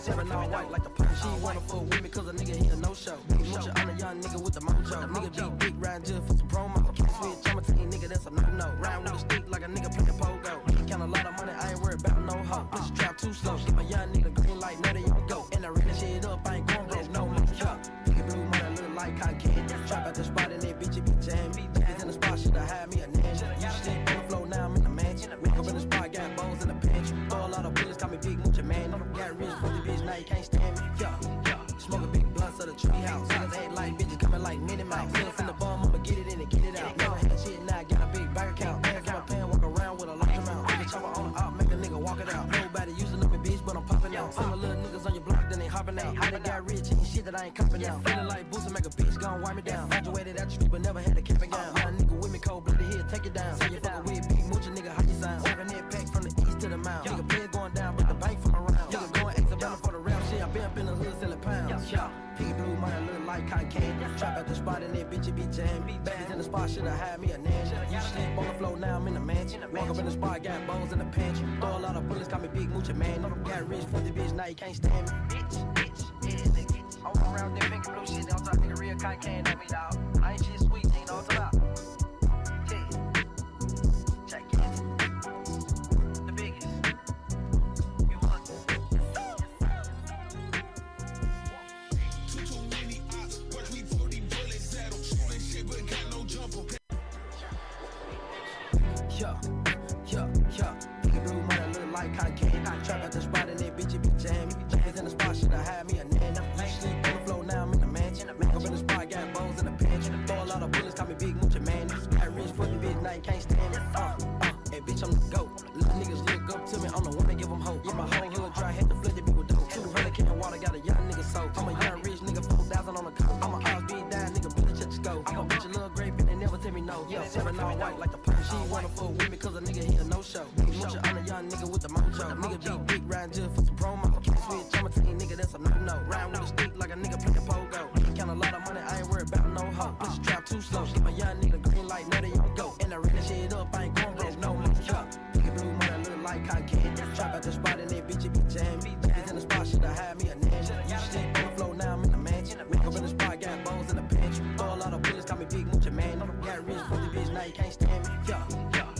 Seven all white like the Pope. She wanna fuck with me cause a nigga he a no-show. Mucha on a young nigga with the mojo. Nigga beat big round just for some promo. Can't switch on my team, nigga, that's a no-no. Round with a stick like a nigga playing pogo. Count a lot of money, I ain't worried about no hoe. Push the trap too slow. Get my young nigga green light, know they on go. And I ran that shit up, I ain't gon' broke, no more. Pick blue money, look like cotton candy. Trap out the spot and that bitch, it be jam. Bitches in the spot, shit, I hide me a ninja. You sleep on the floor, now I'm in the mansion. Wake up in the spot, got bows in the pantry. Throw a lot of bullets, call me big mucha man. Got rich for the bitch, now you can't stand me. Smoke a big blunt of the tree house. Niggas act like bitches coming like Minnie Mouse. Still from the bum, I'ma get it in and get it out. Never had shit, now I got a big bank account. Ass in my pan, walk around with a large amount. Nigga chopper on the op, make a nigga walk it out. Nobody using up a bitch, but I'm popping out. Some of little niggas on your block, then they hopping out. I done got rich, ain't shit that I ain't copping out. Feeling like Boosie, make a bitch gon' wipe me down. Graduated out the street, but never had a cap and gown. My nigga with me, cold blooded here, take it down. Say you fuckin' with big moocha, nigga, how you sound? Serving that pack from the east to the mount. Nigga pay going down, but the bank from around. Nigga going X for the rap shit, I been up in the hood selling pounds. Piggy blue money look like cotton candy. Trap out the spot and that bitch, it be jam. Babies in the spot, shoulda had me a ninja. You sleep on the floor, now I'm in the mansion. Walk up in the spot, got bows in the pantry. Throw a lot of bullets, call me big mucha man. Got rich for the bitch, now you can't stand me. Bitch. I walk around with that pink blue shit, on top nigga real cotton candy at me, dog. I ain't shit sweet, ain't no top. Check it. The biggest. You want it. Piggy blue money look like cotton candy. Trap out the spot and that bitch, it be jam. Babies in the spot, shoulda had me a nana. You sleep on the floor, now I'm in the mansion. Wake up in the spot, got bows in the pantry. Throw a lot of bullets, call me big mucha man. Got rich for the bitch, now you can't stand me. Hey bitch, I'm the GOAT. Little niggas look up to me, I'm the one that give them hope. Yeah, my whole hood dry, had to flip the bitch with dope. 200 can water, got a young nigga soaked. I'm a young rich nigga, 4,000 on the coat. I'm a house beat down, nigga, better check the scope. I'm a bitch, a little grape, and they never tell me no. Seven all white like the Pope. She wanna fuck with me cause a nigga he a no-show. Mucha on a young nigga with the mojo. Nigga beat big round just for some promo. Can't switch on my team, nigga, that's a no-no. Round with a stick like a nigga playing pogo. Count a lot of money, I ain't worried about no hoe. Push the trap too slow. Get my young nigga green light, know they on go. And I ran that shit up, I ain't gon' broke, no more. Piggy blue money look like cotton candy. Trap out the spot and that bitch, it be jam. Babies in the spot, shoulda had me a ninja. You sleep on the floor, now I'm in the mansion. Wake up in the spot, got bows in the pantry. Throw a lot of bullets, call me big mucha man. Got rich for the bitch, now you can't stand me.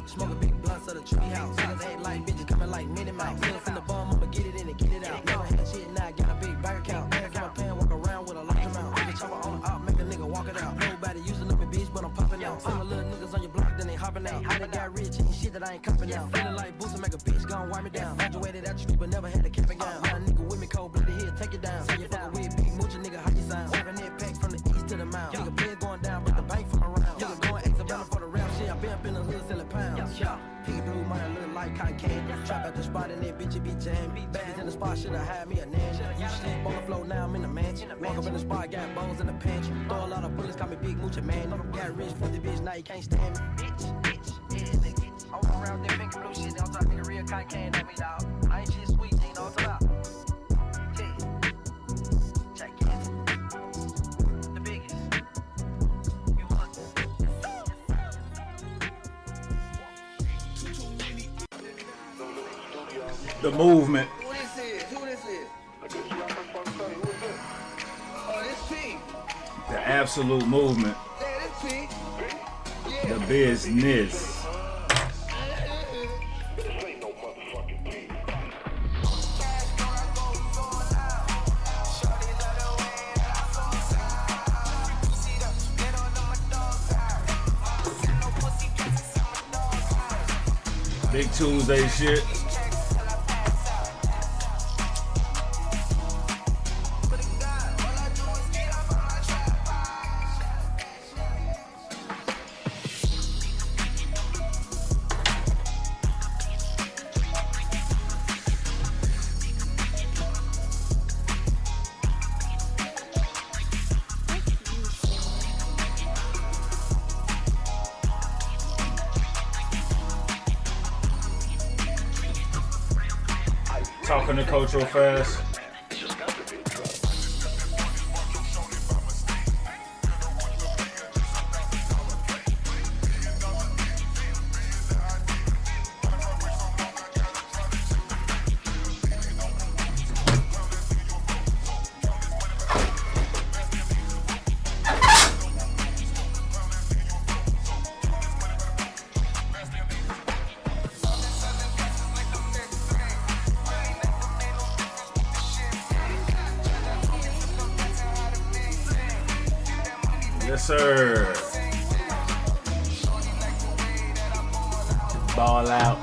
Smoke a big blunt of the tree house. Niggas act like bitches coming like Minnie Mouse. Still from the bum, I'ma get it in and get it out. Never had shit, now I got a big bank account. Ass in my pan, walk around with a large amount. Nigga chopper on the op, make a nigga walk it out. Nobody using up a bitch, but I'm popping out. Some of little niggas on your block, then they hopping out. I done got rich, ain't shit that I ain't copping out. Feeling like Boosie, make a bitch gon' wipe me down. Graduated out the street, but never had a cap and gown. My nigga with me, cold blooded here, take it down. Say you fuckin' with big mucha, nigga, how you sound? Serving that pack from the east to the mount. Nigga pay going down, but the bank from around. Nigga going X for the rap shit, I been up in the hood selling pounds. Piggy blue money look like cotton candy. Trap out the spot and that bitch, it be jam. Babies in the spot, shoulda had me a ninja. You sleep on the floor, now I'm in the mansion. Walk up in the spot, got bows in the pantry. Throw a lot of bullets, call me big mucha man. Got rich for the bitch, now you can't stand me. Bitch. I walk around with that pink blue shit, on top nigga real cotton candy at me, dog. I ain't shit sweet, ain't no top. Check it. The biggest. You want it. The movement. Who this is? Oh, this P. The absolute movement. Yeah, this P. Yeah. The business. Big Tuesday shit. Talking to coach real fast. Yes, sir. Ball out.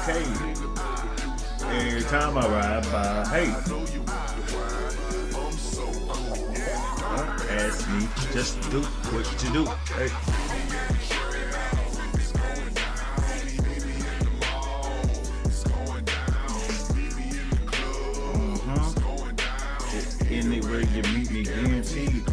Okay. Every time I ride by, hey. Don't ask me, just do what you do. Hey. Anywhere you meet me, guaranteed.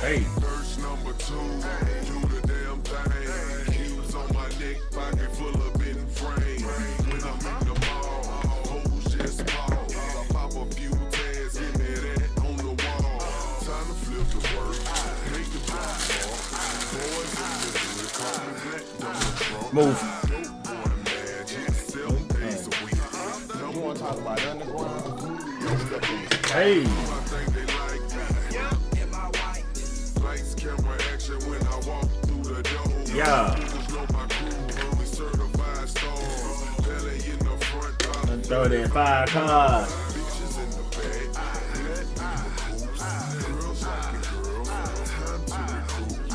Hey. Verse number 2, do the damn thing. Keys on my neck, pocket full of bitten frame. When I'm in the mall, hoes just pause. I pop a few tags, hit me that on the wall. Time to flip the work, make the block fall. Boys in the hood, call me Black Donald Trump. Move. Dope boy magic, 7 days a week. You want to talk about underground? Hey. I think they like me. Lights, camera, action when I walk through the door. Yeah. Niggas know my crew, only certified stars. Belly in the front, 35 cars. bitches in the back. Black in the coops. Girls like it, girls. Time to recruit.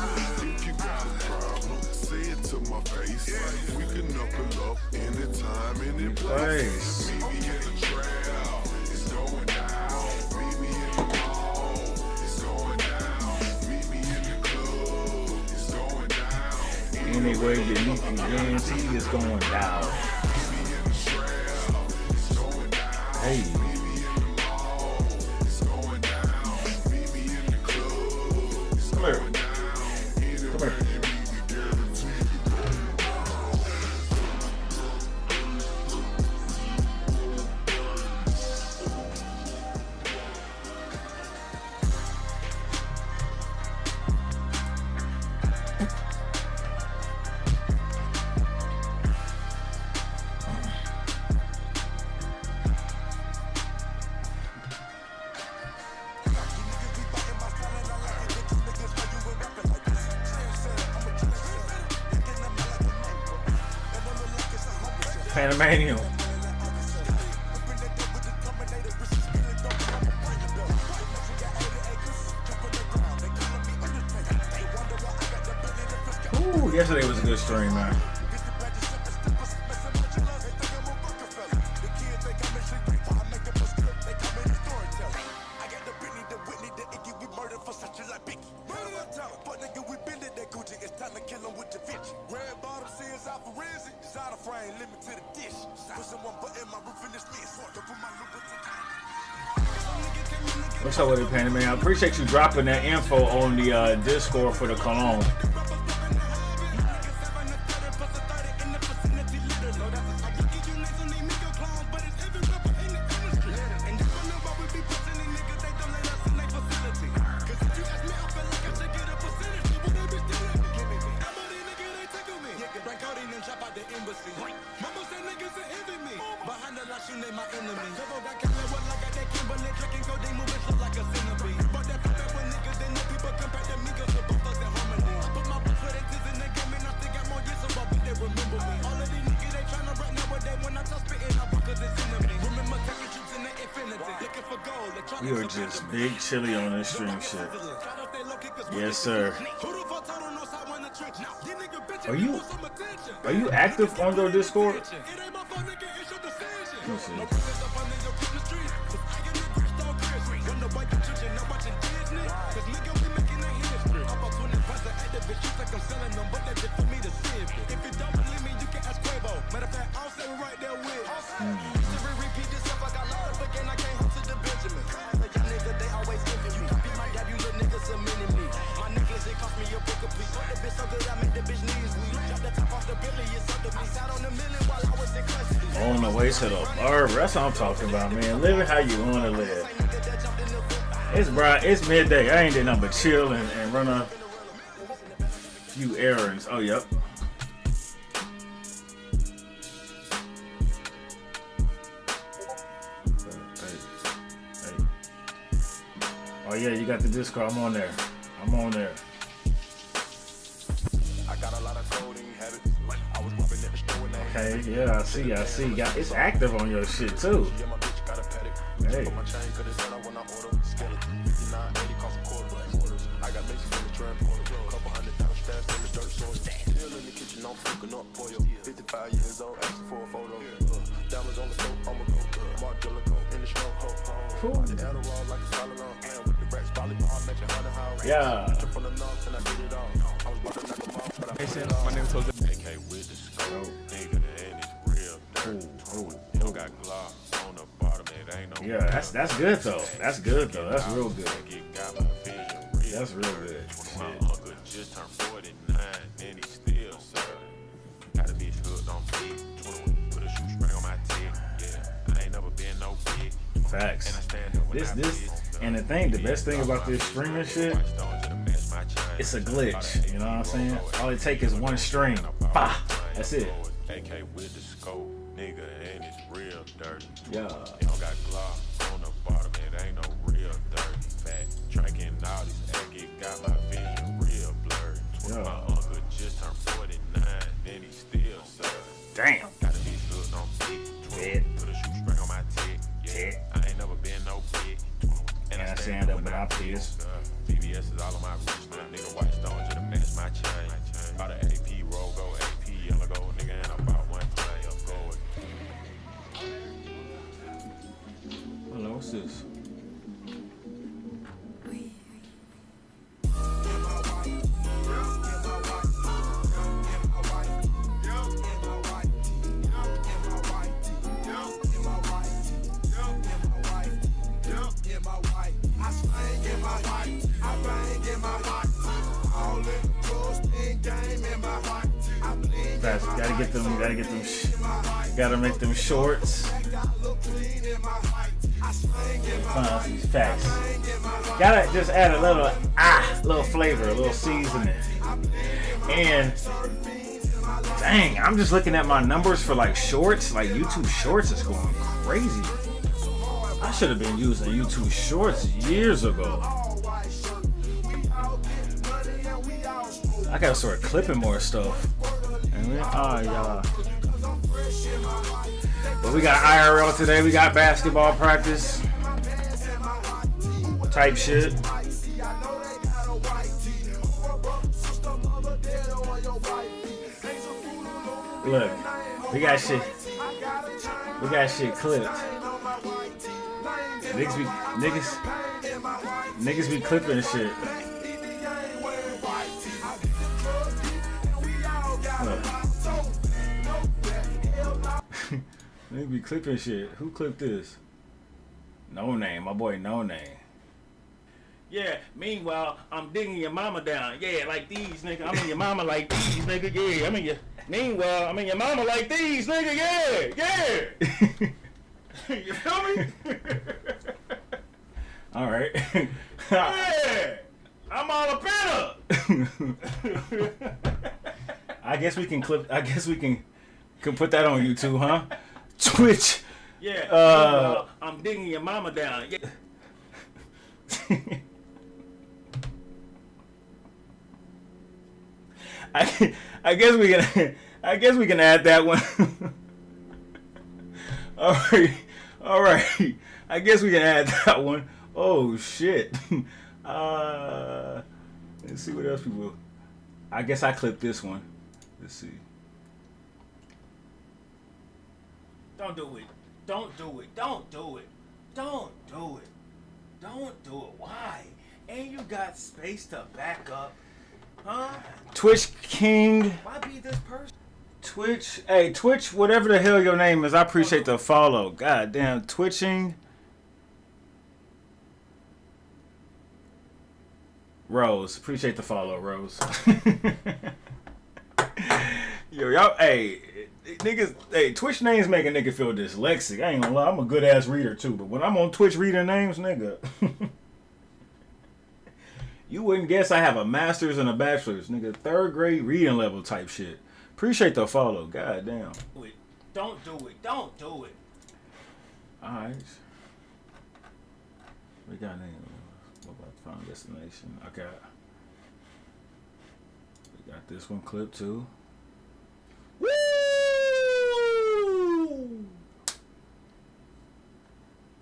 If you got a problem, say it to my face. We can knuckle up anytime, any place. Place. Meet me in the trail, it's going down. Meet me in the mall, it's going down. Meet me in the club, it's going down. Anywhere you meet me, guaranteed it's going down. Meet me in the trail, it's going down. Hey. Meet me in the mall, it's going down. Meet me in the club, it's Come here. going down. Come here. You meet me guaranteed to go down. Panamanian. Ooh, yesterday was a good stream, man. What's up with it, Panamanian? I appreciate you dropping that info on the Discord for the cologne. We were just big chilly on this stream shit. Yes, sir. Are you active on your Discord? Let me see. On the way to the barber. That's what I'm talking about, man. Living how you want to live. It's midday. I ain't did nothing but chill and run a few errands. Oh, yep. Hey. Oh, yeah, you got the Discord. I'm on there. I got a lot of coding habits. I was popping at the store and Okay, yeah, I see. It's active on your shit, too. yeah, my bitch got a paddock. Hey. My chain could have said I when I order skeleton. 5980 cost a quarter. I got Mason in the transporter. Couple $100 stashed in the dirt soil. Still in the kitchen, I'm cooking up for you. 55 years old, asking for a photo. Diamonds on the coat, I'ma go. Mark Jellicoe in the stroke, ho. The Adderall like a solid on hand with the racks, volleyball, matching 100 house. Yeah. From the north and I did it all. I was about to knock 'em off, but I Hey, my name is Jose. AK with the scope, nigga, and it's real dirt. You don't got Glock on the bottom, it ain't no. Yeah, that's good, though. That's real good. Got my vision real. That's real good. My uncle just turned 49 and he still serving. Got a bitch hooked on big 21 with a shoestring on my tick. Yeah, I ain't never been no big. Facts. This, and the best thing about this streaming shit, it's a glitch. You know what I'm saying? All it takes is one string. Bah! That's it. AK with the scope, nigga, and it's real dirty. Yeah. You don't got Glock on the bottom, it ain't no real dirty. Fat drinking all this egg, it got my vision real blurry. Yeah. My uncle just turned 49, and he still serving. Damn. Got a bitch hooked on big 20, put a shoestring on my tick. Yeah, I ain't never been no big 21. And I stand up when I piss. VVS is all on my wrist, now nigga white stones just to match my chain. About an AP roll, go AP, yellow go, nigga, and about one play of gold. Hello, what's this? Gotta make them shorts. Facts. Gotta just add a little flavor, a little seasoning. And dang, I'm just looking at my numbers for like shorts, like YouTube shorts is going crazy. I should have been using YouTube shorts years ago. I gotta start clipping more stuff. Yeah. But we got IRL today. We got basketball practice type shit. Look, we got shit clipped. Niggas be clipping shit. Niggas be clipping shit. Who clipped this? No Name, my boy No Name. Yeah, meanwhile, I'm digging your mama down. Yeah, like these, nigga. I'm in your mama like these, nigga. Yeah, meanwhile, I'm in your mama like these, nigga. Yeah. You feel me? All right. Yeah, I'm all up in her. I guess we can put that on YouTube, huh? Twitch. Yeah. I'm digging your mama down. Yeah. I guess we can add that one. All right. I guess we can add that one. Oh shit. Let's see what else people. I guess I clipped this one. Let's see. Don't do it. Don't do it. Don't do it. Don't do it. Don't do it. Why? And you got space to back up. Huh? Twitch King. Why be this person? Twitch. Hey, Twitch, whatever the hell your name is, I appreciate the follow. God damn, Twitching. Rose. Appreciate the follow, Rose. Yo, y'all, hey, niggas, hey, Twitch names make a nigga feel dyslexic. I ain't gonna lie, I'm a good ass reader too, but when I'm on Twitch reading names, nigga, you wouldn't guess I have a master's and a bachelor's, nigga, 3rd grade reading level type shit. Appreciate the follow, god damn. Don't do it, don't do it. Alright. We got name. What about final destination? Okay. We got this one clip too. Woo!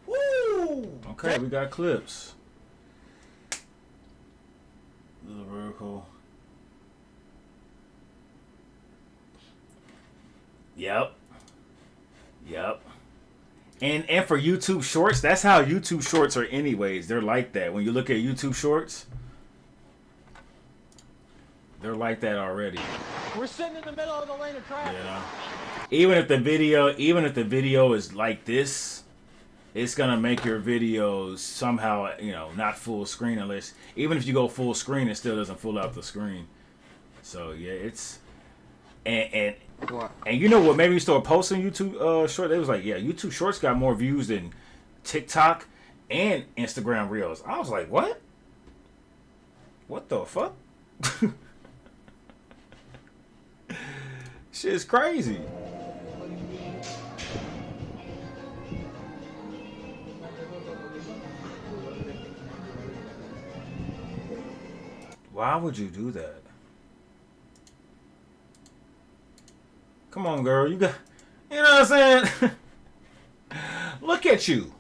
Woo! Okay, we got clips. Little vertical. Yep. Yep. And for YouTube Shorts, that's how YouTube Shorts are anyways. They're like that. When you look at YouTube Shorts, they're like that already. We're sitting in the middle of the lane of traffic. You know? Even if the video is like this, it's gonna make your videos somehow, you know, not full screen unless even if you go full screen, it still doesn't fill out the screen. So yeah, it's and you know what? Maybe you start posting YouTube short. They was like, yeah, YouTube Shorts got more views than TikTok and Instagram Reels. I was like, what? What the fuck? Shit's crazy. Why would you do that? Come on, girl. You got, you know what I'm saying? Look at you.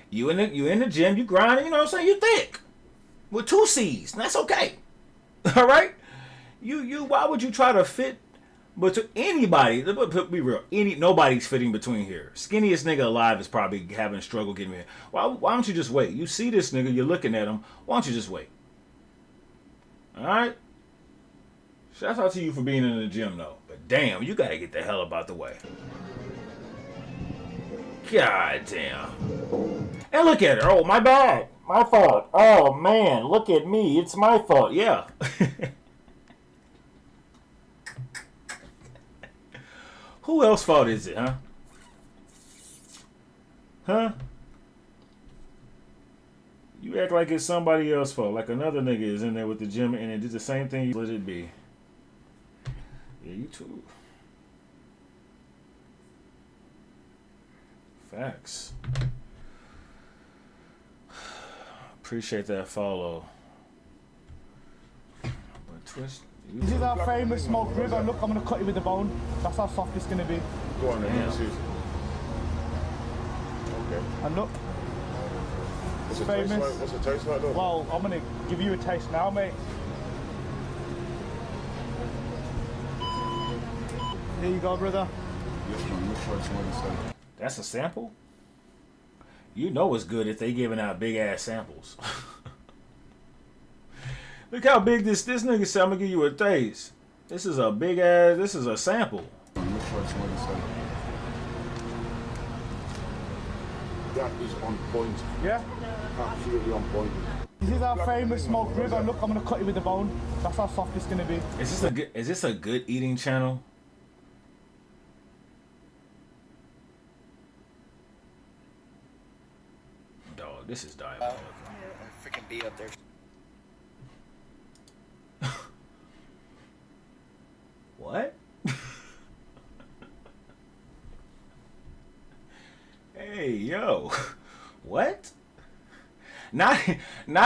You in the gym, you grinding, you know what I'm saying? You thick. With 2 C's. That's okay. All right? You why would you try to fit but to anybody, be real, nobody's fitting between here. Skinniest nigga alive is probably having struggle getting in. Why don't you just wait? You see this nigga, you're looking at him. Why don't you just wait? All right? Shout out to you for being in the gym, though. But damn, you gotta get the hell up out the way. God damn. And look at her. Oh, my bad. My fault. Oh, man. Look at me. It's my fault. Yeah. Who else's fault is it, huh? Huh? You act like it's somebody else's fault. Like another nigga is in there with the gym and it did the same thing. Let it be. Yeah, you too. Facts. Appreciate that follow. But Twitch. This is our famous smoked rib, and look, I'm going to cut it with the bone. That's how soft it's going to be. Go on then, see. Okay. And look, What's it's it taste famous. like? What's it taste like though? Well, I'm going to give you a taste now, mate. Here you go, brother. Yes, man. Which one you want to say? That's a sample? You know it's good if they giving out big ass samples. Look how big this nigga said. I'm gonna give you a taste. This is a big ass. This is a sample. Which one you want to say? That is on point. Yeah? Absolutely on point. This is our famous smoked rib, and look, I'm going to cut it with the bone. That's how soft it's going to be. Is this a good eating channel? Dog, this is diabolical. Freaking be up there. What? Hey, yo. What? Not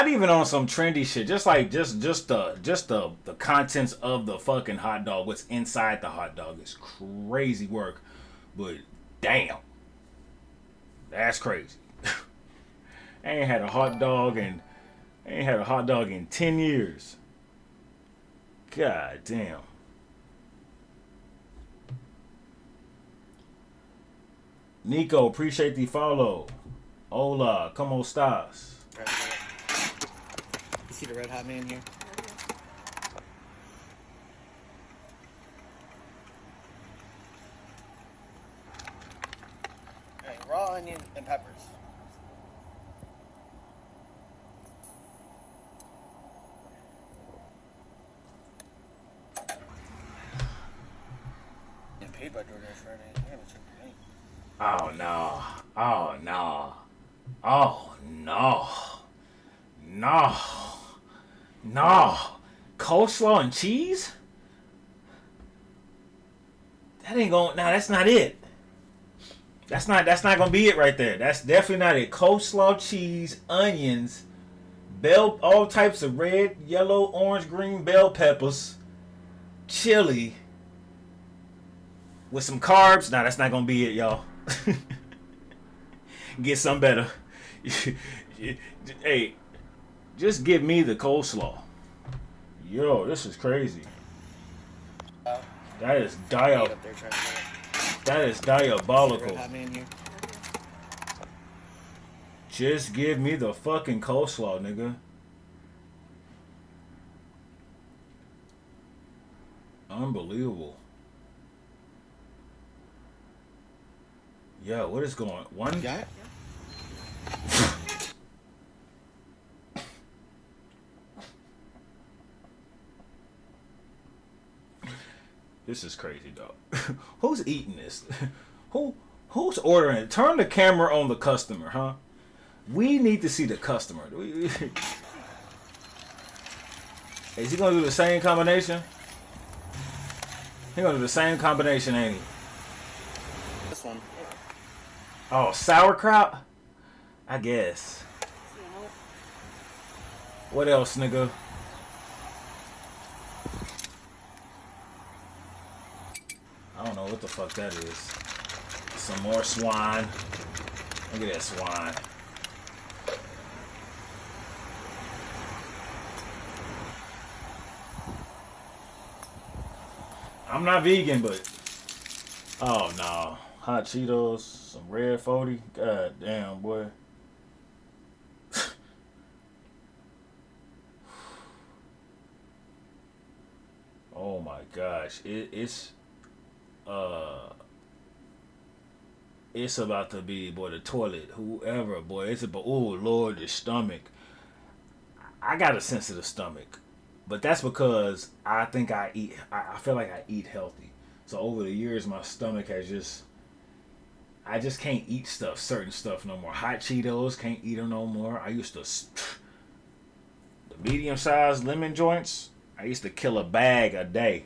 even on some trendy shit. Just like just the contents of the fucking hot dog. What's inside the hot dog is crazy work. But damn. That's crazy. I ain't had a hot dog in 10 years. God damn. Nico, appreciate the follow. Hola, como estás? You see the red hot man here? Alright, raw onions and peppers. I'm paid by DoorDash Friday. I haven't checked the name. Oh no. Oh no. Oh no. No. No. Coleslaw and cheese? That ain't going. Nah, that's not it. That's not gonna be it right there. That's definitely not it. Coleslaw, cheese, onions, all types of red, yellow, orange, green bell peppers, chili, with some carbs. Nah, that's not gonna be it, y'all. Get some better. Hey, just give me the coleslaw. Yo, this is crazy. That is Up there trying to get it. That is See the diabolical. red hot man here? Just give me the fucking coleslaw, nigga. Unbelievable. Yo, what is going on? One? Got it? This is crazy, dog. Who's eating this? Who's ordering it? Turn the camera on the customer, huh? We need to see the customer. Is he gonna do the same combination? He gonna do the same combination, ain't he? This one. Oh, sauerkraut? I guess. What else, nigga? I don't know what the fuck that is. Some more swine. Look at that swine. I'm not vegan, but oh no. Hot Cheetos, some red 40. God damn, boy. Oh my gosh. It's about to be, boy, the toilet, whoever, boy. It's about, oh Lord, the stomach. I got a sensitive stomach, but that's because I think I feel like I eat healthy. So over the years, my stomach has I just can't eat certain stuff no more. Hot Cheetos, can't eat them no more. I used to, the medium-sized lemon joints, I used to kill a bag a day.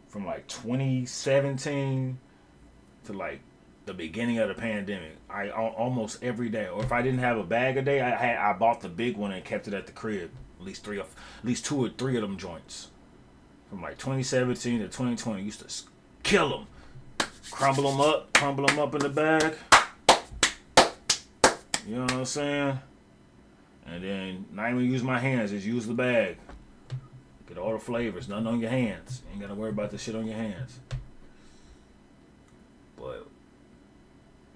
From like 2017 to like the beginning of the pandemic, I almost every day, or if I didn't have a bag a day, I bought the big one and kept it at the crib. At least 2 or 3 of them joints. From like 2017 to 2020, used to kill them, crumble them up in the bag. You know what I'm saying? And then not even use my hands, just use the bag. Get all the flavors, nothing on your hands. Ain't gotta worry about the shit on your hands. But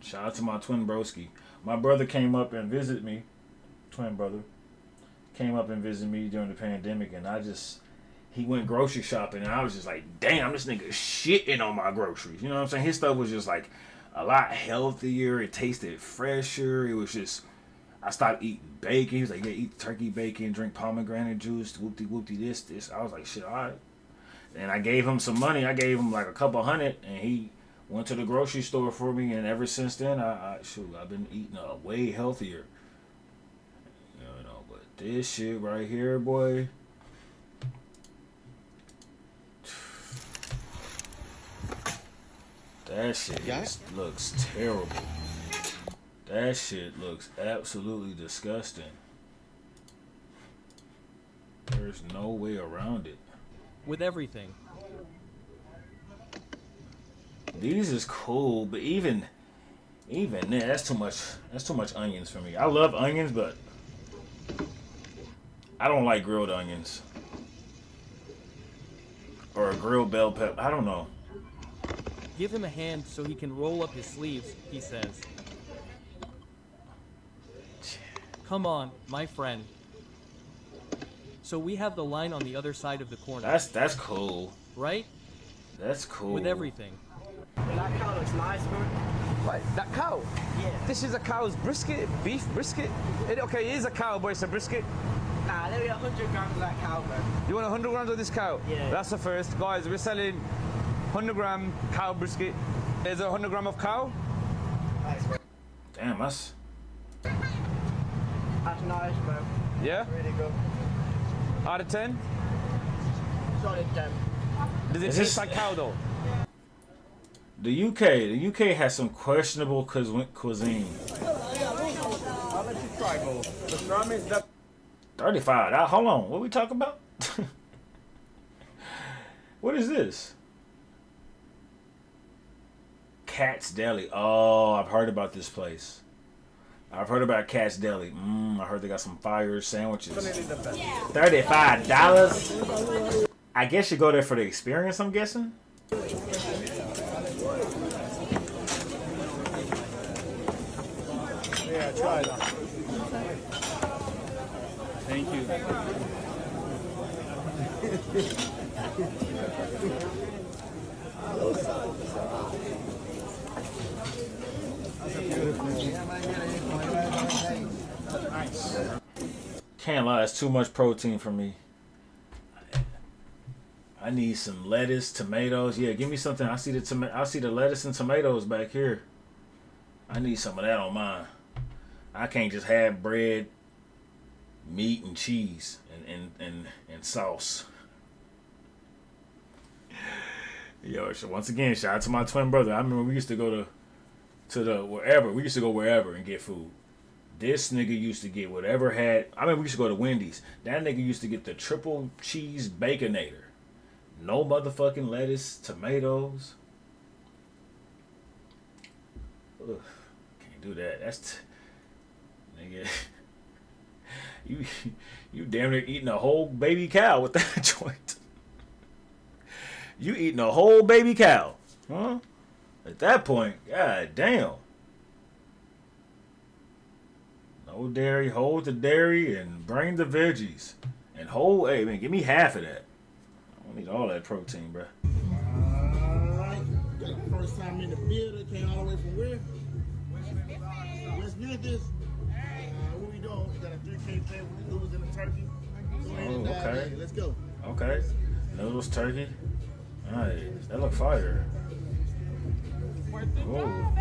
shout out to my twin broski. My brother came up and visited me. Twin brother came up and visited me during the pandemic, and he went grocery shopping, and I was just like, damn, this nigga shitting on my groceries. You know what I'm saying? His stuff was just like a lot healthier. It tasted fresher. It was just, I stopped eating bacon. He was like, yeah, eat turkey bacon, drink pomegranate juice, whoopty this. I was like, shit, all right. And I gave him some money. I gave him like a couple $100, and he went to the grocery store for me. And ever since then, I've been eating way healthier. You know, but this shit right here, boy. That shit looks terrible. That shit looks absolutely disgusting. There's no way around it. With everything. These is cool, but even Even then, that's too much. That's too much onions for me. I love onions, but I don't like grilled onions or a grilled bell pepper. I don't know. Give him a hand so he can roll up his sleeves, he says. Come on, my friend. So we have the line on the other side of the corner. That's cool. Right? That's cool. With everything. That cow looks nice, bro. What? That cow? Yeah. This is a cow's brisket, beef brisket. Okay, it is a cow, but it's a brisket. Nah, let me 100 grams of that cow, bro. You want 100 grams of this cow? Yeah. That's the first. Guys, we're selling 100 gram cow brisket. There's 100 gram of cow. Nice, bro. Damn, that's That's nice, bro. Yeah? Really good. Out of 10? Solid 10. Does it Is taste this- like cow though? the UK. The UK has some questionable cuisine. I'll let you try, bro. The ram is that. 35. Hold on. What we talking about? What is this? Cat's Deli. Oh, I've heard about this place. I've heard about Cat's Deli. I heard they got some fire sandwiches. $35? I guess you go there for the experience, I'm guessing. Yeah, try that. Thank you. Can't lie, it's too much protein for me. I need some lettuce, tomatoes. Yeah, give me something. I see the lettuce and tomatoes back here. I need some of that on mine. I can't just have bread, meat, and cheese and sauce. Yo, so once again, shout out to my twin brother. I remember we used to go to the wherever. We used to go wherever and get food. This nigga used to get whatever had. I mean, we used to go to Wendy's. That nigga used to get the triple cheese baconator. No motherfucking lettuce, tomatoes. Ugh, can't do that. That's nigga. You damn near eating a whole baby cow with that joint. You eating a whole baby cow, huh? At that point, god damn. No dairy, hold the dairy and bring the veggies. And hold, hey man, give me half of that. I don't need all that protein, bro. Alright, got the first time in the building, came all the way from where? West Memphis. What we doing? We got a 3K play with noodles and a turkey. Go ahead and dive okay. in. Let's go. Okay. Noodles, turkey. Alright, that look fire. Whoa.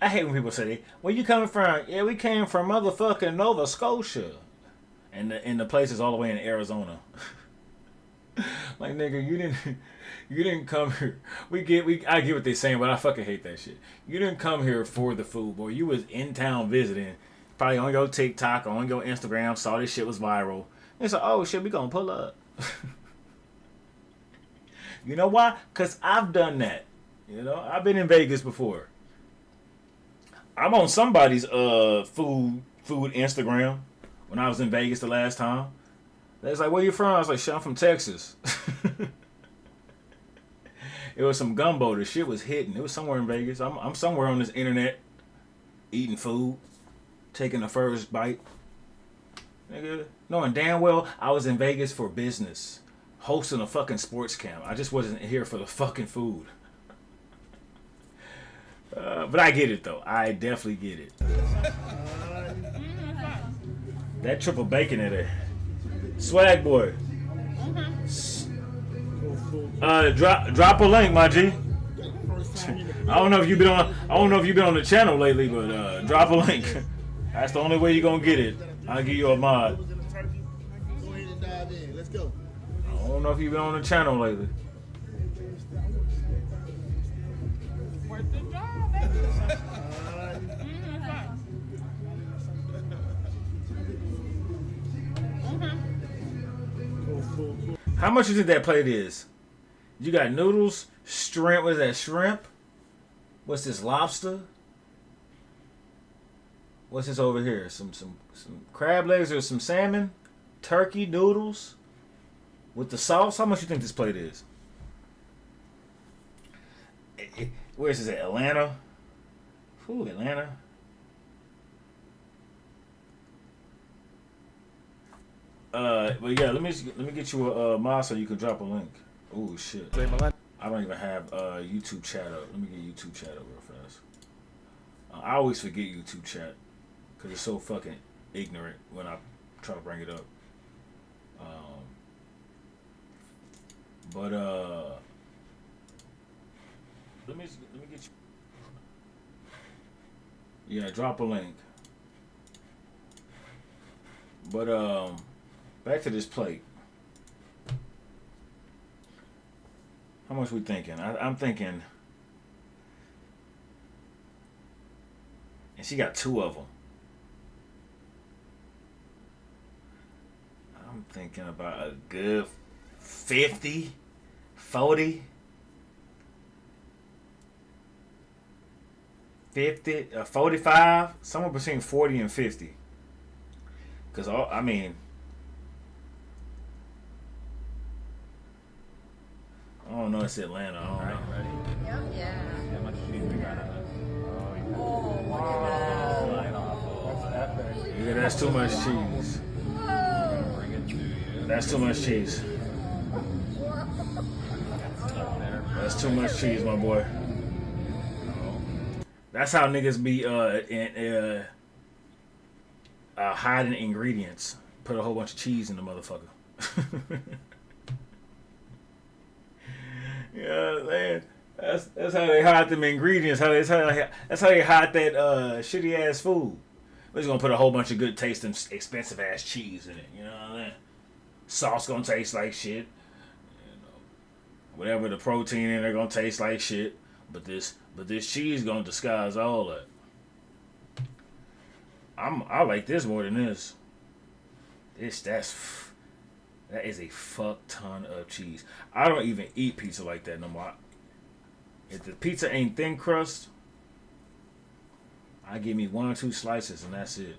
I hate when people say, "Where you coming from?" Yeah, we came from motherfucking Nova Scotia, and the place is all the way in Arizona. Like nigga, you didn't come here. I get what they're saying, but I fucking hate that shit. You didn't come here for the food, boy. You was in town visiting, probably on your TikTok or on your Instagram, saw this shit was viral. And so, oh shit, we gonna pull up. You know why? Cause I've done that. You know, I've been in Vegas before. I'm on somebody's food Instagram when I was in Vegas the last time. They was like, "Where you from?" I was like, "Shit, I'm from Texas." It was some gumbo. The shit was hitting. It was somewhere in Vegas. I'm somewhere on this internet eating food, taking the first bite. Nigga, knowing damn well I was in Vegas for business, hosting a fucking sports camp. I just wasn't here for the fucking food. But I get it though. I definitely get it. That triple bacon in there. Swag boy. Drop a link, my G. I don't know if you've been on the channel lately, but drop a link. That's the only way you're gonna get it. I'll give you a mod. Go ahead and dive in. Let's go. I don't know if you've been on the channel lately. How much you think that plate is? You got noodles, shrimp. What is that? Shrimp, What's this, lobster? What's this over here? Some crab legs or some salmon? Turkey, noodles? With the sauce? How much you think this plate is? Where is this at? Atlanta? Ooh, Atlanta. But yeah, let me get you a mod so you can drop a link. Oh shit. I don't even have YouTube chat up. Let me get YouTube chat up real fast. I always forget YouTube chat because it's so fucking ignorant when I try to bring it up. But let me get you. Yeah, drop a link. But back to this plate. How much we thinking? I'm thinking, and she got 2 of them. I'm thinking about a good 50, 40, 50, 45, somewhere between 40 and 50. Because, I mean, I don't know, it's Atlanta. I don't know. Ready? Yep, yeah. How much cheese we got on this? Oh, look at that. Yeah, that's too much cheese. Bring it to you. That's too much cheese. That's too much cheese, my boy. That's how niggas be hiding ingredients. Put a whole bunch of cheese in the motherfucker. Yeah, man. That's how they hide them ingredients. That's how they hide that shitty ass food. We're just gonna put a whole bunch of good tasting, expensive ass cheese in it. You know what I mean? Sauce gonna taste like shit. You know, whatever the protein in, they're gonna taste like shit. But this cheese gonna disguise all that. I like this more than this. That is a fuck ton of cheese. I don't even eat pizza like that no more. If the pizza ain't thin crust, I give me 1 or 2 slices and that's it.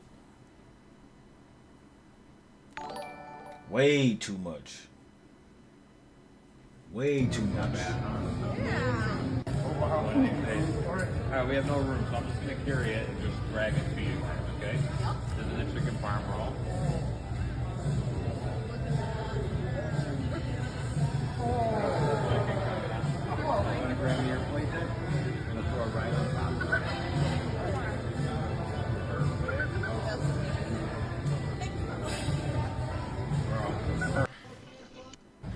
Way too much. Way too much. Alright, we have no room, so I'm just gonna carry it and just drag it to you, okay? This is a chicken farm roll. I'm gonna grab your plate there. I'm gonna throw it right on top.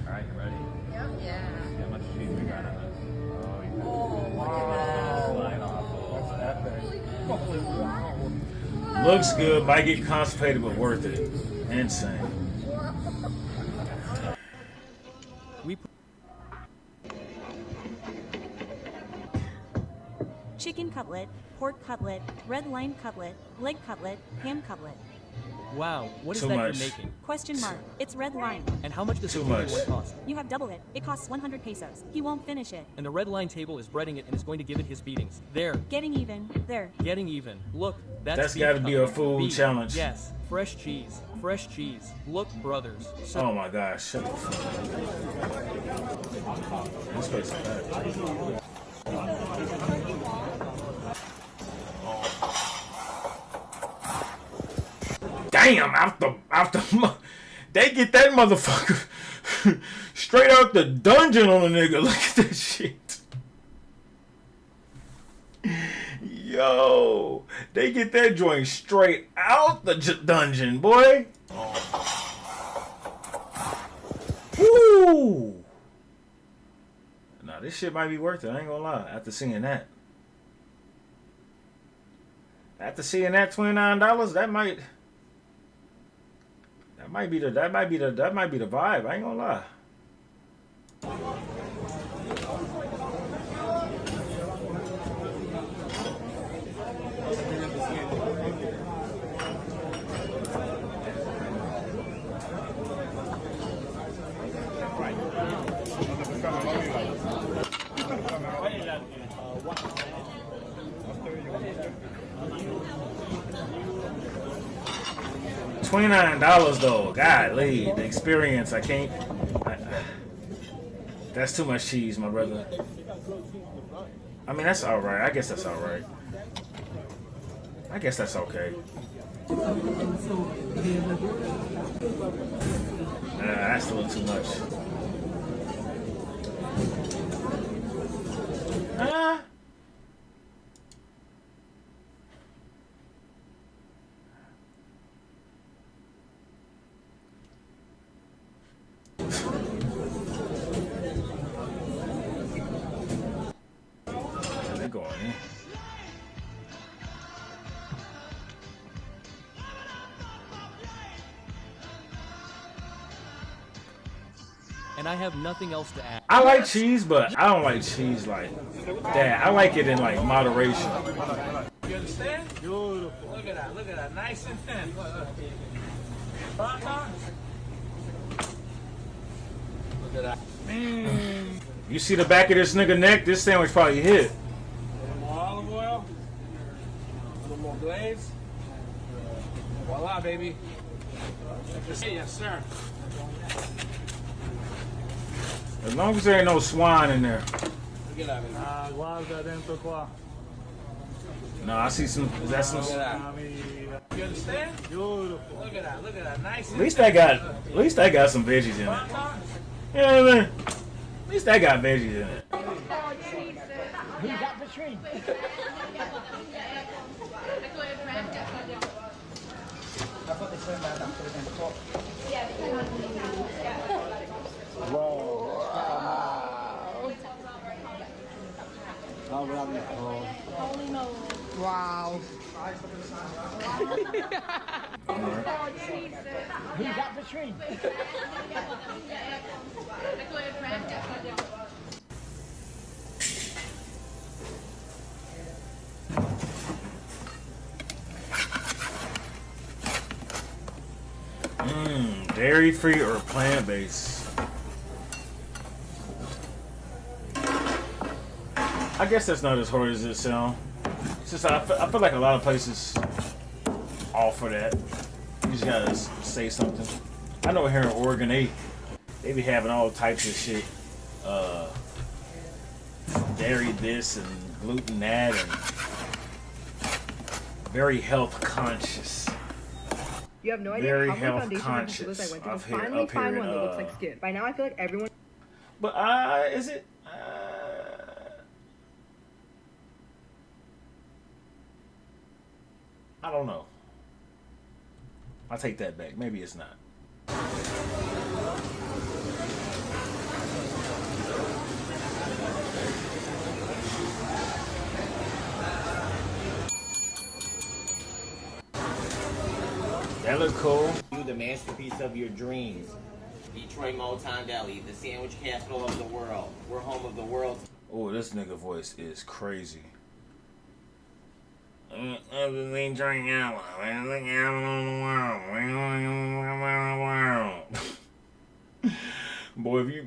Alright, you ready? Yep, yeah. See how much cheese we got on this? Looks good, might get constipated, but worth it. Insane. Chicken cutlet, pork cutlet, red line cutlet, leg cutlet, ham cutlet. Wow, what is Too that much. you're making? Question mark. It's red line. And how much does Too the much. one cost? You have double it. It costs 100 pesos. He won't finish it. And the red line table is breading it and is going to give it his beatings. There, Getting even. There. getting even. Look, That's beef gotta be a cutlet. food Beef. challenge. Yes, fresh cheese. Fresh cheese. Look, brothers. So Oh my gosh, shut the fuck up. This place is bad. Damn, out the they get that motherfucker straight out the dungeon on a nigga. Look at that shit. Yo, they get that joint straight out the dungeon, boy. Woo! Nah, this shit might be worth it. I ain't gonna lie. After seeing that, $29, that might be the vibe. I ain't gonna lie. $29 though. Golly, the experience. I can't. That's too much cheese, my brother. I mean, that's all right. I guess that's all right. I guess that's okay. That's a little too much. They're going in. And I have nothing else to add. I like cheese, but I don't like cheese like that. I like it in like moderation. You understand? Beautiful. Look at that. Look at that. Nice and thin. Look at that. Man. You see the back of this nigga neck? This sandwich probably hit. A little more olive oil. A little more glaze. Voila, baby. Yes, sir. As long as there ain't no swine in there. Look at that, baby. Guarda dentro qua. No, I see some. Is that some? Look at that. You understand? Beautiful. Look at that. Look at that. Nice. At least I got some veggies in it. You know what I mean? At least I got veggies in it. Who got the tree? Wow. Who got the tree? Dairy free or plant based? I guess that's not as hard as it sounds. It's just I feel like a lot of places offer that. You just gotta say something. I know here in Oregon they be having all types of shit. Dairy this and gluten that, and very health conscious. You have no idea Very how many health foundation conscious I went to up here- finally up here find in, one that looks like skin. By now I feel like everyone. But is it? I don't know. I'll take that back. Maybe it's not. That looks cool. You, the masterpiece of your dreams. Detroit Motown Deli, the sandwich capital of the world. We're home of the world's. Oh, this nigga voice is crazy. Everything turning out. Everything out on the world. Boy, if you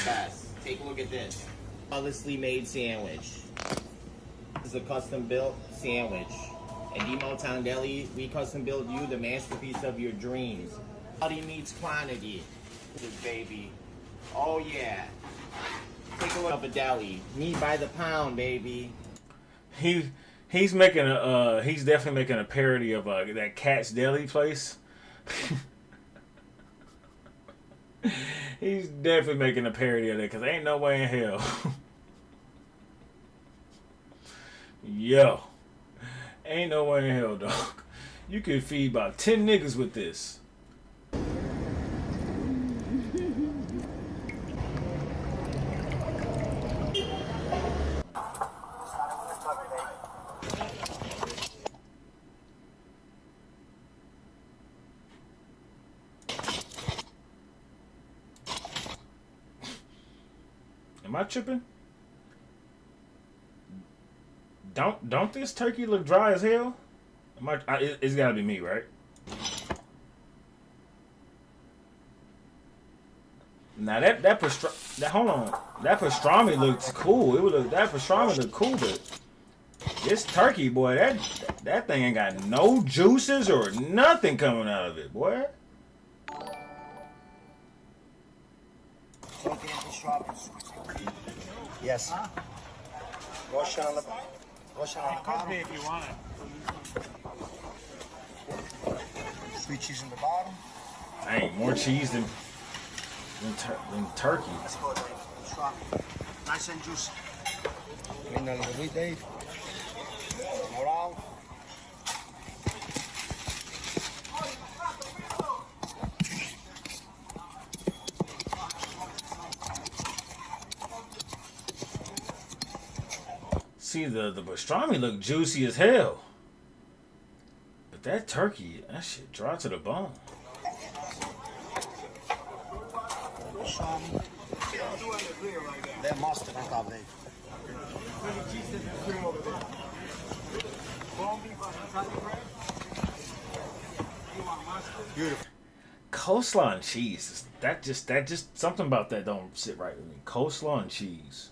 Yes. Take a look at this. Flawlessly made sandwich. This is a custom built sandwich. At D Motown Deli, we custom build you the masterpiece of your dreams. Quality meets quantity. This baby. Oh yeah. Take a look at a deli. Meat by the pound, baby. He's making a he's definitely making a parody of that Cat's Deli place. He's definitely making a parody of that because ain't no way in hell. Yo, ain't no way in hell, dog. You could feed about 10 niggas with this. Am I tripping? Don't this turkey look dry as hell? It's gotta be me, right? Now that hold on, that pastrami looks cool. That pastrami looked cool, but This turkey, boy, that thing ain't got no juices or nothing coming out of it, boy. Yes. Russian on the bottom. If you want it. Sweet cheese in the bottom. Dang, more cheese than turkey. Let's go, Dave. Try. Nice and juicy. Clean a little bit, Dave. Turn around. See, the pastrami look juicy as hell. But that turkey, that shit dry to the bone. Then mustard on top, Dave. Beautiful. Coleslaw and cheese. That just something about that don't sit right with me. Coleslaw and cheese.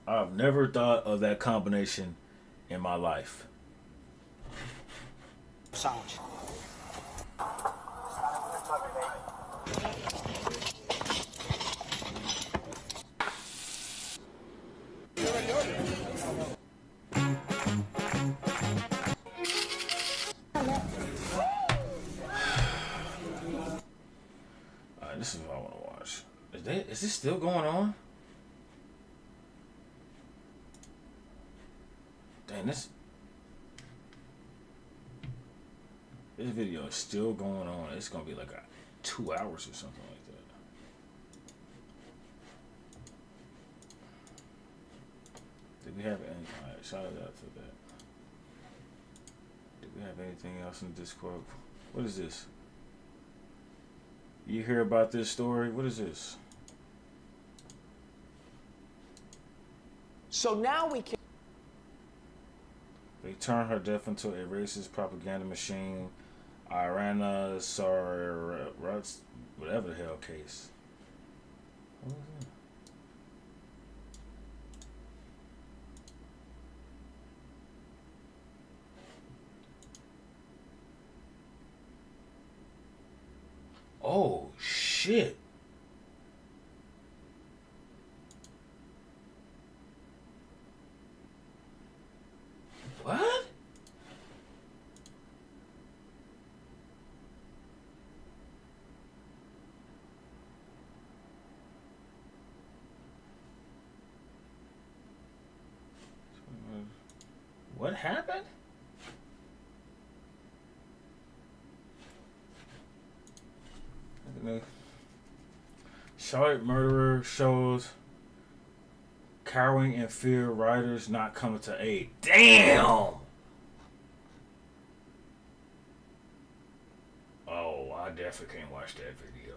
I've never thought of that combination in my life. Sandwich. This is what I want to watch. Is this still going on? Dang, this video is still going on. It's gonna be like 2 hours or something like that. Did we have any? Alright, shout out to that. Did we have anything else in Discord? What is this? You hear about this story? What is this? So now we can. They turn her death into a racist propaganda machine. Irana Sarats, whatever the hell case. What was that? Oh, shit. What? What happened? Charlotte murderer shows cowering in fear, riders not coming to aid. Damn! Oh, I definitely can't watch that video.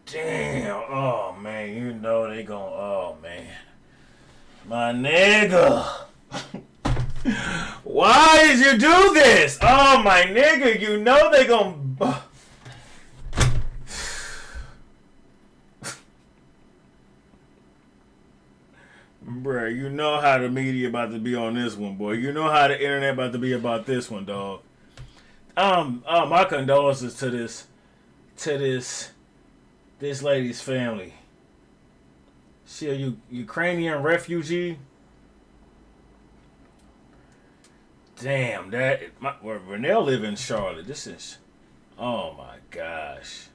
Damn! Oh man, you know they gon' oh man. My nigga! Why did you do this? Oh my nigga, you know they gon' Bruh, you know how the media about to be on this one, boy. You know how the internet about to be about this one, dog. My condolences to this lady's family. She a Ukrainian refugee. Damn, Renell live in Charlotte. This is, oh my gosh.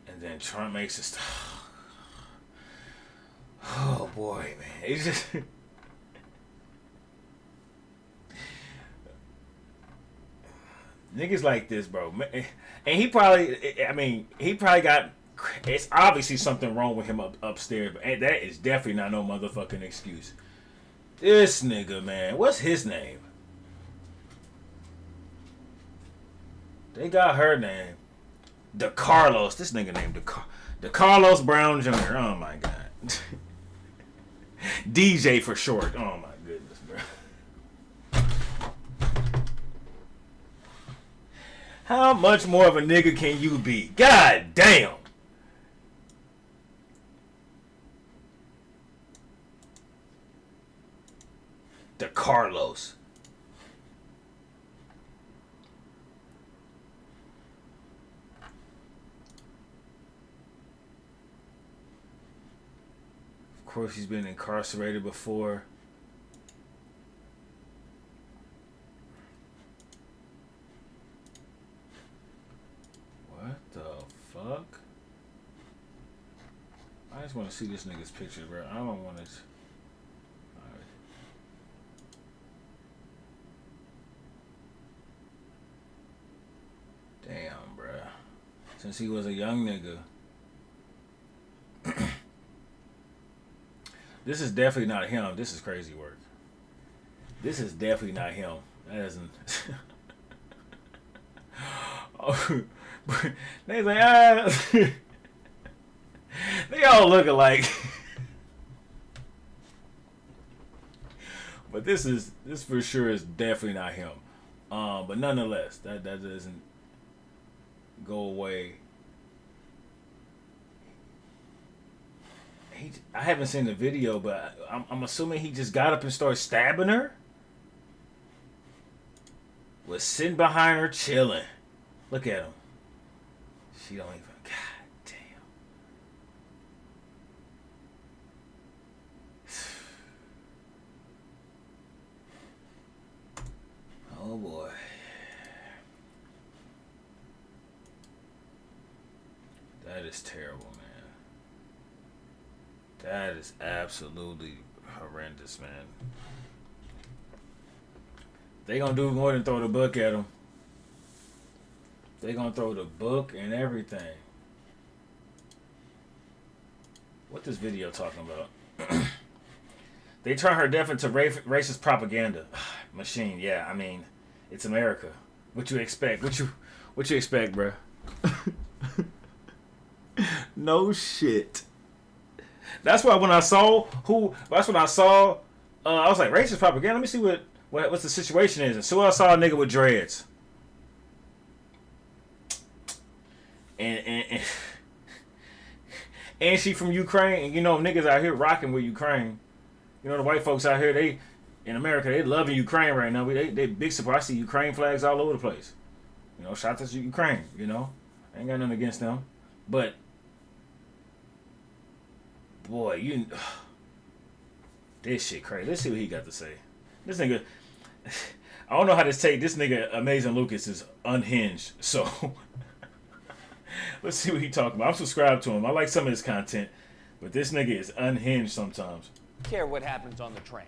And then Trump makes it stop. Oh boy, man. It's just niggas like this, bro. And he probably got, it's obviously something wrong with him upstairs, but that is definitely not no motherfucking excuse. This nigga, man. What's his name? They got her name. DeCarlos. This nigga named DeCarlos Brown Jr. Oh my god. DJ for short. Oh my goodness, bro. How much more of a nigga can you be? God damn. The Carlos. Of course, he's been incarcerated before. What the fuck? I just want to see this nigga's picture, bro. I don't want to. Damn, bruh. Since he was a young nigga. This is definitely not him. This is crazy work. This is definitely not him. That isn't. Oh, they like, ah. They all look alike. But this for sure is definitely not him. But nonetheless, that doesn't go away. I haven't seen the video, but I'm assuming he just got up and started stabbing her. Was sitting behind her chilling. Look at him. She don't even. God damn. Oh boy. That is terrible, man. That is absolutely horrendous, man. They gonna do more than throw the book at him. They gonna throw the book and everything. What this video talking about? They turn her deaf into racist propaganda machine. Yeah, I mean, it's America. What you expect? What you expect, bruh? No shit. That's why when I saw I was like, racist propaganda. Let me see what the situation is. And so I saw a nigga with dreads. And she from Ukraine. And you know, niggas out here rocking with Ukraine. You know, the white folks out here, they in America, they loving Ukraine right now. They big support. I see Ukraine flags all over the place. You know, shout out to Ukraine. You know, I ain't got nothing against them, but boy, this shit crazy. Let's see what he got to say. This nigga, I don't know how to take this nigga. Amazing Lucas is unhinged, so let's see what he talking about. I'm subscribed to him. I like some of his content, but this nigga is unhinged sometimes. Care what happens on the train.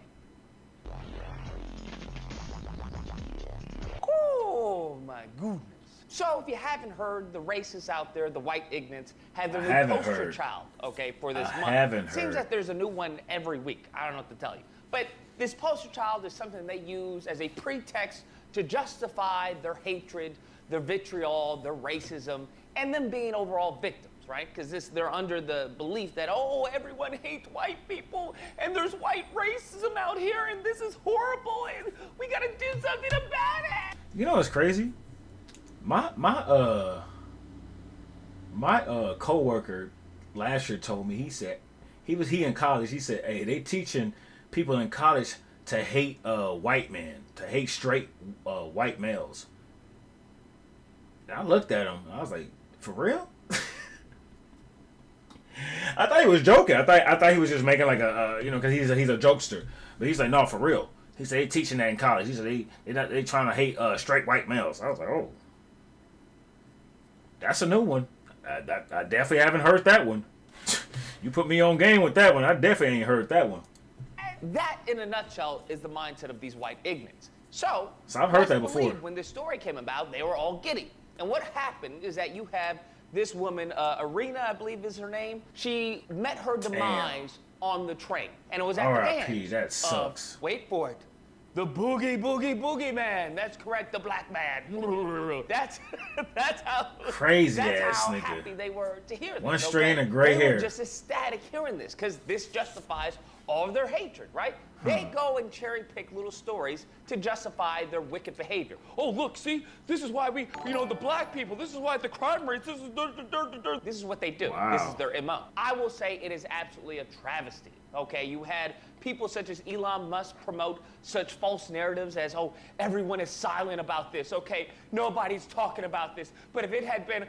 Oh my goodness. So if you haven't heard, the racists out there, the white ignorants, have the new poster child, okay, for this month. Seems like there's a new one every week. I don't know what to tell you. But this poster child is something they use as a pretext to justify their hatred, their vitriol, their racism, and them being overall victims, right? Because they're under the belief that, oh, everyone hates white people, and there's white racism out here, and this is horrible, and we gotta do something about it. You know what's crazy? My coworker last year told me, he said he in college, he said, hey, they teaching people in college to hate white men, to hate straight white males. And I looked at him, I was like, for real? I thought he was joking. I thought he was just making like a because he's a jokester. But he's like, no, for real. He said they teaching that in college. He said they trying to hate straight white males. I was like, oh, that's a new one. I definitely haven't heard that one. You put me on game with that one. I definitely ain't heard that one. That, in a nutshell, is the mindset of these white ignorants. So I've heard that before. When this story came about, they were all giddy. And what happened is that you have this woman, Arena, I believe is her name. She met her demise on the train, and it was at the hands that sucks. wait for it, the boogie man. That's correct, the black man. That's how crazy that's ass how nigga. happy they were to hear this. One strand of gray they hair. Were just ecstatic hearing this because this justifies all of their hatred, right? They go and cherry pick little stories to justify their wicked behavior. Oh, look, see, this is why we, the black people, this is why the crime rates, this is what they do. Wow. This is their MO. I will say it is absolutely a travesty, okay? You had people such as Elon Musk promote such false narratives as, oh, everyone is silent about this, okay? Nobody's talking about this. But if it had been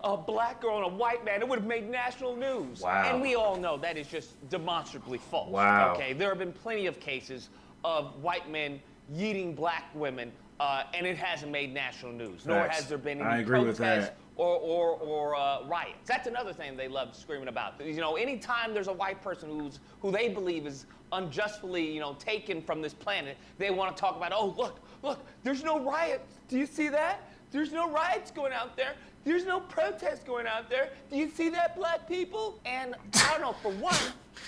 a black girl and a white man, it would have made national news. Wow. And we all know that is just demonstrably false. Wow. Okay, there have been plenty of cases of white men yeeting black women, and it hasn't made national news. Nor Facts. has there been I any agree with protests that. or riots. That's another thing they love screaming about. Anytime there's a white person who they believe is unjustly, taken from this planet, they want to talk about, oh, look, there's no riots. Do you see that? There's no riots going out there. There's no protests going out there. Do you see that, black people? And I don't know, for one,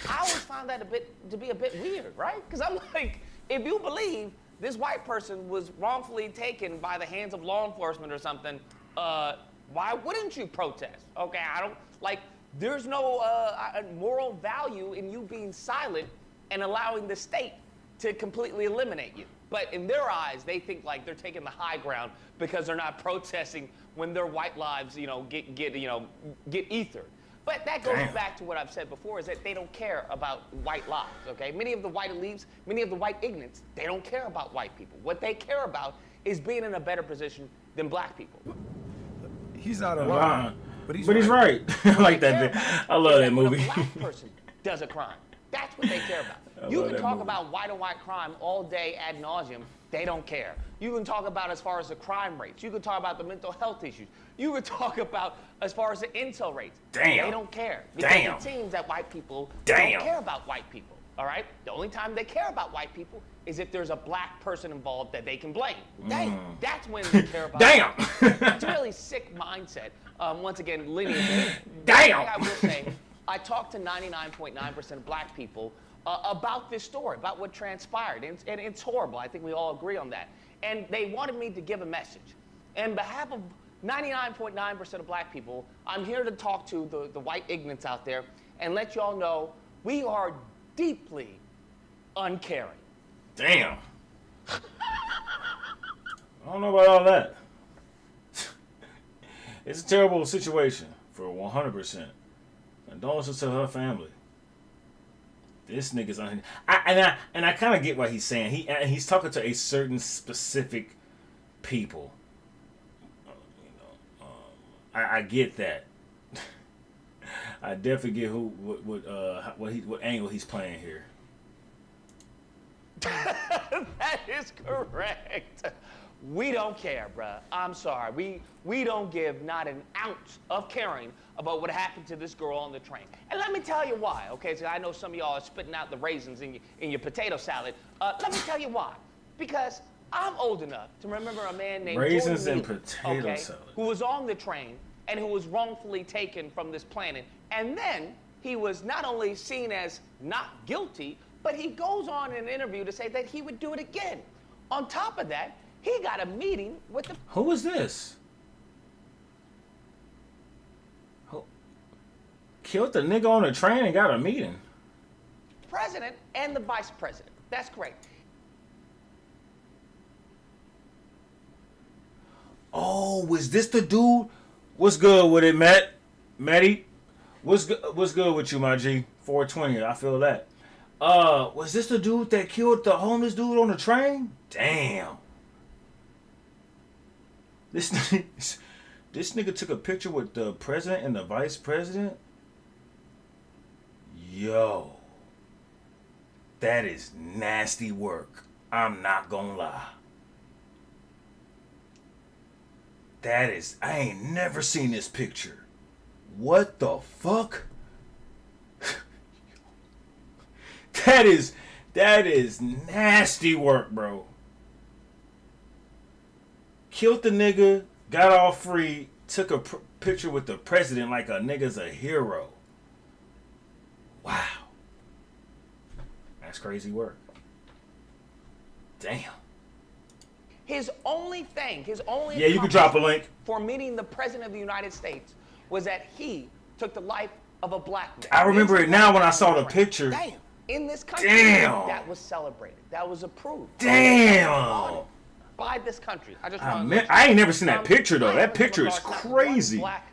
I always found that to be a bit weird, right? Because I'm like, if you believe this white person was wrongfully taken by the hands of law enforcement or something, why wouldn't you protest? Okay, there's no moral value in you being silent and allowing the state to completely eliminate you. But in their eyes, they think like they're taking the high ground because they're not protesting when their white lives, get ethered. But that goes back to what I've said before, is that they don't care about white lives, okay? Many of the white elites, many of the white ignorants, they don't care about white people. What they care about is being in a better position than black people. He's not alive, but he's right. I like that. I love that movie. When a black person does a crime, that's what they care about. You can talk about white on white crime all day ad nauseum. They don't care. You can talk about as far as the crime rates. You can talk about the mental health issues. You can talk about as far as the intel rates. Damn. They don't care. Because it seems that white people don't care about white people. All right? The only time they care about white people is if there's a black person involved that they can blame. That's when they care about It's a really sick mindset. Once again, lineage. Damn. I will say, I talked to 99.9% of black people about this story, about what transpired. And it's horrible. I think we all agree on that. And they wanted me to give a message. On behalf of 99.9% of black people, I'm here to talk to the white ignorants out there and let y'all know we are deeply uncaring. Damn. I don't know about all that. It's a terrible situation for 100%. Condolences to her family. This nigga's on. And I kind of get what he's saying. He's talking to a certain specific people. I get that. I definitely get what angle he's playing here. That is correct. We don't care, bruh. I'm sorry. We don't give not an ounce of caring about what happened to this girl on the train. And let me tell you why, okay? So I know some of y'all are spitting out the raisins in your potato salad. Let me tell you why. Because I'm old enough to remember a man named Raisins Jordan and Wheeler, potato salad. who was on the train and who was wrongfully taken from this planet. And then he was not only seen as not guilty, but he goes on in an interview to say that he would do it again. On top of that, he got a meeting with the... Who is this? Who killed the nigga on the train and got a meeting? president and the vice president. That's correct. Oh, was this the dude? What's good with it, Matt? Matty? What's good with you, my G? 420, I feel that. Was this the dude that killed the homeless dude on the train? Damn. This nigga took a picture with the president and the vice president? Yo. That is nasty work. I'm not gonna lie. I ain't never seen this picture. What the fuck? That is nasty work, bro. Killed the nigga, got off free, took a picture with the president like a nigga's a hero. Wow. That's crazy work. Damn. His only thing, his only you can drop a link for meeting the President of the United States was that he took the life of a black man. I remember it now when I saw the picture. Damn. In this country, that was celebrated. That was approved. Damn. By this country. I ain't never seen that picture though. That picture is crazy. Black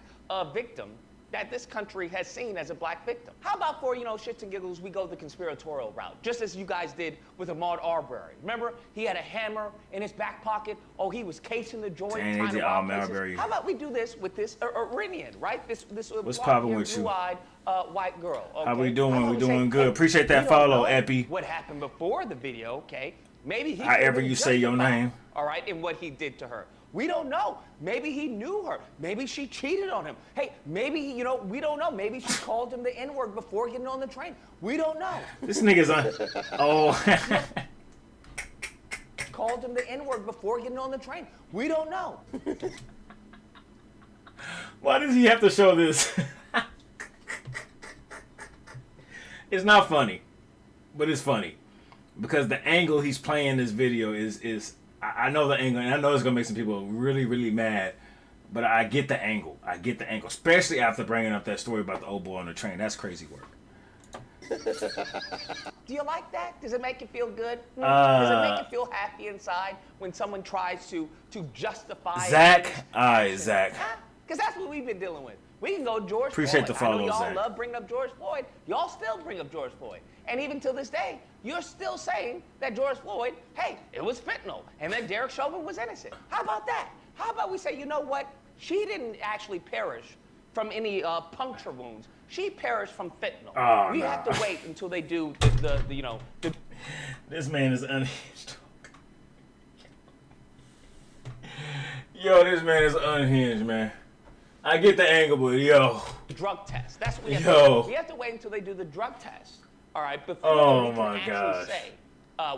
victim that this country has seen as a black victim. How about for, shits and giggles, we go the conspiratorial route, just as you guys did with Ahmaud Arbery. Remember, he had a hammer in his back pocket. Oh, he was casing the joint. Trying to rob places. How about we do this with this Iranian, right? This what's popping with you? Blue-eyed white girl. Okay? How we doing? We doing good. Appreciate that follow, Epi. What happened before the video? Okay, maybe he. However you say your name. All right, and what he did to her. We don't know. Maybe he knew her. Maybe she cheated on him. Hey, maybe, we don't know. Maybe she called him the N-word before getting on the train. We don't know. This nigga's on. Oh. Called him the N-word before getting on the train. We don't know. Why does he have to show this? It's not funny, but it's funny. Because the angle he's playing this video is I know the angle, and I know it's gonna make some people really, really mad, but I get the angle. I get the angle, especially after bringing up that story about the old boy on the train. That's crazy work. Do you like that? Does it make you feel good? Does it make you feel happy inside when someone tries to justify? Zach, Zach. Because that's what we've been dealing with. We can go George Appreciate Floyd. the follow, I know y'all Zach. love bringing up George Floyd. Y'all still bring up George Floyd. And even to this day, you're still saying that George Floyd, hey, it was fentanyl, and that Derek Chauvin was innocent. How about that? How about we say, you know what? She didn't actually perish from any puncture wounds. She perished from fentanyl. Oh, we have to wait until they do the This man is unhinged. Yo, this man is unhinged, man. I get the angle, but yo. Drug test. That's what we have to do. We have to wait until they do the drug test. All right, before we can actually say,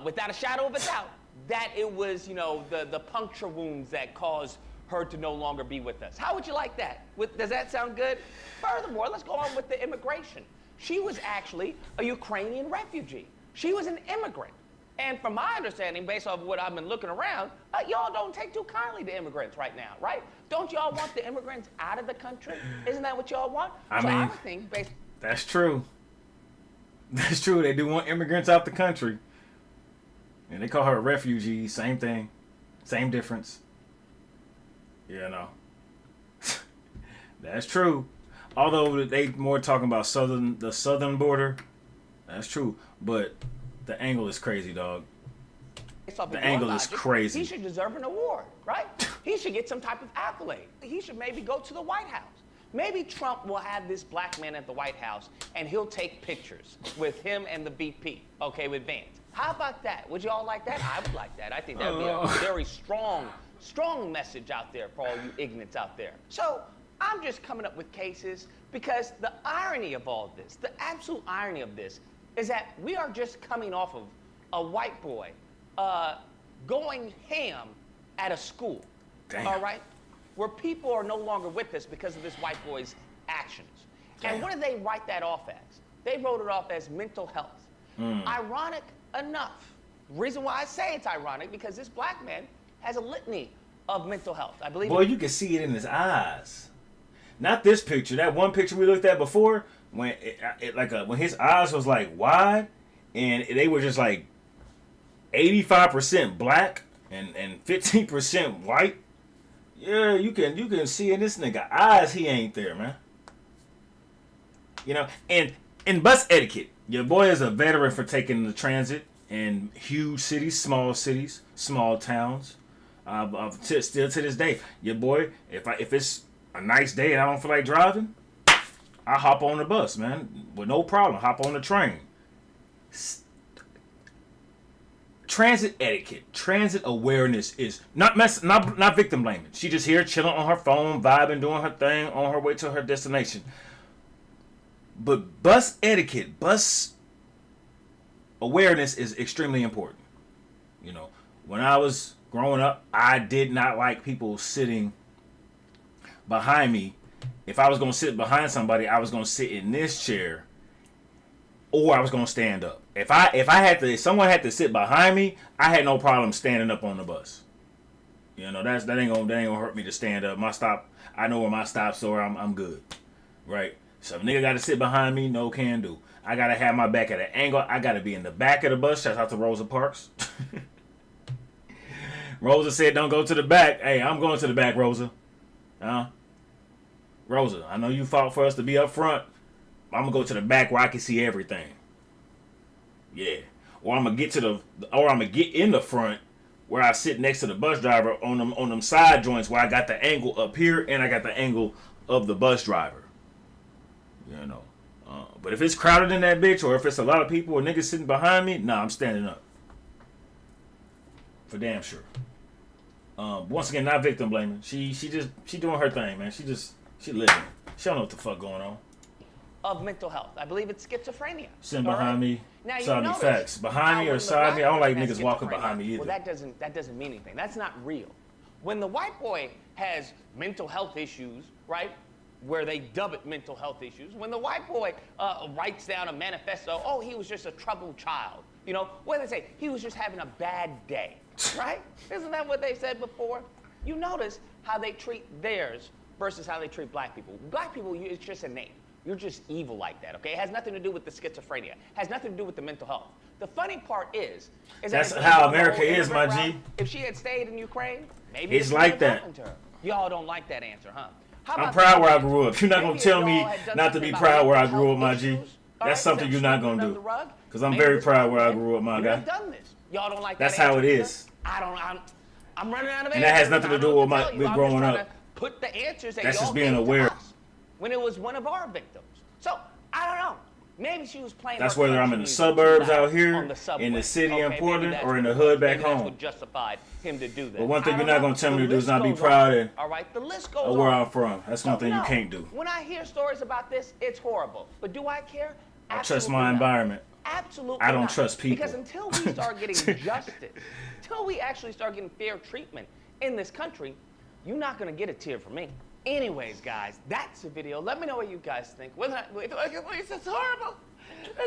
without a shadow of a doubt, that it was, the puncture wounds that caused her to no longer be with us. How would you like that? Does that sound good? Furthermore, let's go on with the immigration. She was actually a Ukrainian refugee. She was an immigrant. And from my understanding, based off of what I've been looking around, y'all don't take too kindly to immigrants right now, right? Don't y'all want the immigrants out of the country? Isn't that what y'all want? I mean, that's true. That's true. They do want immigrants out the country. And they call her a refugee. Same thing. Same difference. Yeah, no. That's true. Although they more talking about the southern border. That's true. But the angle is crazy, dog. The angle is crazy. He should deserve an award, right? He should get some type of accolade. He should maybe go to the White House. Maybe Trump will have this black man at the White House, and he'll take pictures with him and the VP, okay, with Vance. How about that? Would you all like that? I would like that. I think that would be a very strong message out there for all you ignorants out there. So I'm just coming up with cases because the irony of all this, the absolute irony of this, is that we are just coming off of a white boy going ham at a school. Damn. All right? Where people are no longer with us because of this white boy's actions. Damn. And what did they write that off as? They wrote it off as mental health. Ironic enough. Reason why I say it's ironic, because this black man has a litany of mental health. I believe. Boy, you can see it in his eyes. Not this picture. That one picture we looked at before, when when his eyes was like wide, and they were just like 85% black and 15% white. Yeah, you can see in this nigga eyes he ain't there, man. You know, and in bus etiquette, your boy is a veteran for taking the transit in huge cities, small towns. Still to this day, your boy, if it's a nice day and I don't feel like driving, I hop on the bus, man, with no problem. Hop on the train. Transit etiquette, transit awareness is not victim blaming. She just here chilling on her phone, vibing, doing her thing on her way to her destination. But bus etiquette, bus awareness is extremely important. You know, when I was growing up, I did not like people sitting behind me. If I was going to sit behind somebody, I was going to sit in this chair or I was going to stand up. If someone had to sit behind me, I had no problem standing up on the bus. You know, that ain't gonna hurt me to stand up. My stop, I know where my stops are. I'm good, right? So if a nigga got to sit behind me, no can do. I gotta have my back at an angle. I gotta be in the back of the bus. Shout out to Rosa Parks. Rosa said, "Don't go to the back." Hey, I'm going to the back, Rosa. Rosa, I know you fought for us to be up front. I'm gonna go to the back where I can see everything. Yeah, or I'm gonna get in the front where I sit next to the bus driver on them side joints where I got the angle up here and I got the angle of the bus driver. You know, but if it's crowded in that bitch, or if it's a lot of people or niggas sitting behind me, nah, I'm standing up. For damn sure. Once again, not victim blaming. She doing her thing, man. She living. She don't know what the fuck going on. Of mental health. I believe it's schizophrenia. Sitting behind me, now, side me, facts. Behind me or side me, I don't like niggas walking behind me either. Well, that doesn't mean anything. That's not real. When the white boy has mental health issues, right, where they dub it mental health issues, when the white boy writes down a manifesto, oh, he was just a troubled child. You know, what do they say? He was just having a bad day, right? Isn't that what they said before? You notice how they treat theirs versus how they treat black people. Black people, it's just a name. You're just evil like that, okay? It has nothing to do with the schizophrenia. It has nothing to do with the mental health. The funny part is that's how America is, my G. If she had stayed in Ukraine, maybe it's like that. Y'all don't like that answer, huh? I'm proud where I grew up. You're not gonna tell me not to be proud where I grew up, my G. That's something you're not gonna do. Because I'm very proud where I grew up, my guy. Y'all don't like that's how it is. I'm running out of answers. And that has nothing to do with growing up. Put the answers that that's y'all just being aware. When it was one of our victims. So, I don't know. Maybe she was playing. That's whether I'm in the suburbs out here, in the city in Portland, or in the hood back home. That's what justified him to do that. But one thing you're not going to tell me to do is not be proud of the list goes where I'm from. That's one thing you can't do. When I hear stories about this, it's horrible. But do I care? I trust my environment. Absolutely I don't trust people. Because until we start getting justice, until we actually start getting fair treatment in this country, you're not going to get a tear from me. Anyways, guys, that's the video. Let me know what you guys think. It's horrible.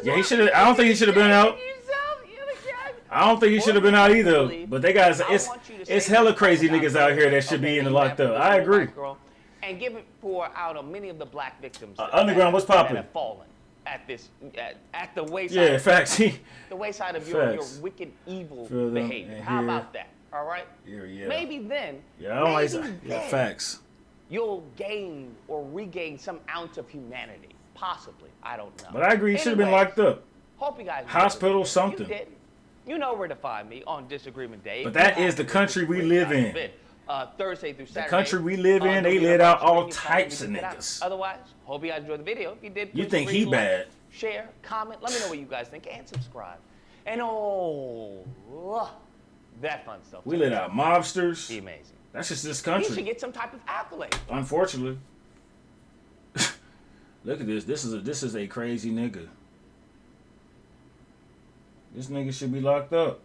Yeah, he should have. I don't think he should have been out. I don't think he should have been out either. But they guys, it's hella crazy niggas out here that should be in the locked up. I agree. And give it for out of many of the black victims. Underground, what's popping? That have fallen at this, at the wayside. Yeah, facts. The wayside of your wicked, evil behavior. How about that? All right. Yeah. Maybe then. Yeah, I don't like that. Yeah, facts. You'll gain or regain some ounce of humanity. Possibly. I don't know. But I agree, he should have been locked up. Hope you guys hospital, something. You know where to find me on Disagreement Day. But that is the country we live in. Thursday through Saturday. The country we live in, they let out all types of niggas. Otherwise, hope you guys enjoyed the video. If you did, you think he bad? Share, comment. Let me know what you guys think, and subscribe. And that fun stuff. We let out mobsters. Be amazing. That's just this country. He should get some type of accolade. Unfortunately. Look at this. This is a crazy nigga. This nigga should be locked up.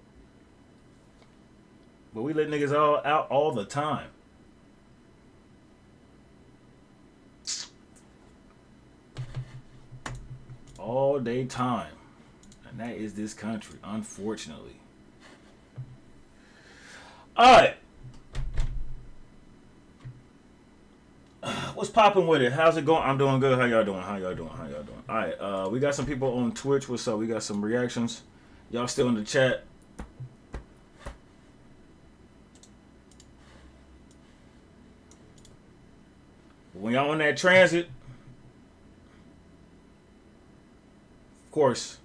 But we let niggas all out all the time. All day time. And that is this country, unfortunately. Alright. What's popping with it? How's it going? I'm doing good. How y'all doing? Alright, we got some people on Twitch. What's up? We got some reactions. Y'all still in the chat. When y'all on that transit, of course,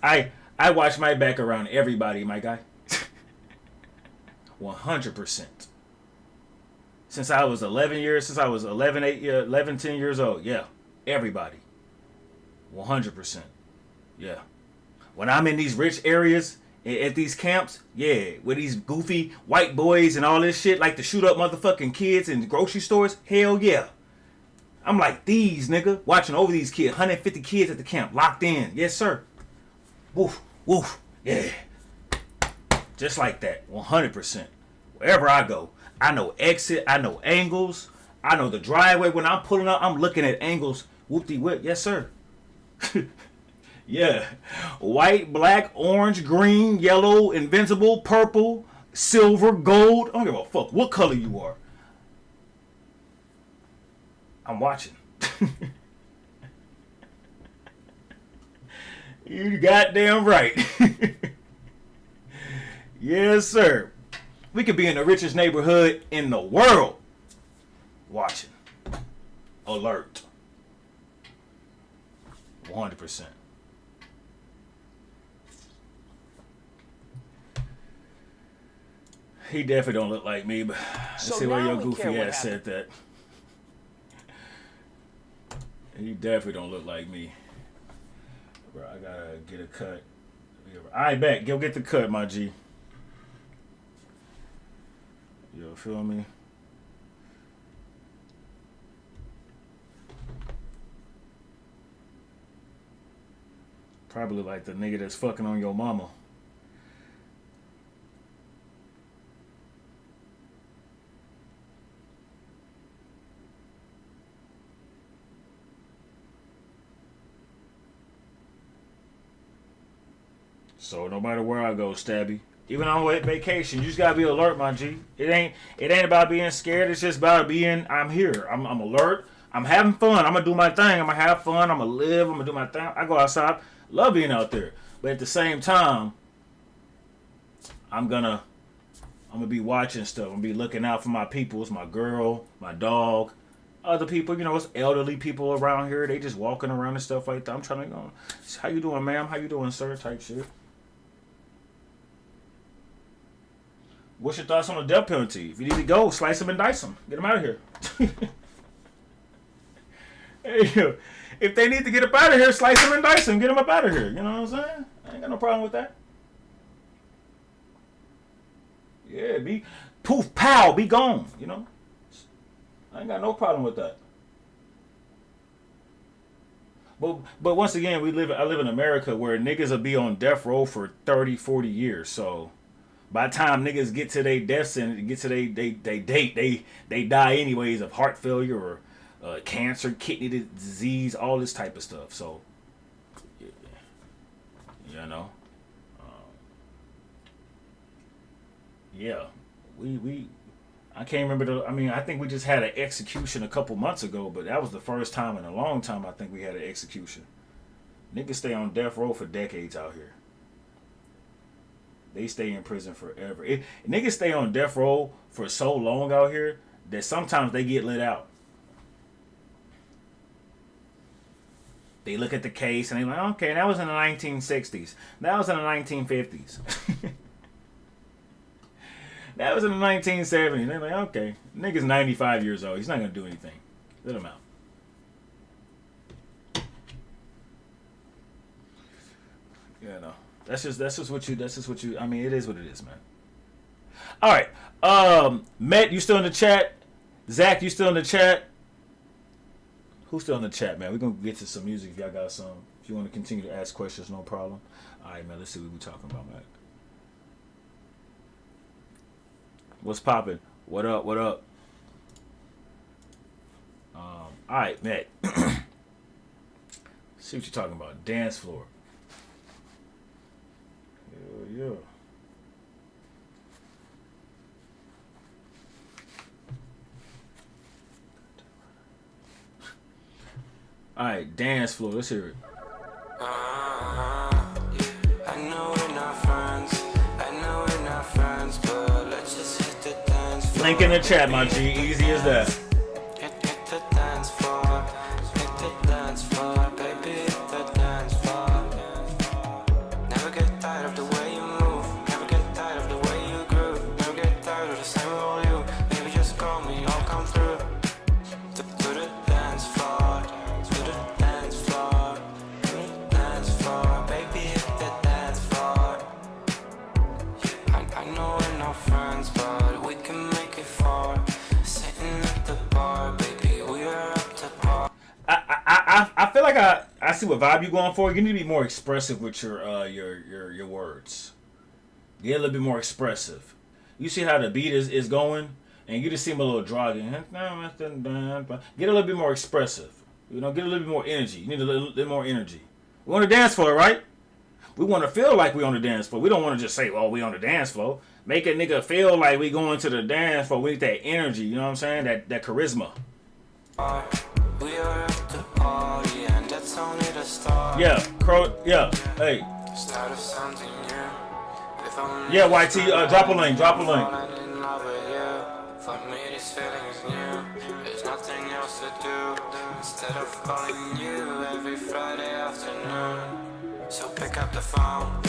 I watch my back around everybody, my guy. 100%. Since I was 11 years, since I was 11, 10 years old. Yeah, everybody. 100%. Yeah. When I'm in these rich areas, at these camps, yeah, with these goofy white boys and all this shit, like to shoot up motherfucking kids in grocery stores, hell yeah. I'm like these, nigga, watching over these kids, 150 kids at the camp, locked in. Yes, sir. Woof, woof, yeah. Just like that, 100%. Wherever I go, I know exit, I know angles, I know the driveway. When I'm pulling up, I'm looking at angles. Whoop-de-whip, yes, sir. Yeah. White, black, orange, green, yellow, invincible, purple, silver, gold. I don't give a fuck what color you are. I'm watching. You goddamn right. Yes, sir. We could be in the richest neighborhood in the world. Watching. Alert. 100%. He definitely don't look like me, but I see why your goofy ass said that. He definitely don't look like me. Bro, I gotta get a cut. I bet. Go get the cut, my G. You feel me? Probably like the nigga that's fucking on your mama. So no matter where I go, Stabby, even on vacation, you just gotta be alert, my G. It ain't about being scared. It's just about being. I'm here. I'm alert. I'm having fun. I'm gonna do my thing. I'm gonna have fun. I'm gonna live. I'm gonna do my thing. I go outside. Love being out there. But at the same time, I'm gonna be watching stuff. I'm gonna be looking out for my peoples, my girl, my dog, other people. You know, it's elderly people around here. They just walking around and stuff like that. I'm trying to go. How you doing, ma'am? How you doing, sir? Type shit. What's your thoughts on the death penalty? If you need to go, slice them and dice them. Get them out of here. Hey, yo, if they need to get up out of here, slice them and dice them. Get them up out of here. You know what I'm saying? I ain't got no problem with that. Yeah, be poof, pow, be gone. You know? I ain't got no problem with that. But once again, I live in America where niggas will be on death row for 30, 40 years. So by the time niggas get to their deaths and get to they date, they die anyways of heart failure or cancer, kidney disease, all this type of stuff. So, you know, yeah, I can't remember I think we just had an execution a couple months ago, but that was the first time in a long time I think we had an execution. Niggas stay on death row for decades out here. They stay in prison forever. Niggas stay on death row for so long out here that sometimes they get let out. They look at the case and they're like, okay, that was in the 1960s. That was in the 1950s. That was in the 1970s. They're like, okay, nigga's 95 years old. He's not going to do anything. Let him out. Yeah, no. That's just what you, I mean, it is what it is, man. All right. Matt, you still in the chat? Zach, you still in the chat? Who's still in the chat, man? We're going to get to some music if y'all got some. If you want to continue to ask questions, no problem. All right, man, let's see what we're talking about, man. What's popping? What up? What up? All right, Matt. See what you're talking about. Dance floor. Hell yeah. All right, dance floor. Let's hear it. I know we're not friends. I know we're not friends, but let's just hit the dance floor. Link in the chat, my G. Easy as that. Hit the dance floor. Hit the dance floor, baby. Hit the dance floor. Never get tired of the way you move. Never get tired of the way you groove. Never get tired of the same old you. Maybe just call me, I'll come through. To the dance floor. To the dance floor. To the dance floor, baby. Hit the dance floor. I know we're not friends, but we can make it far. Sitting at the bar, baby, we are up to par. I feel like I see what vibe you're going for. You need to be more expressive with your words. Get a little bit more expressive. You see how the beat is going, and you just seem a little dry. Get a little bit more expressive. You know, get a little bit more energy. You need a little bit more energy. We on the dance floor, right? We want to feel like we on the dance floor. We don't want to just say, "Oh, we on the dance floor." Make a nigga feel like we going to the dance floor. We need that energy. You know what I'm saying? That charisma. We are at the party, and that's only the start. Yeah, yeah. Hey. Start of something new. Yeah, YT. Drop a link. Drop a link. For me, this feeling is new. There's nothing else to do instead of calling you every Friday afternoon. So pick up the phone.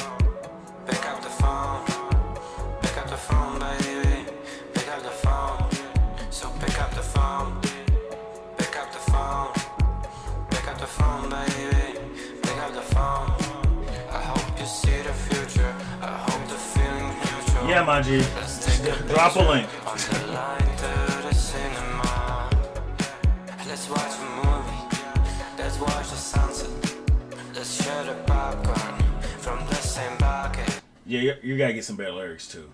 Pick up the phone. Pick up the phone, baby. Pick up the phone. So pick up the phone. Pick up the phone. Pick up the phone, baby. Pick up the phone. I hope you see the future. I hope the feeling mutual. Yeah, my G. Drop a link. On the line to the cinema. Let's watch a movie. Let's watch the sunset. Let's share the popcorn from the same bucket. Yeah, you gotta get some better lyrics too.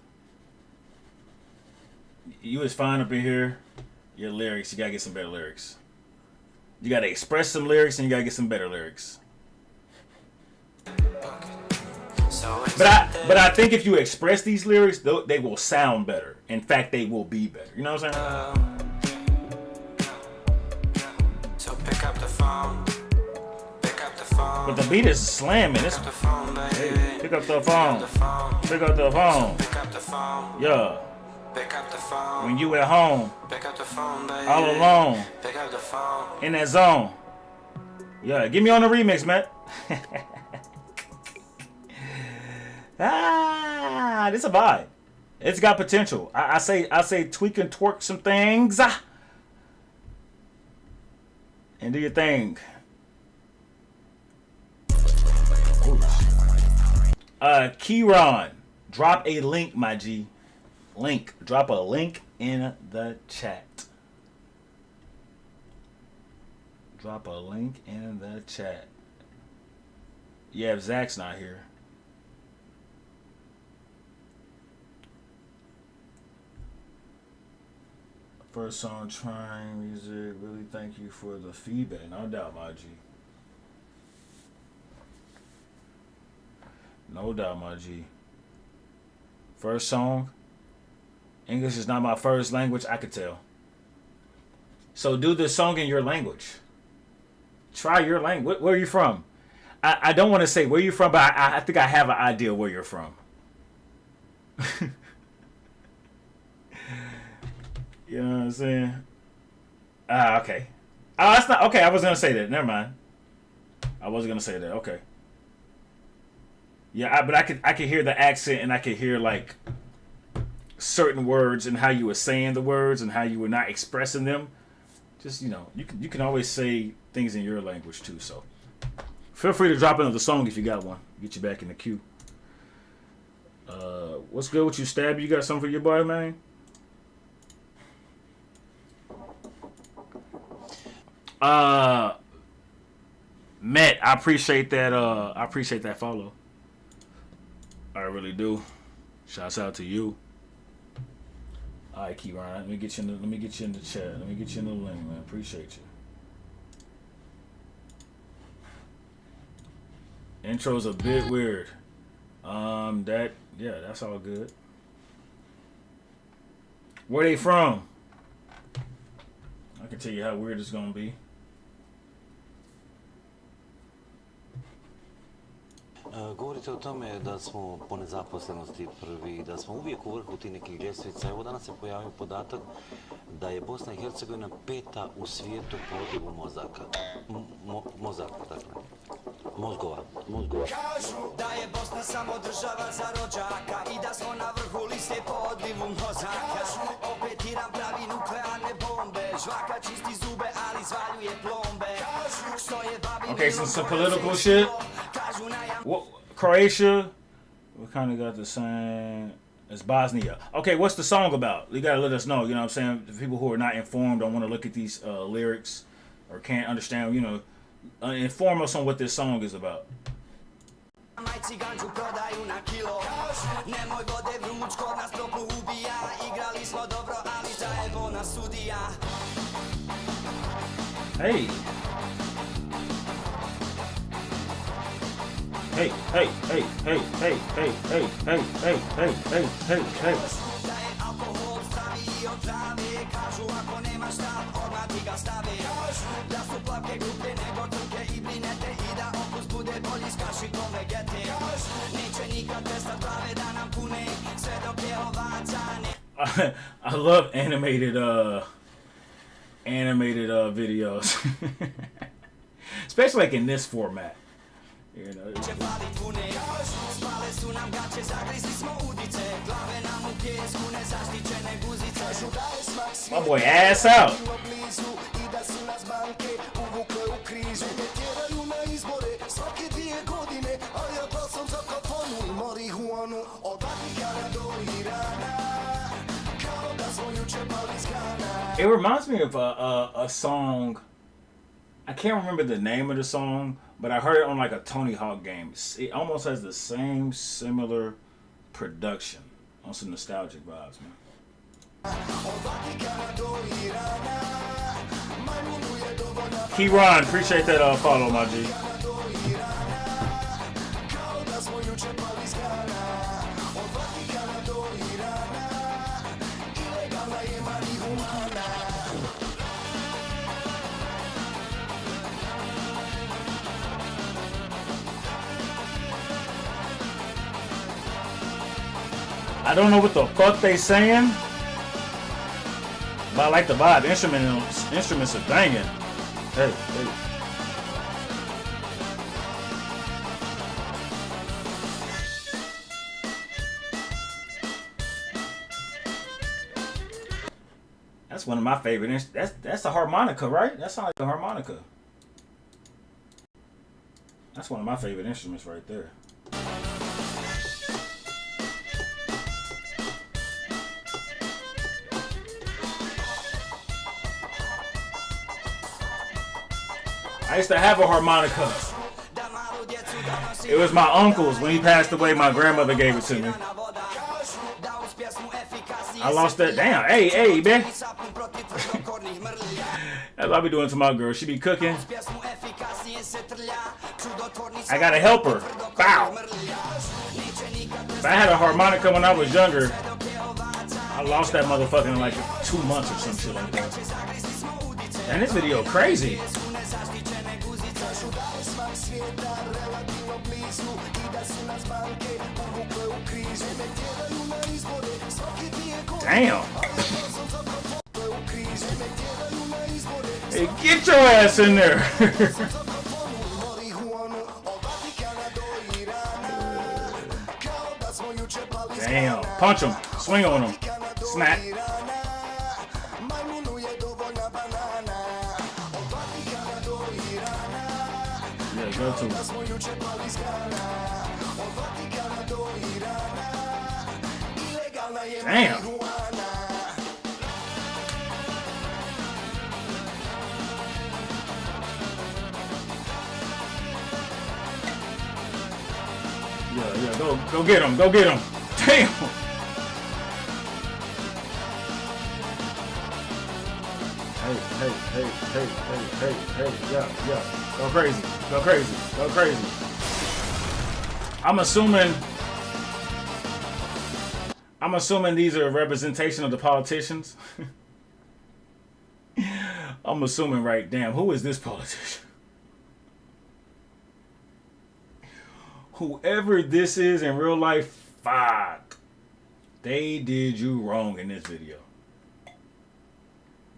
You was fine up in here. Your lyrics, you gotta get some better lyrics. You gotta express some lyrics, and you gotta get some better lyrics. But I think if you express these lyrics, they will sound better. In fact, they will be better. You know what I'm saying? So pick up the phone. Pick up the phone. But the beat is slamming. It's, hey, pick up the phone. Pick up the phone. Pick up the phone. Yeah. Pick up the phone. When you at home, Pick up the phone, baby. all alone, Pick up the phone. in that zone. Yeah, get me on the remix, man. This a vibe. It's got potential. I say tweak and twerk some things. And do your thing. Keyron, drop a link, my G. Drop a link in the chat. Drop a link in the chat. Yeah, if Zach's not here. First song, trying music. Really thank you for the feedback. No doubt, my G. No doubt, my G. First song. English is not my first language, I could tell. So do the song in your language. Try your language. Where are you from? I don't want to say where you're from, but I think I have an idea where you're from. You know what I'm saying? Okay. Oh, that's not okay. I was gonna say that. Never mind. I was gonna say that. Okay. Yeah, but I could hear the accent, and I could hear like certain words and how you were saying the words and how you were not expressing them. Just, you know, you can always say things in your language too. So feel free to drop another song if you got one. Get you back in the queue. What's good with you, Stab? You got something for your boy, man? Matt, I appreciate that. I appreciate that follow. I really do. Shouts out to you. All right, Keyron. Let me get you in the chat. Let me get you in the link, man. Appreciate you. Intro's a bit weird. That's all good. Where they from? I can tell you how weird it's gonna be. Govorite o tome da smo po nezaposlenosti prvi i da smo uvijek u vrhu tih nekih ljestvica. Evo danas se pojavio podatak da je Bosna i Hercegovina 5. u svijetu po odlivu mozaka. Mozgova. Kažu da je Bosna samo država za rođaka i da smo na vrhu liste po odlivu mozaka. Opet Iran pravi nuklearne bombe, žvaka čisti zube, ali zvaljuje plombe. Okay, some political shit. What, Croatia, we kind of got the same as Bosnia. Okay, what's the song about? You gotta let us know. You know what I'm saying? The people who are not informed don't want to look at these lyrics or can't understand. You know, inform us on what this song is about. Hey. hey, hey, hey, hey, hey, hey, hey, hey, hey, hey, hey, hey, hey. I love animated videos. Especially like in this format. You know. My boy ass out. It reminds me of a song. I can't remember the name of the song, but I heard it on like a Tony Hawk game. It almost has the same similar production. On some nostalgic vibes, man. Keyron, appreciate that follow, my G. I don't know what the fuck they saying, but I like the vibe. Instruments are banging. Hey, hey. That's one of my favorite. That's a harmonica, right? That sounds like a harmonica. That's one of my favorite instruments right there. I used to have a harmonica. It was my uncle's. When he passed away, my grandmother gave it to me. I lost that. Damn. Hey, man. That's what I be doing to my girl. She be cooking. I gotta help her. Bow. If I had a harmonica when I was younger, I lost that motherfucker in like 2 months or some shit like that. And this video crazy. Damn. Hey, get your ass in there. Damn. Punch him. Swing on him. Smack. Yeah, go to him. Damn. Yeah, go get him. Go get him. Damn. Hey, yeah. Go crazy. Go crazy. I'm assuming these are a representation of the politicians. I'm assuming, right? Damn, who is this politician? Whoever this is in real life, fuck. They did you wrong in this video.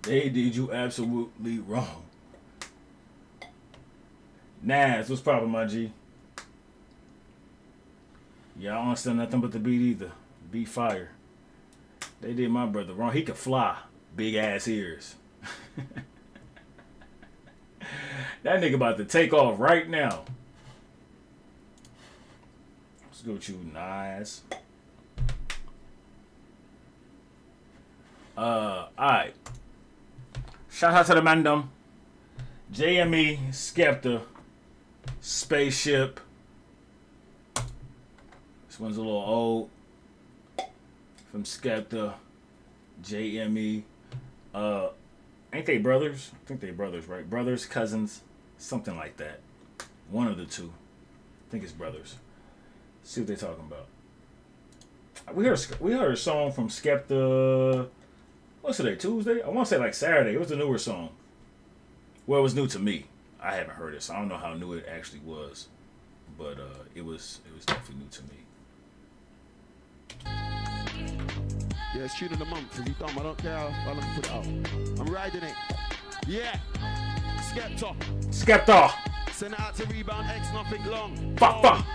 They did you absolutely wrong. Nas, what's poppin', my G? Yeah, I don't understand nothing but the beat either. Beat fire. They did my brother wrong. He could fly. Big ass ears. That nigga about to take off right now. Let's go with you, Nas. Alright. Shout out to the mandem. JME, Skepta, Spaceship. This one's a little old. From Skepta, JME. Ain't they brothers? I think they brothers, right? Brothers, cousins, something like that. One of the two. think it's brothers. See what they're talking about. We heard a song from Skepta. What's today? Tuesday? I want to say like Saturday. It was a newer song. Well, it was new to me. I haven't heard it, so I don't know how new it actually was. But it was definitely new to me. Yeah, it's tune of the month. Is he dumb? I don't care how long you put it out. I'm riding it. Yeah. Skepta. Send it out to Rebound X, nothing long. Fuck.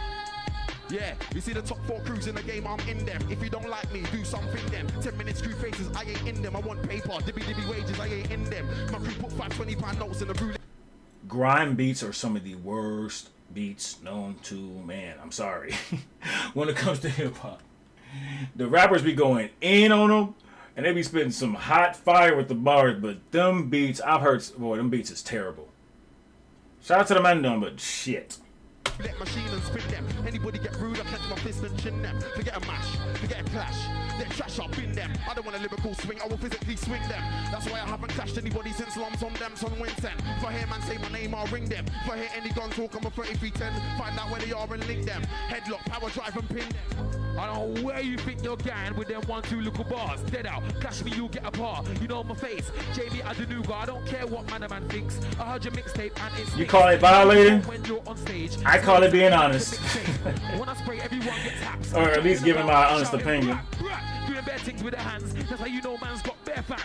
Yeah, you see the top 4 crews in the game, I'm in them. If you don't like me, do something then. 10 minute screw faces, I ain't in them. I want paper, dibby wages, I ain't in them. My crew put £520 notes in the roulette. Grime beats are some of the worst beats known to man. I'm sorry. When it comes to hip hop, the rappers be going in on them, and they be spitting some hot fire with the bars. But them beats, I've heard, boy, them beats is terrible. Shout out to the man done, but shit. Let machine and spin them. Anybody get rude, I catch my fist and chin them. Forget a mash, forget a clash. Then trash up in them. I don't want a lyrical swing, I will physically swing them. That's why I haven't clashed anybody since Lumps on them, son Winston. If I hear man say my name, I'll ring them. If I hear any gun talk, I'm a 3310. Find out where they are and link them. Headlock, power drive and pin them. I don't know where you think you're going with them 1-2 little bars. Dead out, clash me, you get a par. You know my face, Jamie Adenuga. I don't care what man a man thinks. I heard your mixtape and it's you call it violating? When you're on stage, I call it being honest. When I spray, everyone gets taps. Or at least giving my honest opinion. Doing bare things with the hands. That's how you know man's got bare fans.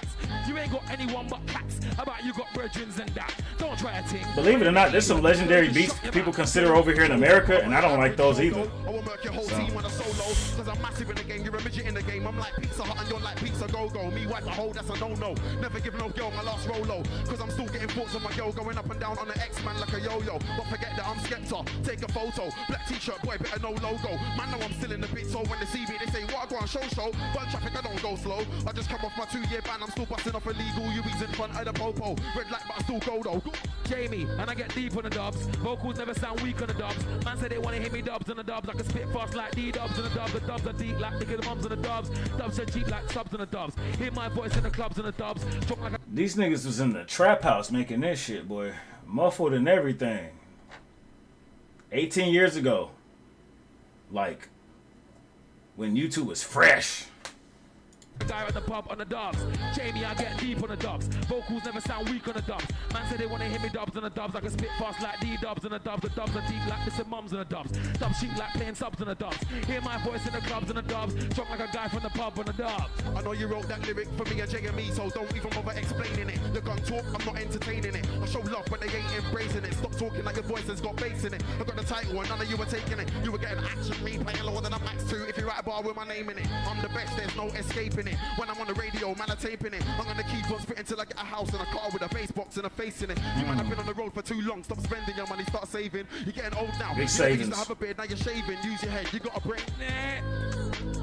You ain't got anyone but cats. How about you got brethrens and that? Don't try a thing. Believe it or not, there's some legendary beats people consider over here in America, and I don't like those either. I will work your whole team on a solo. Cause I'm massive in the game, you're a midget in the game. I'm like Pizza Hut and you're like Pizza Go-Go. Me wipe the hole, that's a no-no. Never give no girl my last Rolo. Cause I'm still getting thoughts on my girl, going up and down on the X-Man like a yo-yo. But forget that I'm Skepta, take a photo. Black t-shirt, boy, better no logo. Man, know I'm still in the bit, so when they see me, they say, what, I go on show. Burn traffic, I don't go slow. I just come off my 2-year ban, I'm still busting off illegal UBs in front of the popo. Red light, but I still go though. Jamie, and I get deep on the dubs. Vocals never sound weak on the dubs. Man said they wanna hear me dubs on the dubs. I can spit fast like D-dubs on the dubs. The dubs are deep like nigga the mums on the dubs. Dubs are cheap like subs on the dubs. Hear my voice in the clubs on the dubs. Like these niggas was in the trap house making this shit, boy. Muffled and everything. 18 years ago. Like, when YouTube was fresh. Guy at the pub on the dubs. Jamie, I get deep on the dubs. Vocals never sound weak on the dubs. Man said they wanna hear me dubs on the dubs. I can spit fast like D-dubs on the dubs. The dubs are deep like this and mums on the dubs. Dubs cheap like playing subs on the dubs. Hear my voice in the clubs on the dubs. Drunk like a guy from the pub on the dubs. I know you wrote that lyric for me and Jay and me, so don't even bother explaining it. The gun talk, I'm not entertaining it. I show love, but they ain't embracing it. Stop talking like your voice has got bass in it. I got the title and none of you were taking it. You were getting action, me playing lower than a max 2. If you write a bar with my name in it, I'm the best, there's no escaping it. When I'm on the radio, man, I'm taping it. I'm gonna keep on spitting till I get a house and a car with a bass box and a face in it. You might have been on the road for too long. Stop spending your money, start saving. You're getting old now. Big You used savings. to have a beard, now you're shaving. Use your head, you got a brain.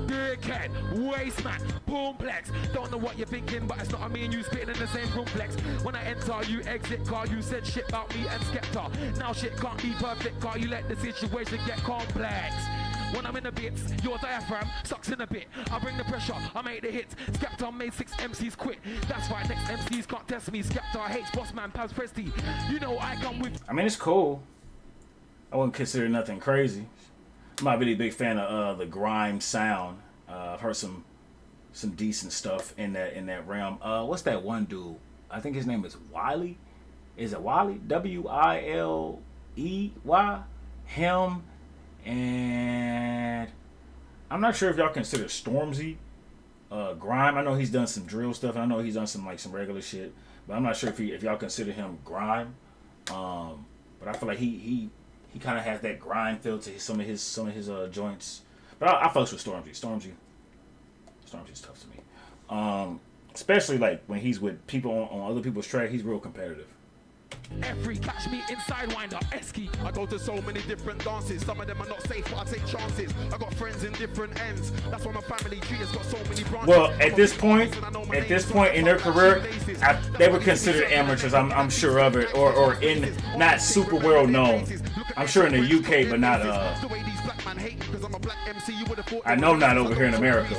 Dickhead, waste man, boomplex. Don't know what you're thinking, but it's not me and you spitting in the same complex. When I enter, you exit car. You said shit about me and Skepta. Now shit can't be perfect, car. You let the situation get complex. When I'm in the bits, your diaphragm sucks in a bit. I bring the pressure, I make the hits. Skepta made 6 MCs quit. That's why next MCs can't test me. Skepta hates Bossman, Pabs Presti. You know I come with. I mean, it's cool. I wouldn't consider nothing crazy. I'm not really a big fan of the grime sound. I've heard some decent stuff in that realm. What's that one dude? I think his name is Wiley. Is it Wiley? Wiley? Him. And I'm not sure if y'all consider Stormzy grime. I know he's done some drill stuff. I know he's done some regular shit, but I'm not sure if y'all consider him grime. But I feel like he kind of has that grime feel to some of his joints. But I fucks with Stormzy's tough to me. Especially like when he's with people on other people's track, he's real competitive. Every catch me inside winder, Esky. I go to so many different dances. Some of them are not safe, but I take chances. I got friends in different ends. That's why my family tree has got so many branches. Well, at this point in their career, they were considered amateurs. I'm sure of it, or in not super well known. I'm sure in the UK, but not. I know not over here in America.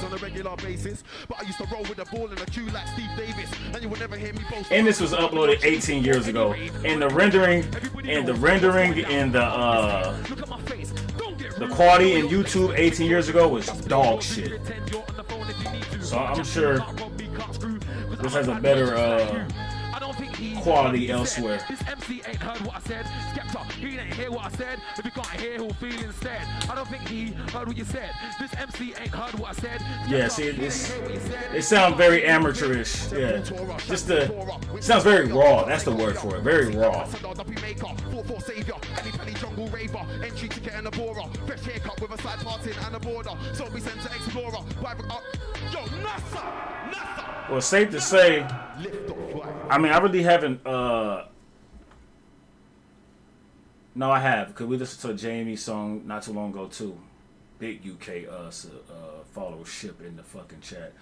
And this was uploaded 18 years ago. And the rendering, and the the quality in YouTube 18 years ago was dog shit. So I'm sure this has a better quality elsewhere. This MC ain't heard what I said. Skepta, he didn't hear what I said. If you can't hear, he'll feel instead. I don't think he heard what you said. This MC ain't heard what I said. Yeah, see, it sounds very amateurish. Yeah, just it sounds very raw. That's the word for it. Very raw. Well, it's safe to say, I mean, I really haven't, no, I have, because we listened to a Jamie song not too long ago, too. Big UK, followership in the fucking chat.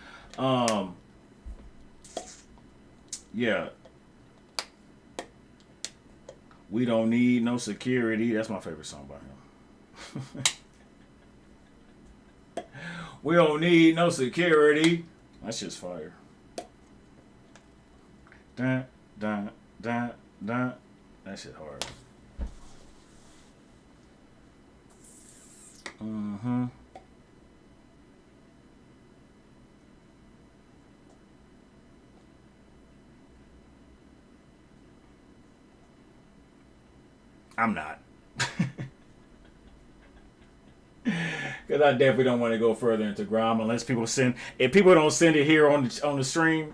Yeah. We Don't Need No Security. That's my favorite song by him. We don't need no security. That shit's fire. Dun, dun, dun, dun. That shit hard. Mm-hmm. I'm not. Because I definitely don't want to go further into grime unless people send. If people don't send it here on the stream,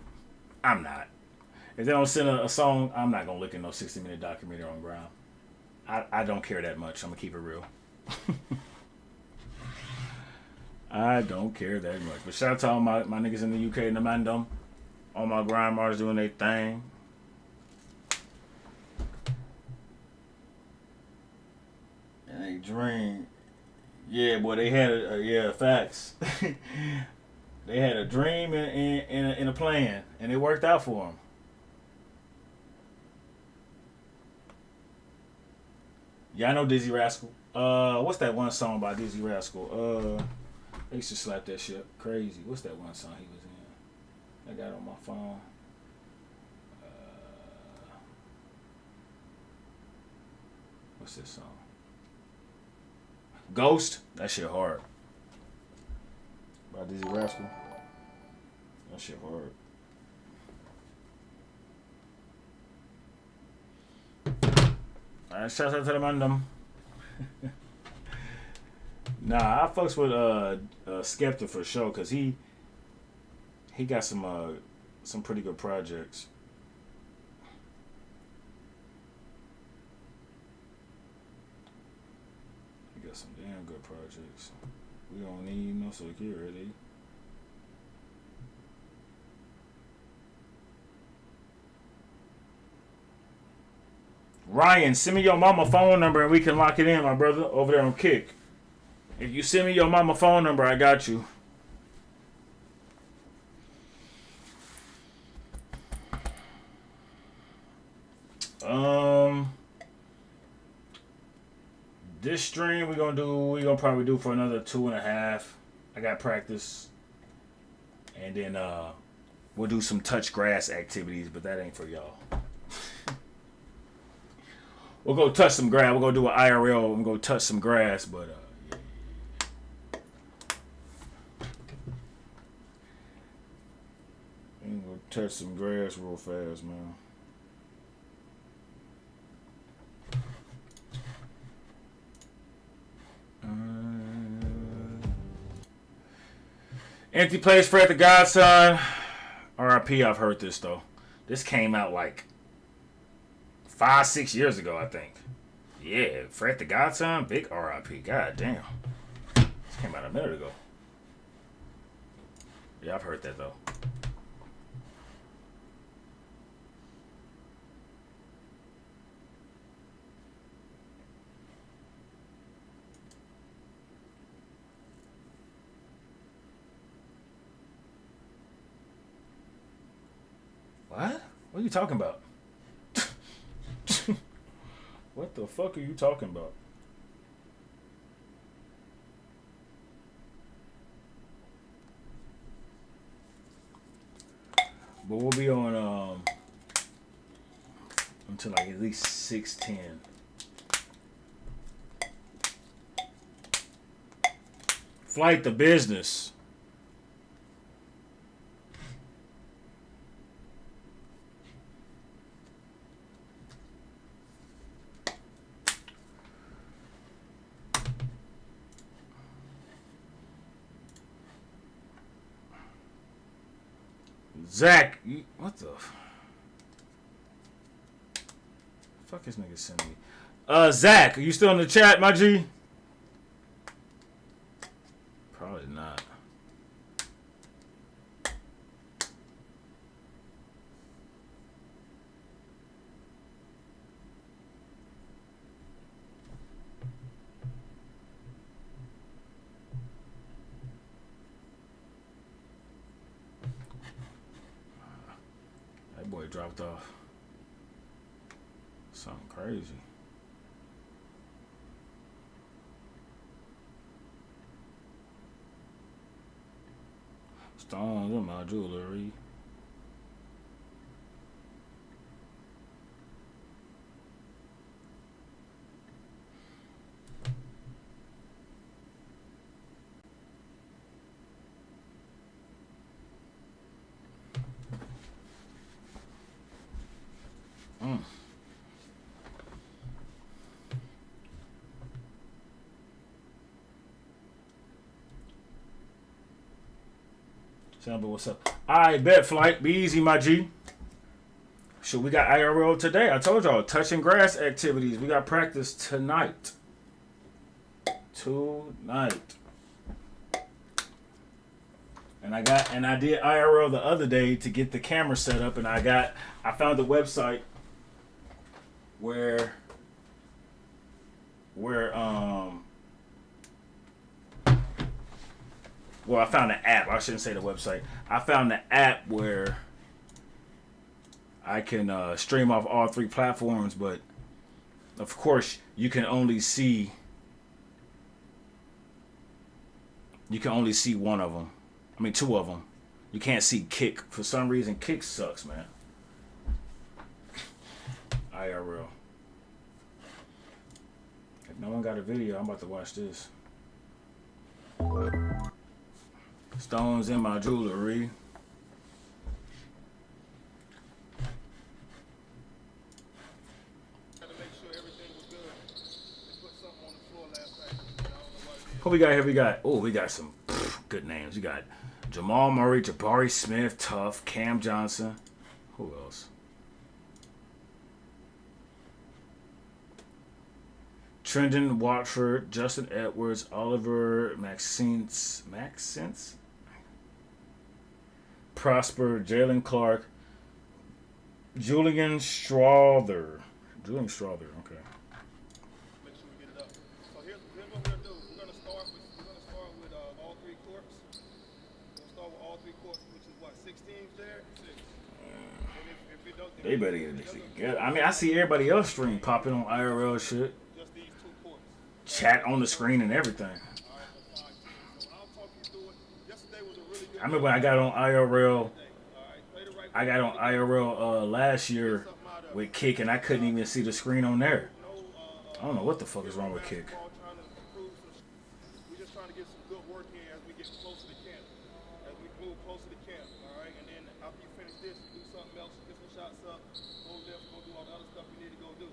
I'm not. If they don't send a song, I'm not gonna look at no 60-minute documentary on grime. I don't care that much. I'm gonna keep it real. I don't care that much. But shout out to all my niggas in the UK and the Mandem. All my grime artists doing their thing. And they dream. Yeah, boy, they had yeah, facts. They had a dream and a plan, and it worked out for them. Yeah, I know Dizzy Rascal. What's that one song by Dizzy Rascal? They used to slap that shit crazy. What's that one song he was in? I got it on my phone. What's this song? Ghost? That shit hard. By Dizzy Rascal. That shit hard. Alright, shout out to the Mandem. Nah, I fucks with Skepta for sure, cause he got some pretty good projects. He got some damn good projects. We don't need no security. Ryan, send me your mama phone number and we can lock it in, my brother, over there on Kick. If you send me your mama phone number, I got you. This stream we gonna probably do for another 2.5. I got practice. And then we'll do some touch grass activities, but that ain't for y'all. We'll go touch some grass. We'll go do an IRL and go touch some grass, but yeah. I'm gonna touch some grass real fast, man. Empty Place, Fred the Godson. R.I.P. I've heard this though. This came out like 5-6 years ago, I think. Yeah, Fred the Godson, big R.I.P. God damn. This came out a minute ago. Yeah, I've heard that though. What? What are you talking about? What the fuck are you talking about? But we'll be on until like at least 6:10. Flight the business. Zach, what the fuck is nigga sending me? Zach, are you still in the chat, my G? Probably not. That boy dropped off. Something crazy. Stones in my jewelry. But what's up? I bet flight. Be easy, my G. Shoot, we got IRL today. I told y'all, touching grass activities. We got practice tonight. And I did IRL the other day to get the camera set up, and I found the website where well, I found an app. I shouldn't say the website. I found the app where I can stream off all 3 platforms, but of course you can only see one of them. I mean 2 of them. You can't see Kick. For some reason, Kick sucks, man. IRL. If no one got a video, I'm about to watch this. Stones in my jewelry. Who we got here? We got some good names. We got Jamal Murray, Jabari Smith, Tough, Cam Johnson. Who else? Trendon Watford, Justin Edwards, Oliver Maxence, Prosper, Jalen Clark, Julian Strother. Okay. Make sure we get it up. So here's what we're gonna do. We're gonna start with all 3 courts. We'll start with all 3 courts, which is what, 6 teams there? 6. If it don't, They better get this together. I mean, I see everybody else stream popping on IRL shit. Just these 2 courts. Chat on the screen and everything. I remember when I got on IRL. Last year with Kick, and I couldn't even see the screen on there. I don't know what the fuck is wrong with Kick. We're just trying to get some good work in as we get closer to camp. As we move closer to camp, all right? And then after you finish this, you do something else, get some shots up, go lift, go do all the other stuff you need to go do.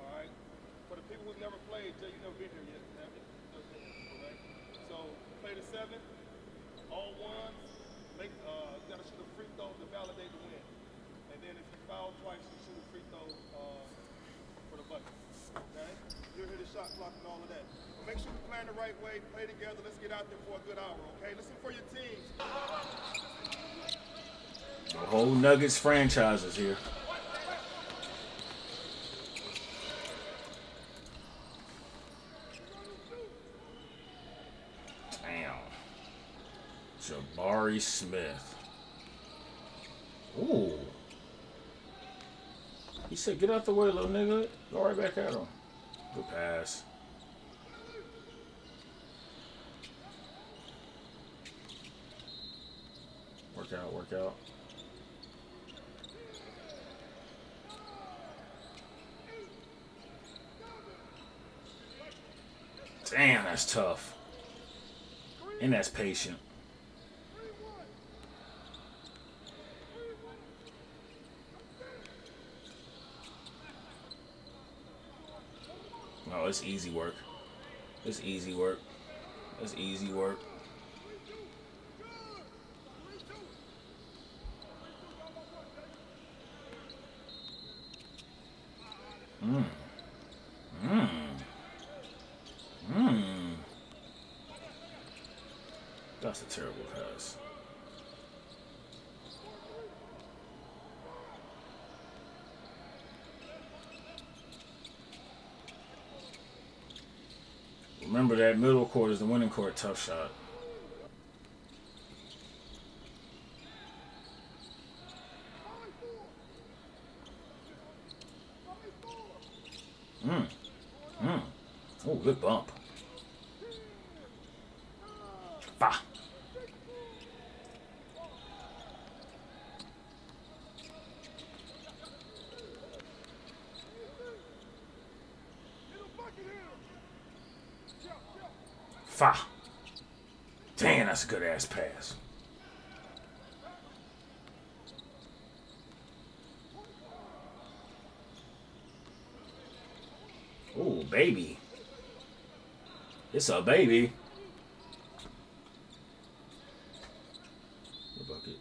All right? For the people who've never played, Jay, you've never been here yet, have you? Okay? So play the 7, all ones. You gotta shoot a free throw to validate the win. And then if you foul twice, you shoot a free throw for the bucket. Okay? You'll hear the shot clock and all of that. But make sure you plan the right way, play together. Let's get out there for a good hour, okay? Listen for your teams. The whole Nuggets franchise is here. Jabari Smith. Ooh. He said, get out the way, little nigga. Go right back at him. Good pass. Work out. Damn, that's tough. And that's patient. Oh, it's easy work. It's easy work. It's easy work. That's a terrible pass. Remember that middle court is the winning court. Tough shot. Oh, good bump. Bah. Fa. Dang, that's a good ass pass. Oh, baby. It's a baby. The bucket.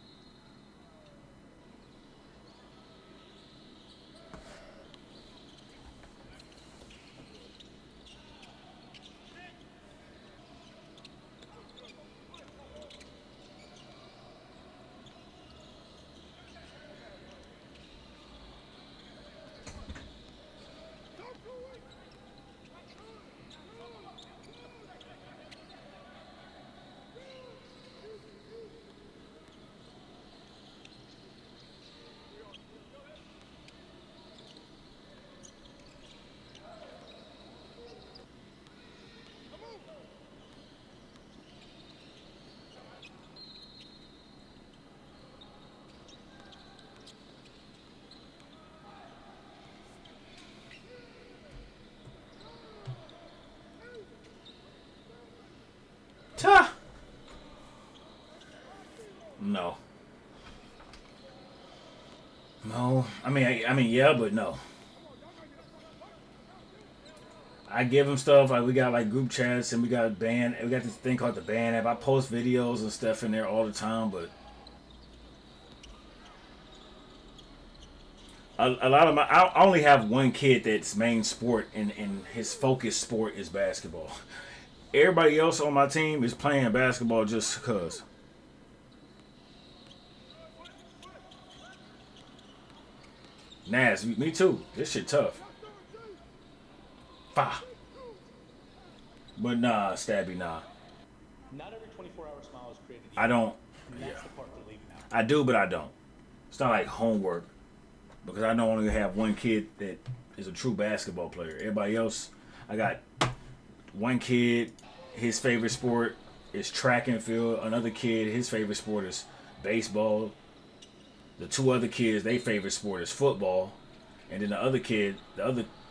Ta. No. No. I mean, yeah, but no. I give him stuff like we got like group chats and we got band. We got this thing called the band app. I post videos and stuff in there all the time, but a lot of I only have one kid that's main sport and his focus sport is basketball. Everybody else on my team is playing basketball just because. Nas, me too. This shit tough. Bah. But nah, Stabby, nah. Not every 24-hour smile is created. I don't. That's Yeah. the part they're leaving out. I do, but I don't. It's not like homework. Because I don't only have one kid that is a true basketball player. Everybody else, I got one kid, his favorite sport is track and field. Another kid, his favorite sport is baseball. The two other kids, their favorite sport is football. And then the other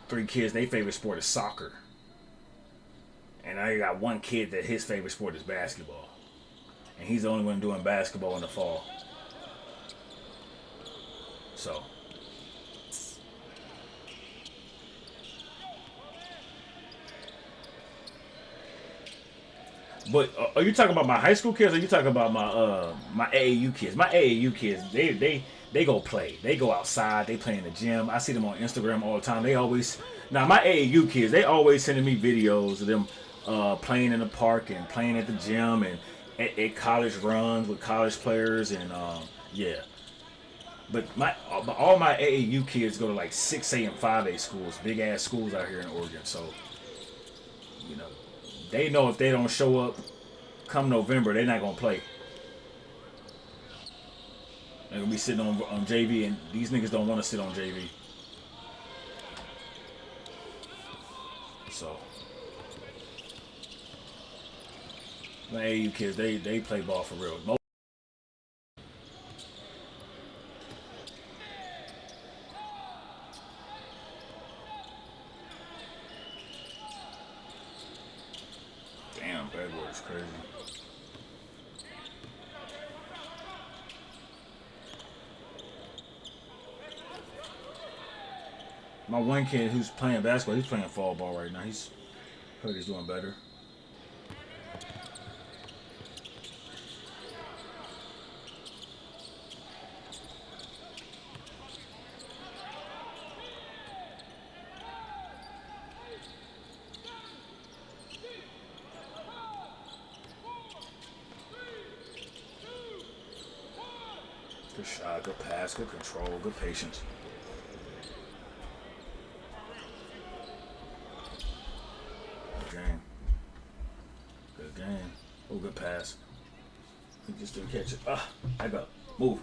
three kids, their favorite sport is soccer. And I got one kid that his favorite sport is basketball. And he's the only one doing basketball in the fall. So. But are you talking about my high school kids or are you talking about my AAU kids? My AAU kids, they go play. They go outside. They play in the gym. I see them on Instagram all the time. They always... Now, my AAU kids, they always sending me videos of them playing in the park and playing at the gym and at college runs with college players and, yeah. But all my AAU kids go to like 6A and 5A schools, big-ass schools out here in Oregon. So, you know, they know if they don't show up come November, they're not going to play. They're going to be sitting on JV, and these niggas don't want to sit on JV. So, my AAU kids, they play ball for real. Damn, Bedwars crazy. My one kid who's playing basketball, he's playing fall ball right now. He's heard he's doing better. Good shot, good pass, good control, good patience. Good game. Good game. Oh, good pass. He just didn't catch it. Ah, I got. Move.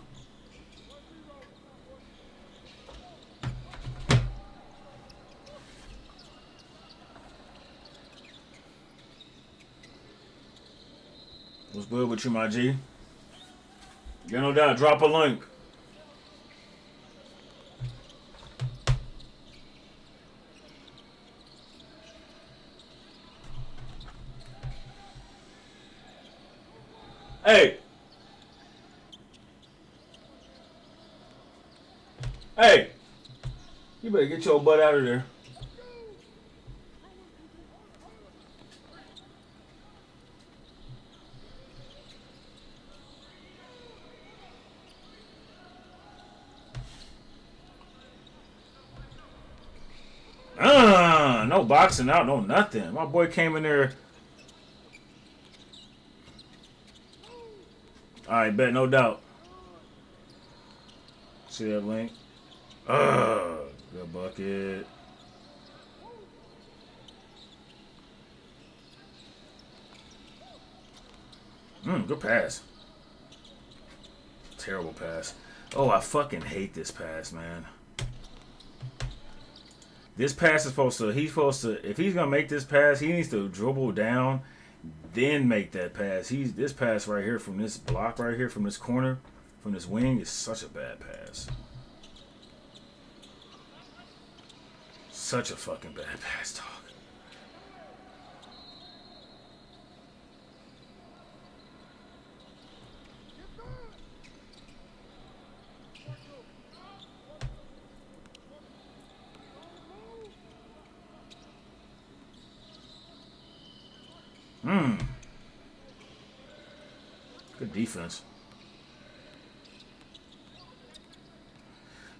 What's good with you, my G? You no doubt, drop a link. Hey. Hey. You better get your butt out of there. No boxing out, no nothing. My boy came in there. Alright, bet, no doubt. See that link? Good bucket. Good pass. Terrible pass. Oh, I fucking hate this pass, man. This pass is supposed to, if he's going to make this pass, he needs to dribble down, then make that pass. This pass right here from this block right here, from this corner, from this wing, is such a bad pass. Such a fucking bad pass, dog. Good defense.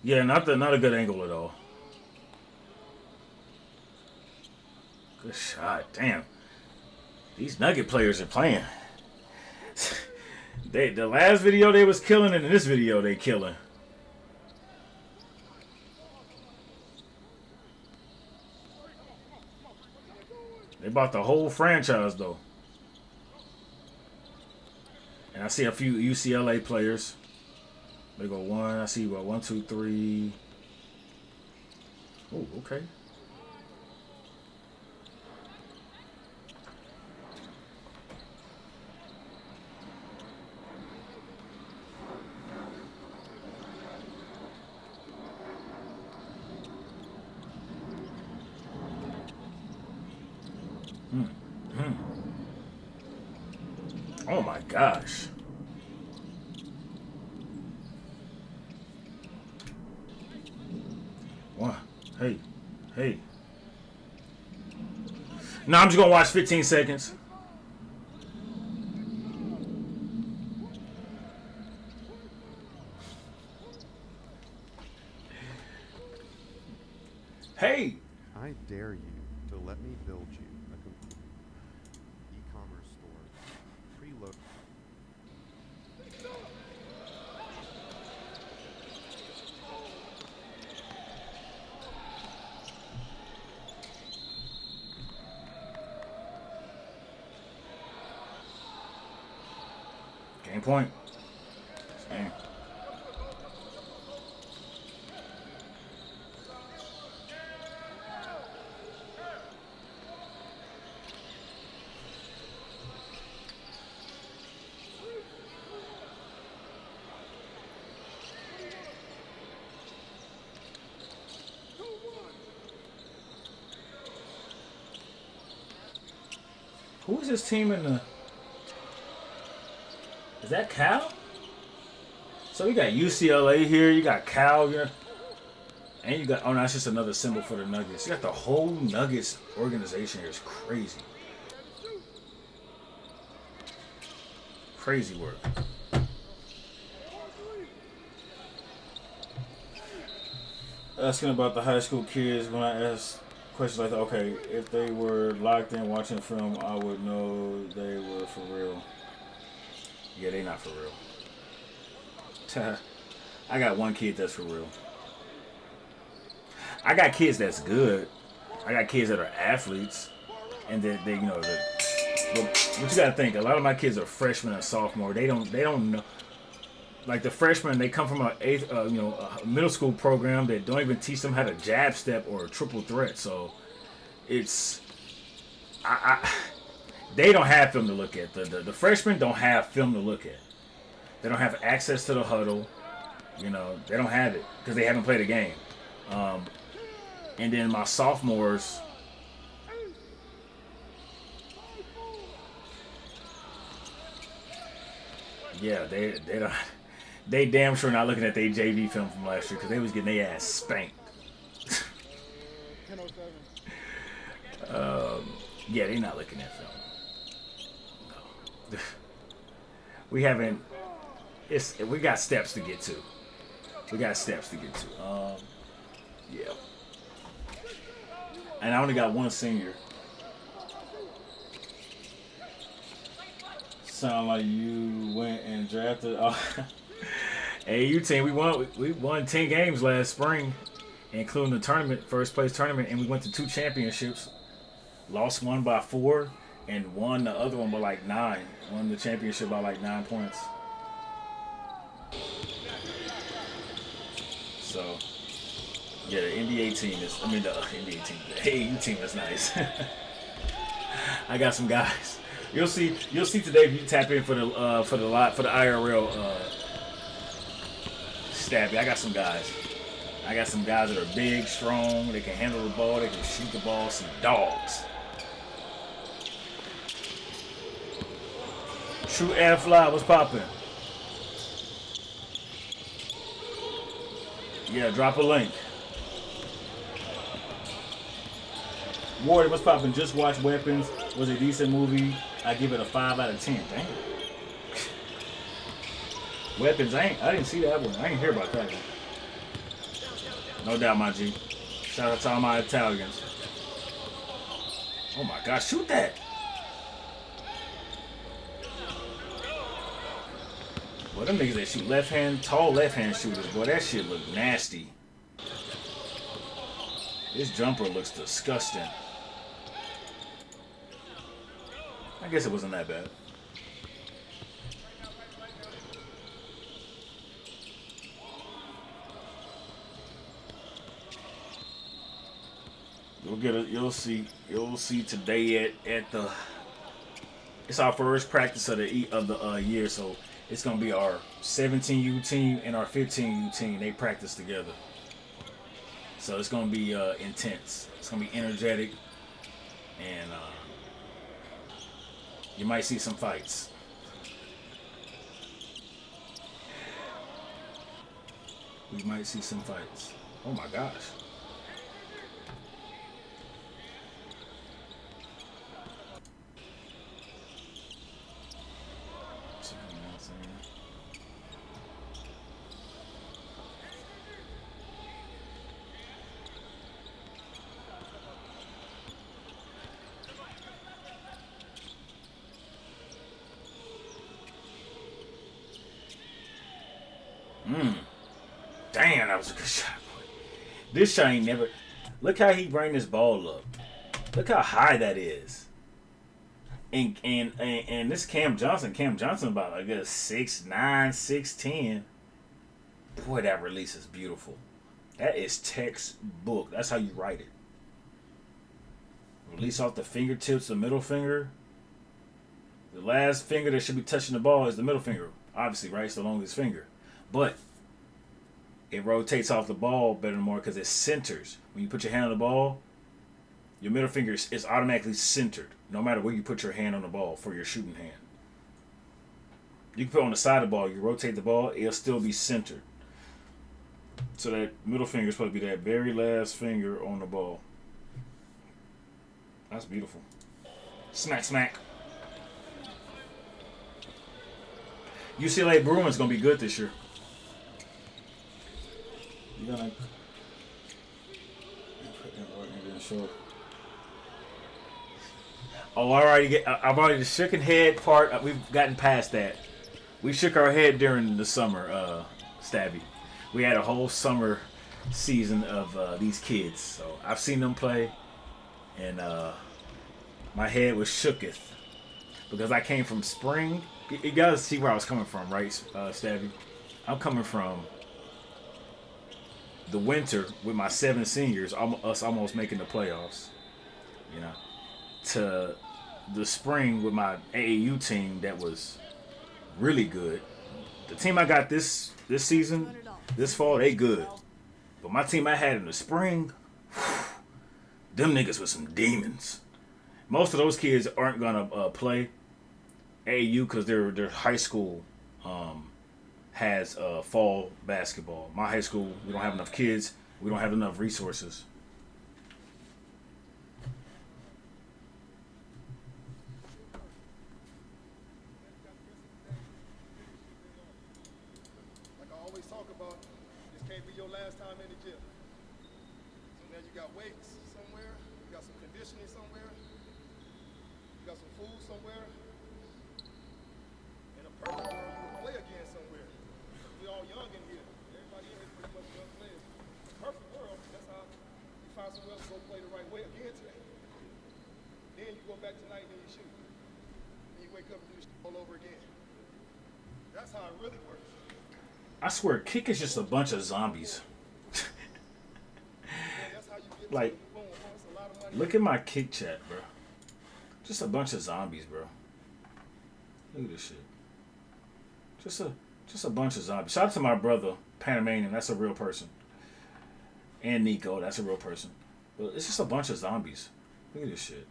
Yeah, not a good angle at all. Good shot. Damn. These Nugget players are playing. The last video they was killing, and in this video they killing. They bought the whole franchise though. And I see a few UCLA players. They go one. I see what 1, 2, 3. Oh, okay. Oh my gosh. What? Hey. Hey. Now I'm just gonna watch 15 seconds. Hey. I dare you to let me build you a complete e-commerce store. Preload. Game point. Damn. Who is this team in the... Is that Cal? So you got UCLA here, you got Cal here. And you got, oh no, that's just another symbol for the Nuggets. You got the whole Nuggets organization here. It's crazy. Crazy work. Asking about the high school kids, when I ask questions like that, okay, if they were locked in watching film, I would know they were for real. Yeah, they not for real. I got one kid that's for real. I got kids that's good. I got kids that are athletes, and they you know, but you gotta think. A lot of my kids are freshmen and sophomore. They don't know. Like the freshmen, they come from a middle school program that don't even teach them how to jab step or a triple threat. So it's they don't have film to look at. The freshmen don't have film to look at. They don't have access to the huddle. You know, they don't have it because they haven't played a game. And then my sophomores, yeah, they don't. They damn sure not looking at their JV film from last year because they was getting their ass spanked. Yeah, they not looking at film. No. We haven't. We got steps to get to. Yeah. And I only got one senior. Sound like you went and drafted. AU team, we won 10 games last spring, including the tournament, first place tournament, and we went to 2 championships. Lost one by 4 and won the other one by like 9. Won the championship by like 9 points. So yeah, the NBA team is, the NBA team, the AU team is nice. I got some guys. You'll see today if you tap in for the IRL stabby. I got some guys. That are big, strong. They can handle the ball. They can shoot the ball. Some dogs. Shoot and fly. What's poppin'? Yeah, drop a link. Warrior, what's poppin'? Just watched Weapons. Was a decent movie. I give it a 5 out of 10. Dang. Weapons, I didn't see that one. I didn't hear about that one. No doubt, my G. Shout out to all my Italians. Oh my gosh, shoot that! Boy, them niggas that shoot tall left hand shooters, boy, that shit look nasty. This jumper looks disgusting. I guess it wasn't that bad. You'll see today at the. It's our first practice of the year, so it's gonna be our 17U team and our 15U team. They practice together, so it's gonna be intense. It's gonna be energetic, and you might see some fights. We might see some fights. Oh my gosh. Damn, that was a good shot, boy. This shot ain't never. Look how he bring this ball up. Look how high that is. And this Cam Johnson about, I guess, 6'9", 6'10". Boy, that release is beautiful. That is textbook. That's how you write it. Release off the fingertips, the middle finger. The last finger that should be touching the ball is the middle finger. Obviously, right? It's the longest finger. But it rotates off the ball better and more because it centers. When you put your hand on the ball, your middle finger is automatically centered, no matter where you put your hand on the ball for your shooting hand. You can put it on the side of the ball, you rotate the ball, it'll still be centered. So that middle finger is supposed to be that very last finger on the ball. That's beautiful. Smack, smack. UCLA Bruins gonna be good this year. You gonna put that right in the show. Oh, I've already shaken head part. We've gotten past that. We shook our head during the summer, Stabby. We had a whole summer season of these kids. So I've seen them play, and my head was shooketh because I came from spring. You gotta see where I was coming from, right, Stabby? I'm coming from the winter with my 7 seniors, us almost making the playoffs, you know, to the spring with my AAU team that was really good. The team I got this season, this fall, they good. But my team I had in the spring, them niggas was some demons. Most of those kids aren't gonna play AAU because their high school has fall basketball. My high school, we don't have enough kids. We don't have enough resources. Like I always talk about, this can't be your last time in the gym. So now you got weights somewhere, you got some conditioning somewhere, you got some food somewhere. In a perfect world, you would play again somewhere. We all young in here. Everybody in here is pretty much young players. Perfect world, that's how you find somewhere else to go play the right way again today. Then you go back tonight and you shoot. Then you wake up and do the shit all over again. That's how it really works. I swear, kick is just a bunch of zombies. Like, look at my kick chat, bro. Just a bunch of zombies, bro. Look at this shit. Just a bunch of zombies. Shout out to my brother, Panamanian. That's a real person. And Nico, that's a real person. But it's just a bunch of zombies. Look at this shit.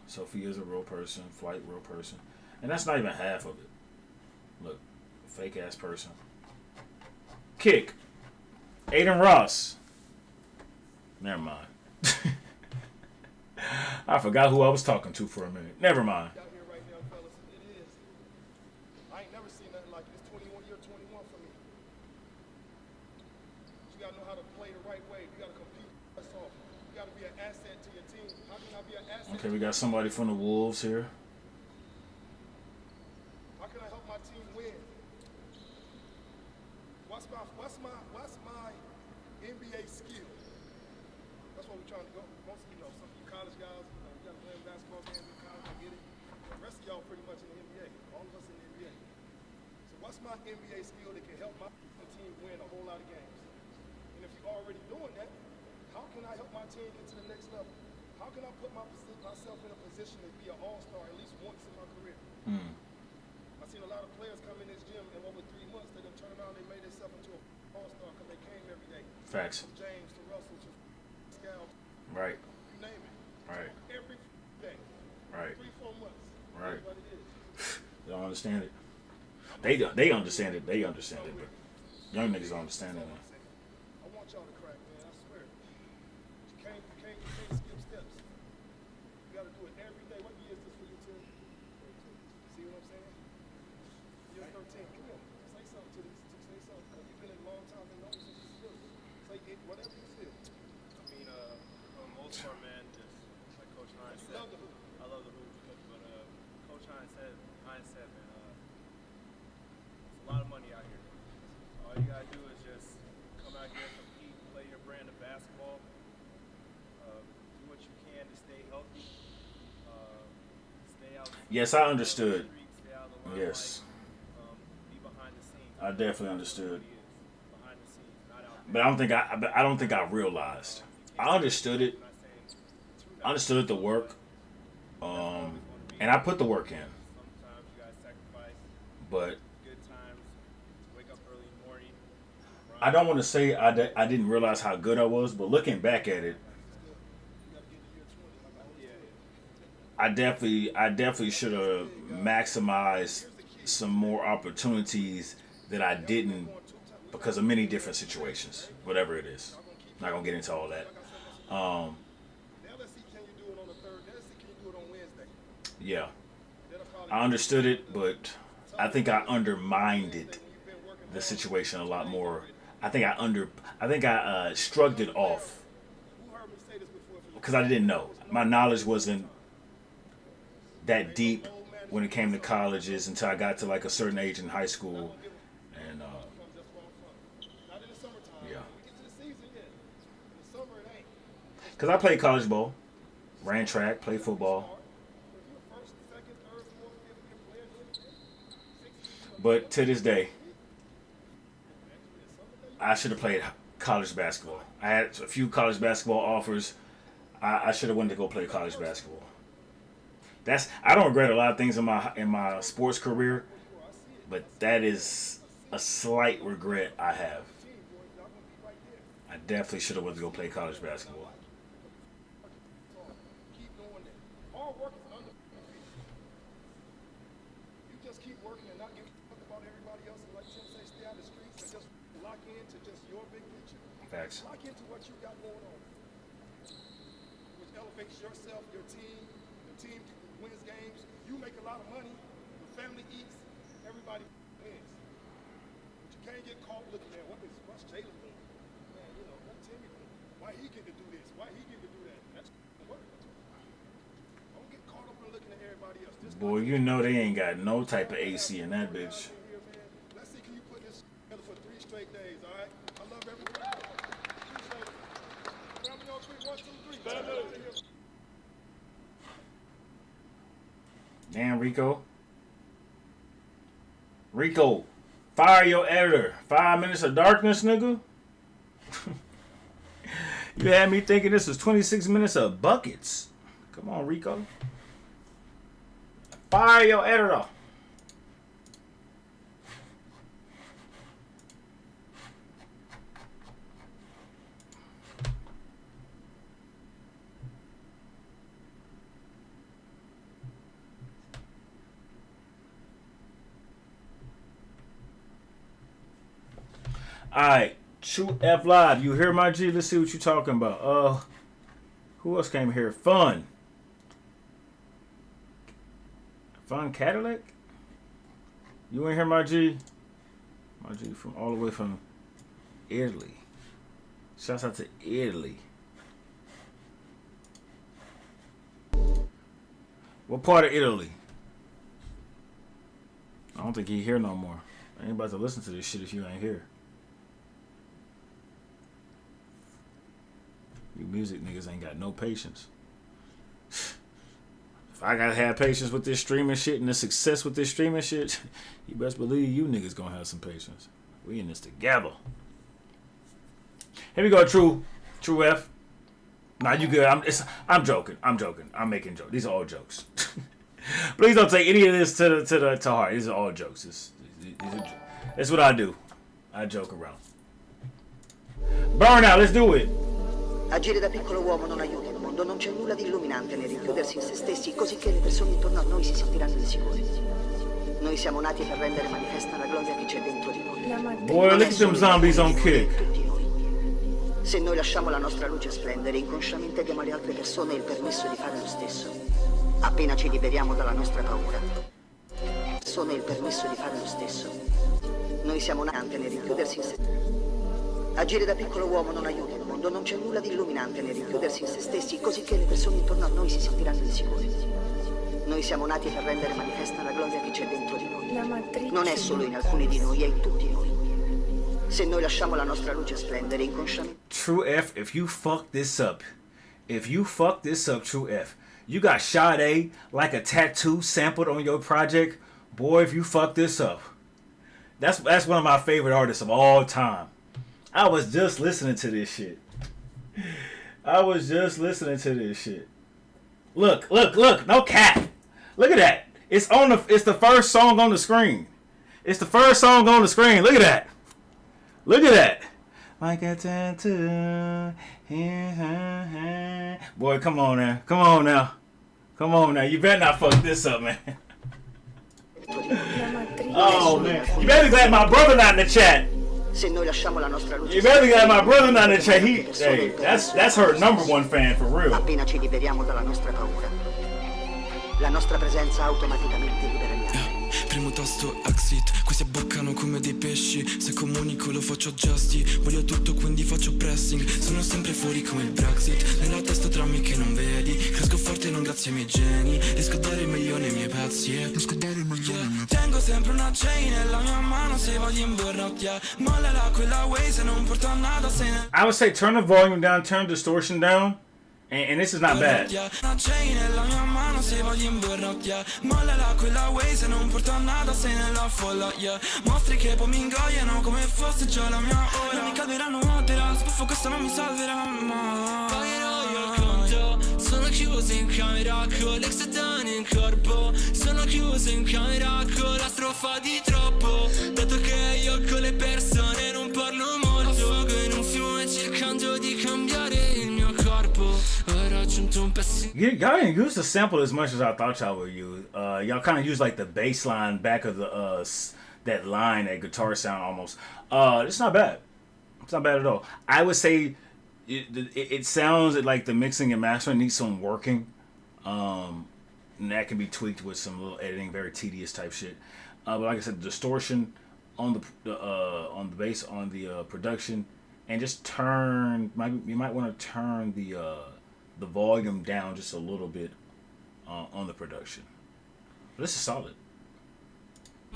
Sophia's a real person. Flight, real person. And that's not even half of it. Look, fake ass person. Kick. Aiden Ross. Never mind. I forgot who I was talking to for a minute. Never mind. Out here right now, fellas, it is. I ain't never seen nothing like it. It's 21, year 21 for me. You gotta know how to play the right way. You gotta compete. That's all. You gotta be an asset to your team. How can I be an asset? Okay, we got somebody from the Wolves here. How can I help my team win? What's my NBA skill? That's what we're trying to go. Most, some of you college guys, you got to play basketball games in college. I get it. The rest of y'all pretty much in the NBA. All of us in the NBA. So what's my NBA skill that can help my team win a whole lot of games? And if you're already doing that, how can I help my team get to the next level? How can I put myself in a position to be an all-star at least once in my career? I've seen a lot of players come in this gym and over 3 months they done turn around and they made themselves into an all-star because they came every day. Facts. From James to Russell to Scal. Right. You name it. Right. Every day. Right. 3-4 months. Right. That's what it is. They don't understand it. They understand it. They understand it, but young niggas don't understand it. I want y'all to crack, man. I swear. You can't skip steps. You got to do it every day. What year is this for you, Tim? 13. See what I'm saying? Year 13. Come on. Say something to these. Say something. Because you've been in a long time and known since you feel. Say it, whatever you feel. I mean, for the most part, man, just like Coach Hines said. Love the hoop. I love the hoop, but Coach Hines said, man, it's a lot of money out here. All you gotta do is just come out here, compete, play your brand of basketball, do what you can to stay healthy, stay out. Yes, I understood. Stay out of the limelight, Yes. Be behind the scenes. I definitely understood. Behind the scenes, not out But I don't think I realized. I understood it. I understood the work. And I put the work in. Sometimes you gotta sacrifice. But Good times. Wake up early in the morning. I don't want to say I didn't realize how good I was, but looking back at it, I definitely should have maximized some more opportunities that I didn't because of many different situations, whatever it is. Not gonna get into all that. Yeah, I understood it, but I think I undermined the situation a lot more. I think I shrugged it off because I didn't know. My knowledge wasn't that deep when it came to colleges until I got to like a certain age in high school, and yeah, because I played college ball, ran track, played football, but to this day, I should have played college basketball. I had a few college basketball offers. I should have went to go play college basketball. I don't regret a lot of things in my sports career, but that is a slight regret I have. I definitely should have went to go play college basketball. Facts. Lock into what you got going on, which elevates yourself, your team. The team wins games. You make a lot of money. The family eats. Everybody wins. But you can't get caught looking at what's Jalen doing. Man, you know, what Timmy doing? Why he get to do this? Why he get to do that? That's work. Don't get caught up in looking at everybody else. Boy, you know they ain't got no type of AC in that bitch. Let's see, can you put this together for 3 straight days? All right. I love everybody. Damn, Rico. Rico, fire your editor. 5 minutes of darkness, nigga. You had me thinking this was 26 minutes of buckets. Come on, Rico. Fire your editor. Alright, True F Live. You hear my G? Let's see what you talking about. Who else came here? Fun Cadillac? You ain't hear my G? My G from all the way from Italy. Shouts out to Italy. What part of Italy? I don't think he here no more. I ain't about to listen to this shit if you ain't here. You music niggas ain't got no patience. If I gotta have patience with this streaming shit and the success with this streaming shit, you best believe you niggas gonna have some patience. We in this together. Here we go, True F. Nah, you good. I'm joking. I'm making jokes. These are all jokes. Please don't take any of this to heart. These are all jokes. It's what I do. I joke around. Burnout, let's do it. Agire da piccolo uomo non aiuta il mondo, non c'è nulla di illuminante nel rinchiudersi in se stessi, così che le persone intorno a noi si sentiranno insicure. Noi siamo nati per rendere manifesta la gloria che c'è dentro di noi. Boy, look at them zombies on kick. Se noi lasciamo la nostra luce splendere, inconsciamente diamo alle altre persone il permesso di fare lo stesso. Appena ci liberiamo dalla nostra paura, persone il permesso di fare lo stesso. Noi siamo nati nel rinchiudersi in se stessi. Agire da piccolo uomo non aiuta il mondo, non c'è nulla di illuminante nel rinchiudersi in se stessi, così che le persone intorno a noi si sentiranno insicure. Noi siamo nati per rendere manifesta la gloria che c'è dentro di noi. Non è solo in alcuni di noi, è in tutti noi. Se noi lasciamo la nostra luce splendere inconsciamente. True F, if you fuck this up, True F, you got Sade like a tattoo sampled on your project. Boy, if you fuck this up. That's one of my favorite artists of all time. I was just listening to this shit. Look, no cap. Look at that. It's the first song on the screen. Look at that. Like a tattoo. Boy, come on now. You better not fuck this up, man. Oh man. You better be glad my brother not in the chat. Se noi lasciamo la nostra luce. You better got my brother not in the chat. Hey, that's her #1 fan for real. Appena ci liberiamo dalla nostra paura, la nostra presenza automaticamente libera gli altri. Primo tasto exit, questi abboccano come dei pesci. Se comunico lo faccio gesti, voglio tutto quindi faccio pressing. Sono sempre fuori come il Brexit, nella testa drammi che non vedi. Cresco forte non grazie ai miei geni, riesco a dare il meglio ai miei pezzi. Tengo sempre una chain nella mia mano se voglio imborracchiare. Mollala quella way se non porta a nada se ne... I would say turn the volume down, turn distortion down, and this is not bad. Una chain nella mia mano se voglio imborracchiare. Mollala quella way se non porta a nada sei nella folla, yeah. Mostri che poi mi ingoiano come fosse già la mia ora. Non mi calderanno odera, sbuffo questo non mi salverà mai. Pagherò io il conto, sono chiuso in camera con l'ex in corpo. Sono chiuso in camera con la strofa di troppo. Dato che io con le persone non parlo molto, affogo in un fiume cercando di cambiare il mio corpo. Y'all didn't use the sample as much as I thought y'all would use. Y'all kind of use like the bass line back of the that line, that guitar sound almost. It's not bad. It's not bad at all. I would say it sounds like the mixing and mastering needs some working. And that can be tweaked with some little editing, very tedious type shit. But like I said, the distortion on the bass, on the production, and just turn. You might want to turn the volume down just a little bit on the production. But this is solid.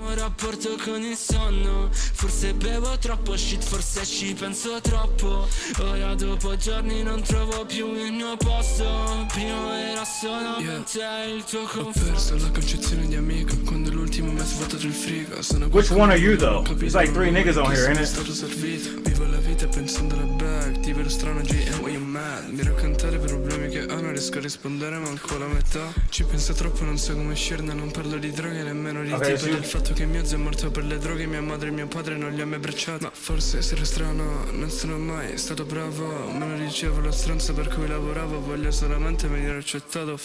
Un rapporto con il sonno, forse bevo troppo shit, forse ci penso troppo. Ora dopo giorni non trovo più il mio posto. Prima era solamente il tuo confronto. Ho perso la concezione di amico quando l'ultimo mi ha svuotato il frigo. Which one are you though? There's like 3 niggas on here, ain't it? Stato servito. Vivo la vita pensando alla bag, ti vedo strano G and why you mad. Mi raccontare i problemi che ho, non riesco a rispondere manco la metà. Ci penso troppo, non so come uscirne, non parlo di droghe nemmeno di tipo del fatto che mio zio è morto per le droghe, mia madre e mio padre non li ha mai bracciati. Ma forse sarò strano, non sono mai stato bravo. Me lo dicevo lo stronzo per cui lavoravo, voglio solamente venire accettato.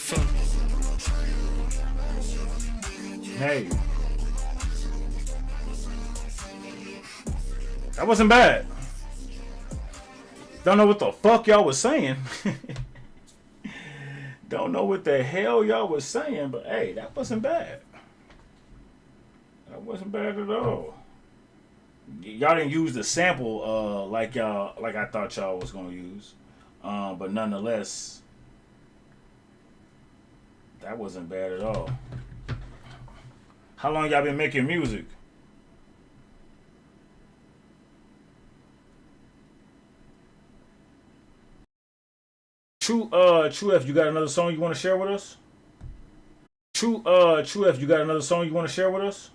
Hey, that wasn't bad. Don't know what the fuck y'all was saying. Don't know what the hell y'all was saying, but hey, that wasn't bad. That wasn't bad at all. Y'all didn't use the sample like I thought y'all was gonna use, but nonetheless, that wasn't bad at all. How long y'all been making music? True F, you got another song you want to share with us? True F, you got another song you want to share with us?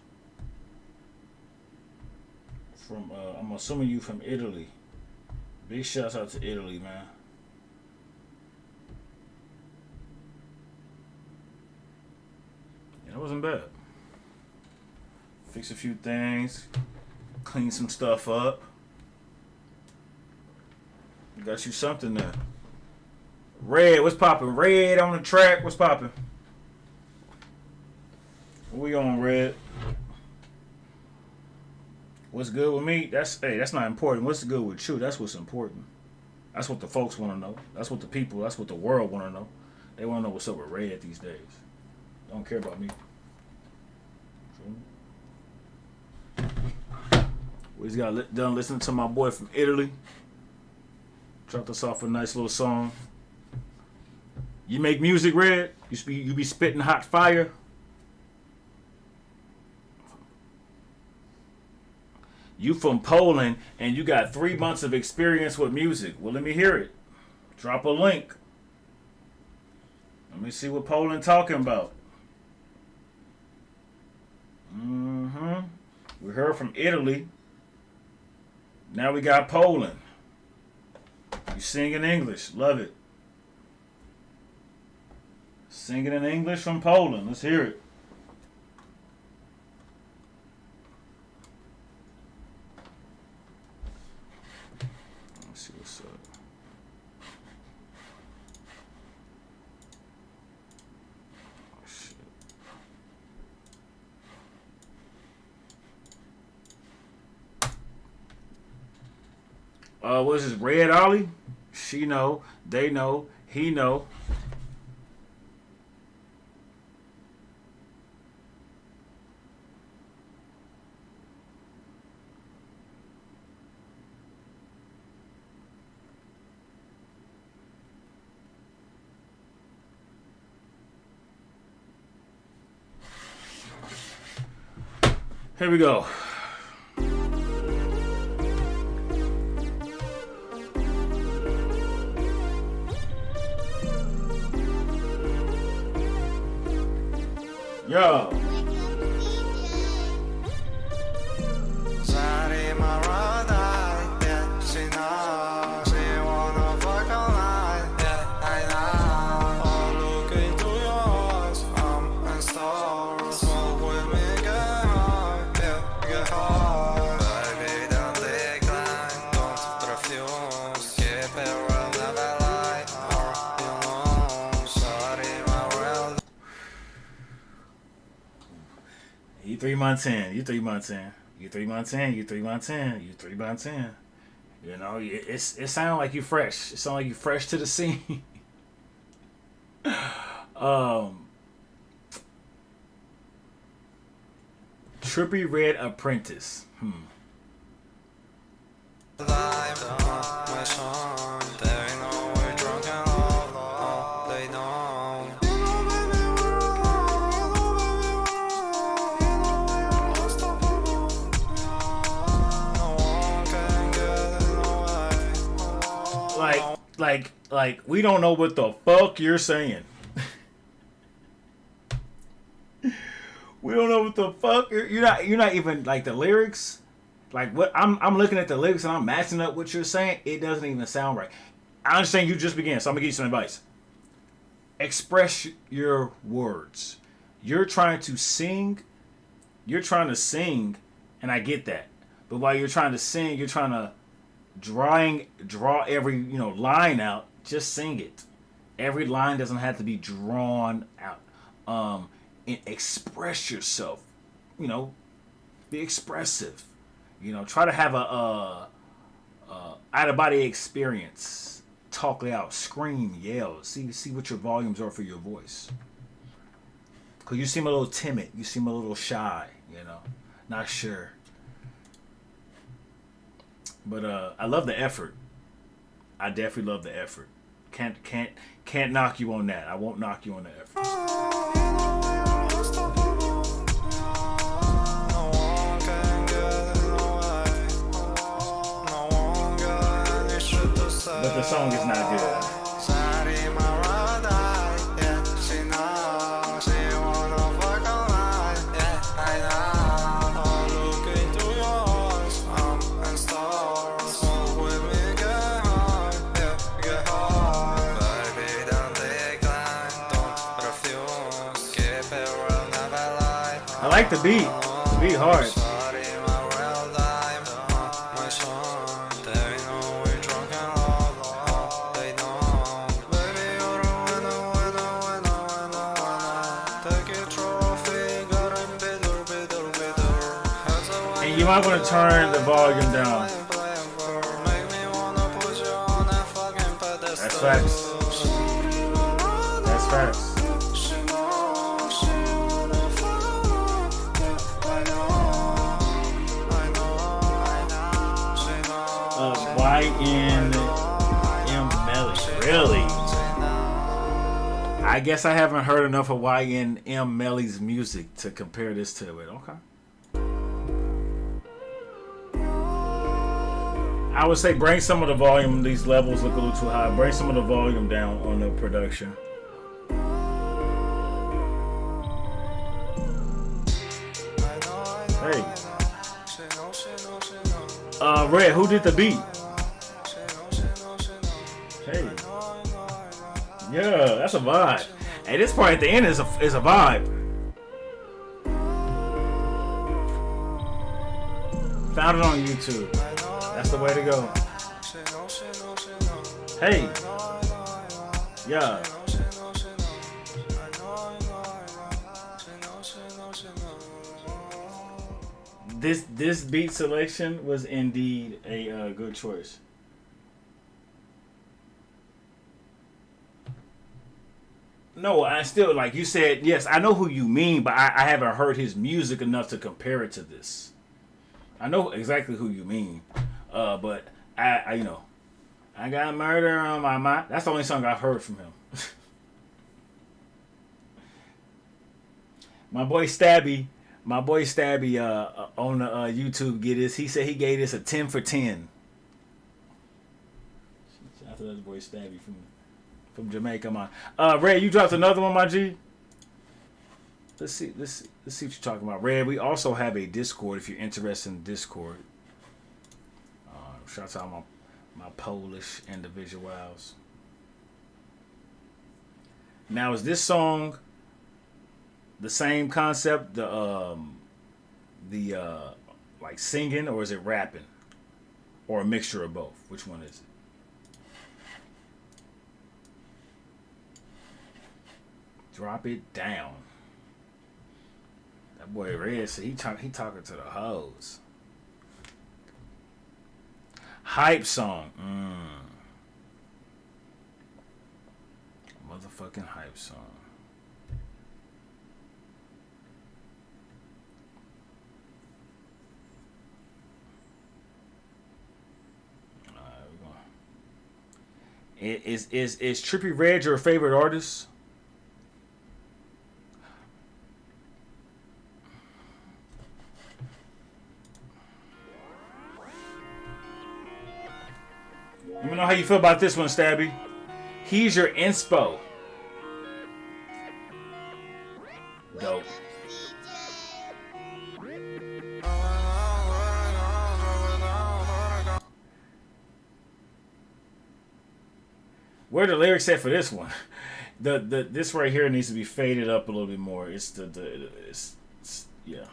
From I'm assuming you from Italy. Big shouts out to Italy, man. Yeah, that wasn't bad. Fix a few things, clean some stuff up. Got you something there. Red, what's poppin'? Red on the track, what's poppin'? What we on, Red? What's good with me? That's not important. What's good with you? That's what's important. That's what the folks want to know. That's what the people, that's what the world want to know. They want to know what's up with Red these days. They don't care about me. We just got done listening to my boy from Italy. Dropped us off a nice little song. You make music, Red? You be spitting hot fire? You from Poland and you got 3 months of experience with music. Well, let me hear it. Drop a link. Let me see what Poland talking about. We heard from Italy. Now we got Poland. You sing in English. Love it. Singing in English from Poland. Let's hear it. Let's see what's up. Oh, shit. What's this? Red Ollie? She know. They know. He know. Here we go. Yo. You 3 months in. You 3 months in. You 3 months in. You 3 months in. You 3 months in. You know, it sounds like you fresh. It sounds like you fresh to the scene. Trippy Red Apprentice. Like we don't know what the fuck you're saying. We don't know what the fuck you're not even like the lyrics. Like what I'm looking at the lyrics and I'm matching up what you're saying. It doesn't even sound right. I understand you just began, so I'm gonna give you some advice. Express your words. You're trying to sing, and I get that. But while you're trying to sing, you're trying to draw every line out. Just sing it. Every line doesn't have to be drawn out. And express yourself. Be expressive. Try to have a out of body experience. Talk out, scream, yell. See what your volumes are for your voice. Cause you seem a little timid. You seem a little shy. Not sure. But I love the effort. I definitely love the effort. Can't knock you on that. I won't knock you on the effort. But the song is not good. I like the beat. The beat hard. And you might want to turn the volume down. That's facts. That's facts. YNM Melly. Really? I guess I haven't heard enough of YNM Melly's music to compare this to it. Okay. I would say bring some of the volume. These levels look a little too high. Bring some of the volume down on the production. Hey. Red, who did the beat? Hey. Yeah, that's a vibe. Hey, this part at the end is a vibe. Found it on YouTube. That's the way to go. Hey. Yeah. This beat selection was indeed a good choice. No, I still, like you said, yes, I know who you mean, but I haven't heard his music enough to compare it to this. I know exactly who you mean, but I you know, I got murder on my mind. That's the only song I've heard from him. My boy Stabby on the YouTube he said he gave this a 10 for 10. Shout out to that boy Stabby from Jamaica, man. Red, you dropped another one, my G. Let's see what you're talking about. Red, we also have a Discord if you're interested in Discord. Shout out to my Polish individuals. Now, is this song the same concept, the like singing, or is it rapping, or a mixture of both? Which one is it? Drop it down. That boy Red said he talking to the hoes. Hype song. Motherfucking hype song. Is Trippie Redd your favorite artist? Let me know how you feel about this one, Stabby. He's your inspo. Dope. Where the lyrics at for this one? This right here needs to be faded up a little bit more. It's yeah.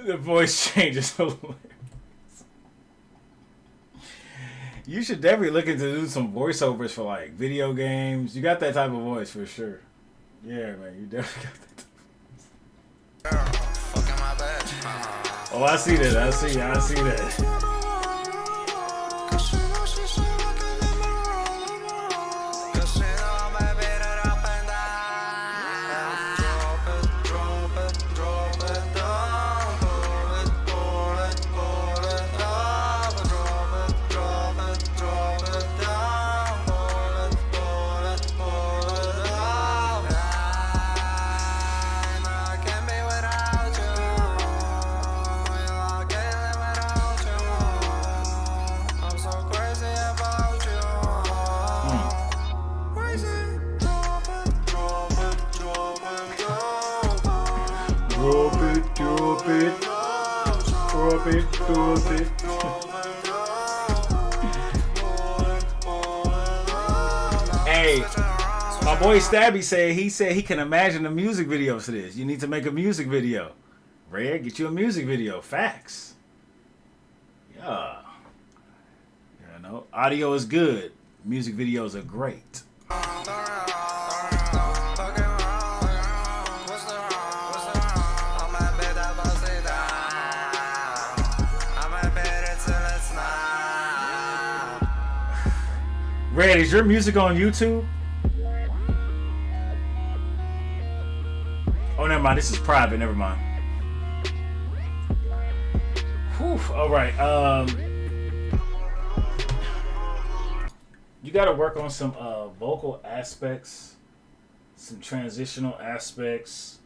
The voice changes. You should definitely look into do some voiceovers for like video games. You got that type of voice for sure. Yeah, man, you definitely got that. Oh, I see that. I see that. Hey, my boy Stabby said he can imagine a music video for this. You need to make a music video. Red, get you a music video. Facts. Yeah. You know, audio is good. Music videos are great. Red, is your music on YouTube? Oh, never mind. This is private. Never mind. Whew. All right. You got to work on some vocal aspects, some transitional aspects,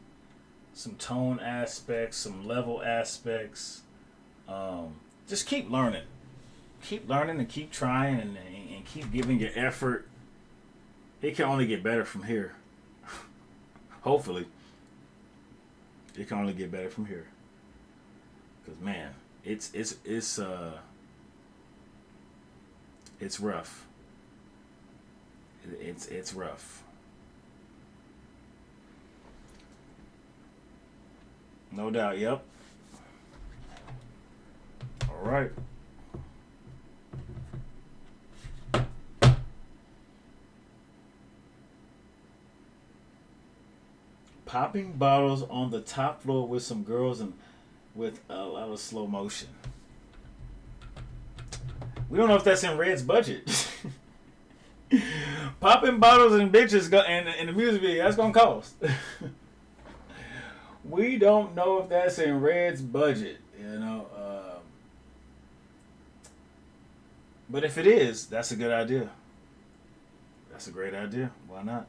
some tone aspects, some level aspects. Just keep learning. Keep learning and keep trying and keep giving your effort. It can only get better from here. Hopefully. It can only get better from here. Because, man, it's rough. It's rough. No doubt, yep. All right. Popping bottles on the top floor with some girls and with a lot of slow motion. We don't know if that's in Red's budget. Popping bottles and bitches in the music video, that's gonna cost. We don't know if that's in Red's budget, you know. But if it is, that's a good idea. That's a great idea. Why not?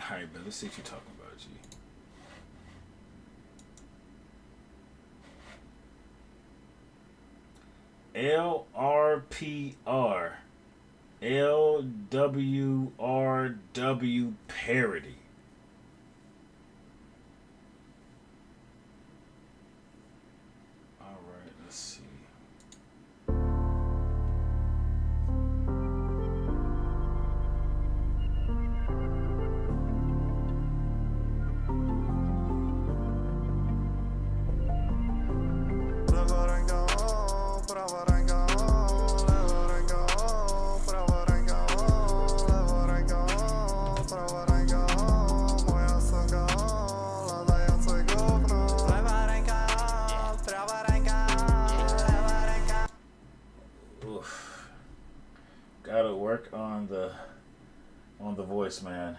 All right, but let's see what you're talking about, G. LRPR. LWRW parody. All right, let's see. Gotta work on the voice, man.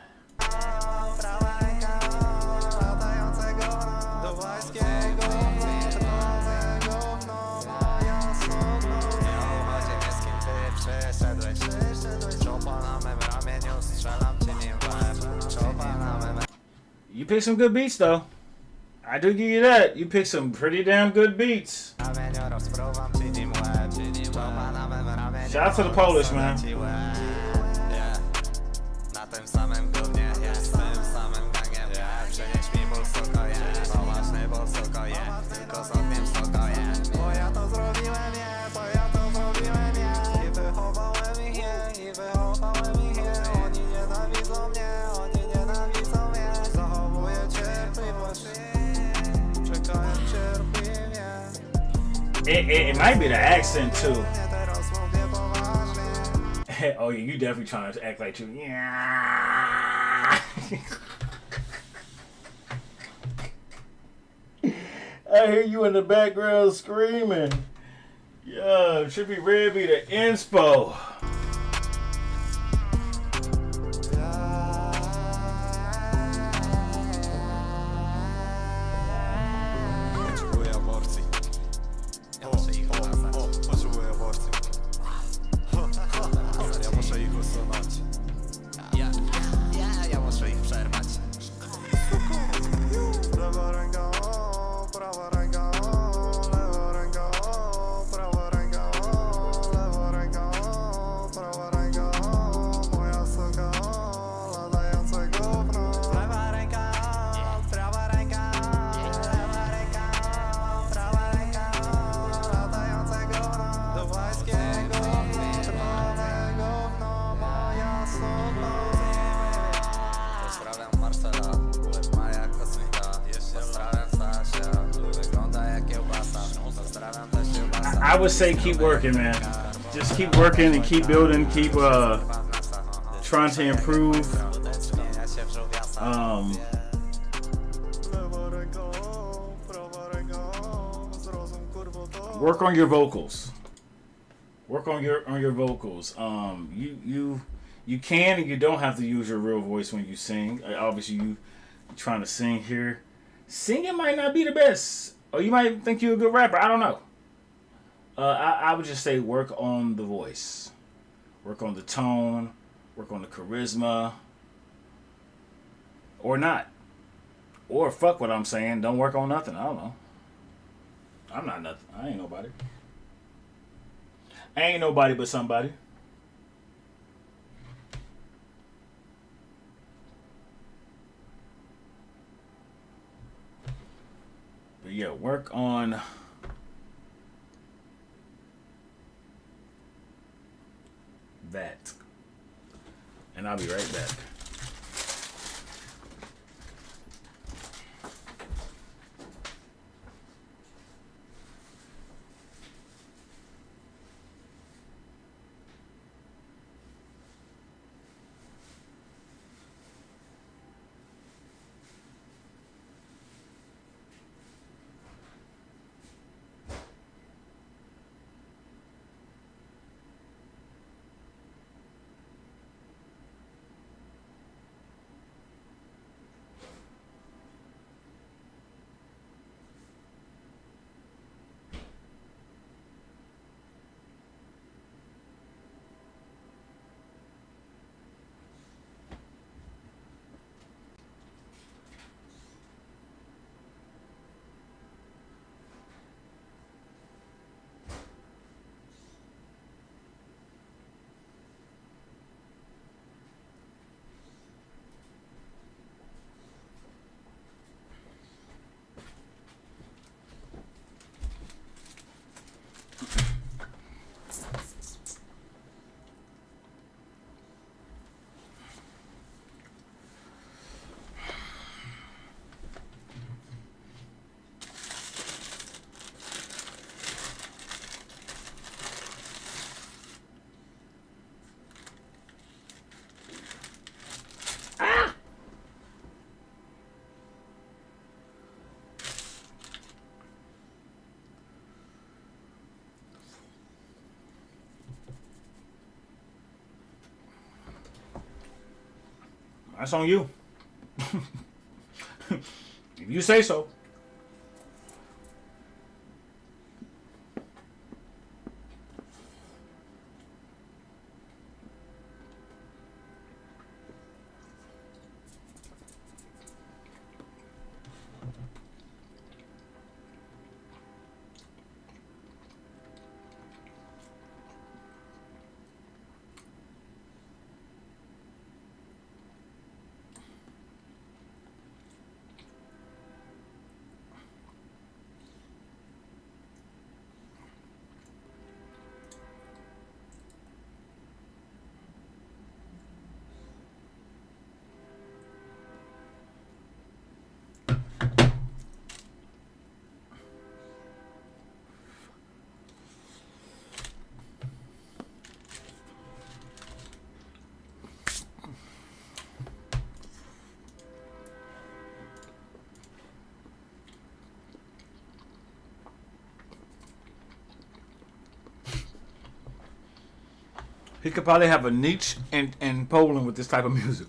You picked some good beats, though. I do give you that. You picked some pretty damn good beats. Shout out to the Polish, man. It might be the accent too. Oh yeah, you definitely trying to act like you. Yeah. I hear you in the background screaming. Yeah, it should be Red be the inspo. I would say keep working, man. Just keep working and keep building, keep trying to improve. Work on your vocals. Work on your vocals. You can and you don't have to use your real voice when you sing. Obviously, you trying to sing here. Singing might not be the best. Or you might think you're a good rapper. I don't know. I would just say work on the voice. Work on the tone. Work on the charisma. Or not. Or fuck what I'm saying. Don't work on nothing. I don't know. I'm not nothing. I ain't nobody. I ain't nobody but somebody. But yeah, work on that. And I'll be right back. That's on you. If you say so. He could probably have a niche in Poland with this type of music.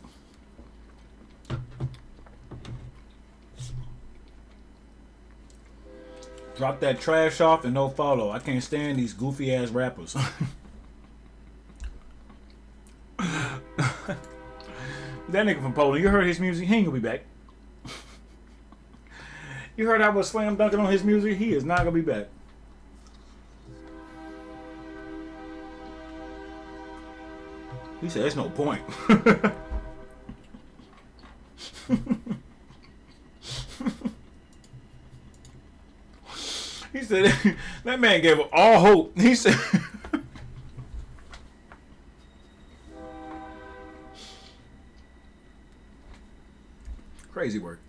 Drop that trash off and no follow. I can't stand these goofy ass rappers. That nigga from Poland, you heard his music, he ain't gonna be back. You heard I was slam dunking on his music, he is not gonna be back. He said, there's no point. He said, that man gave up all hope. He said, crazy work.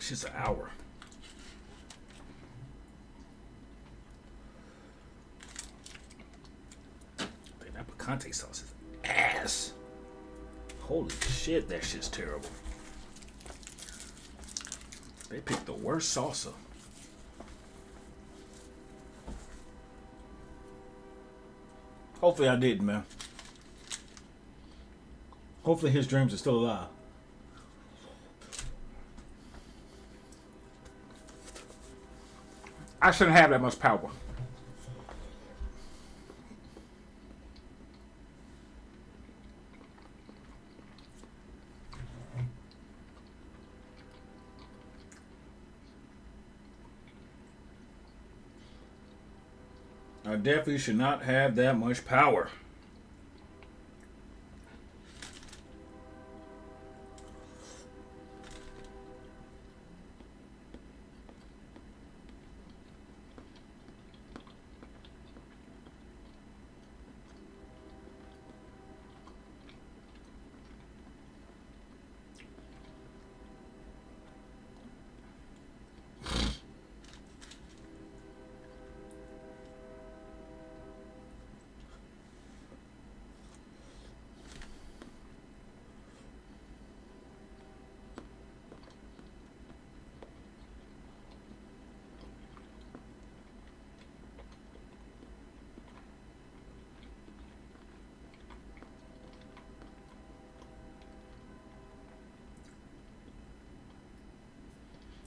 shit's an hour. Man, that picante sauce is ass. Holy shit, that shit's terrible. They picked the worst salsa. Hopefully I didn't, man. Hopefully his dreams are still alive. I shouldn't have that much power. I definitely should not have that much power.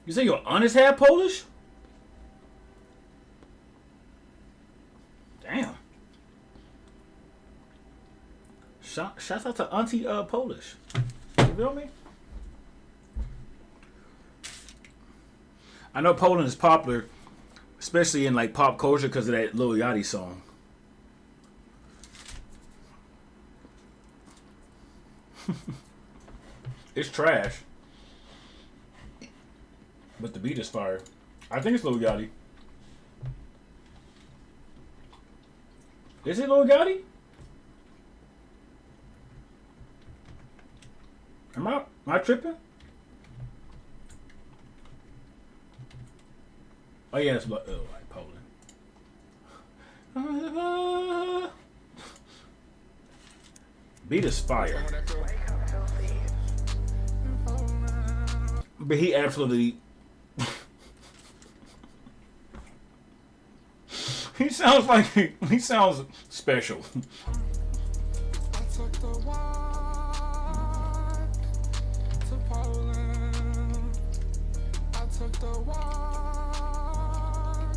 You say your aunt is half Polish? Damn. Shout out to Auntie Polish. You feel me? I know Poland is popular, especially in like pop culture because of that Lil Yachty song. It's trash. But the beat is fire. I think it's Lil Yachty. Is it Lil Yachty? Am I tripping? Oh yeah, it's like Poland. Beat is fire. But he absolutely he sounds like he sounds special. I took the walk to Poland. I took the walk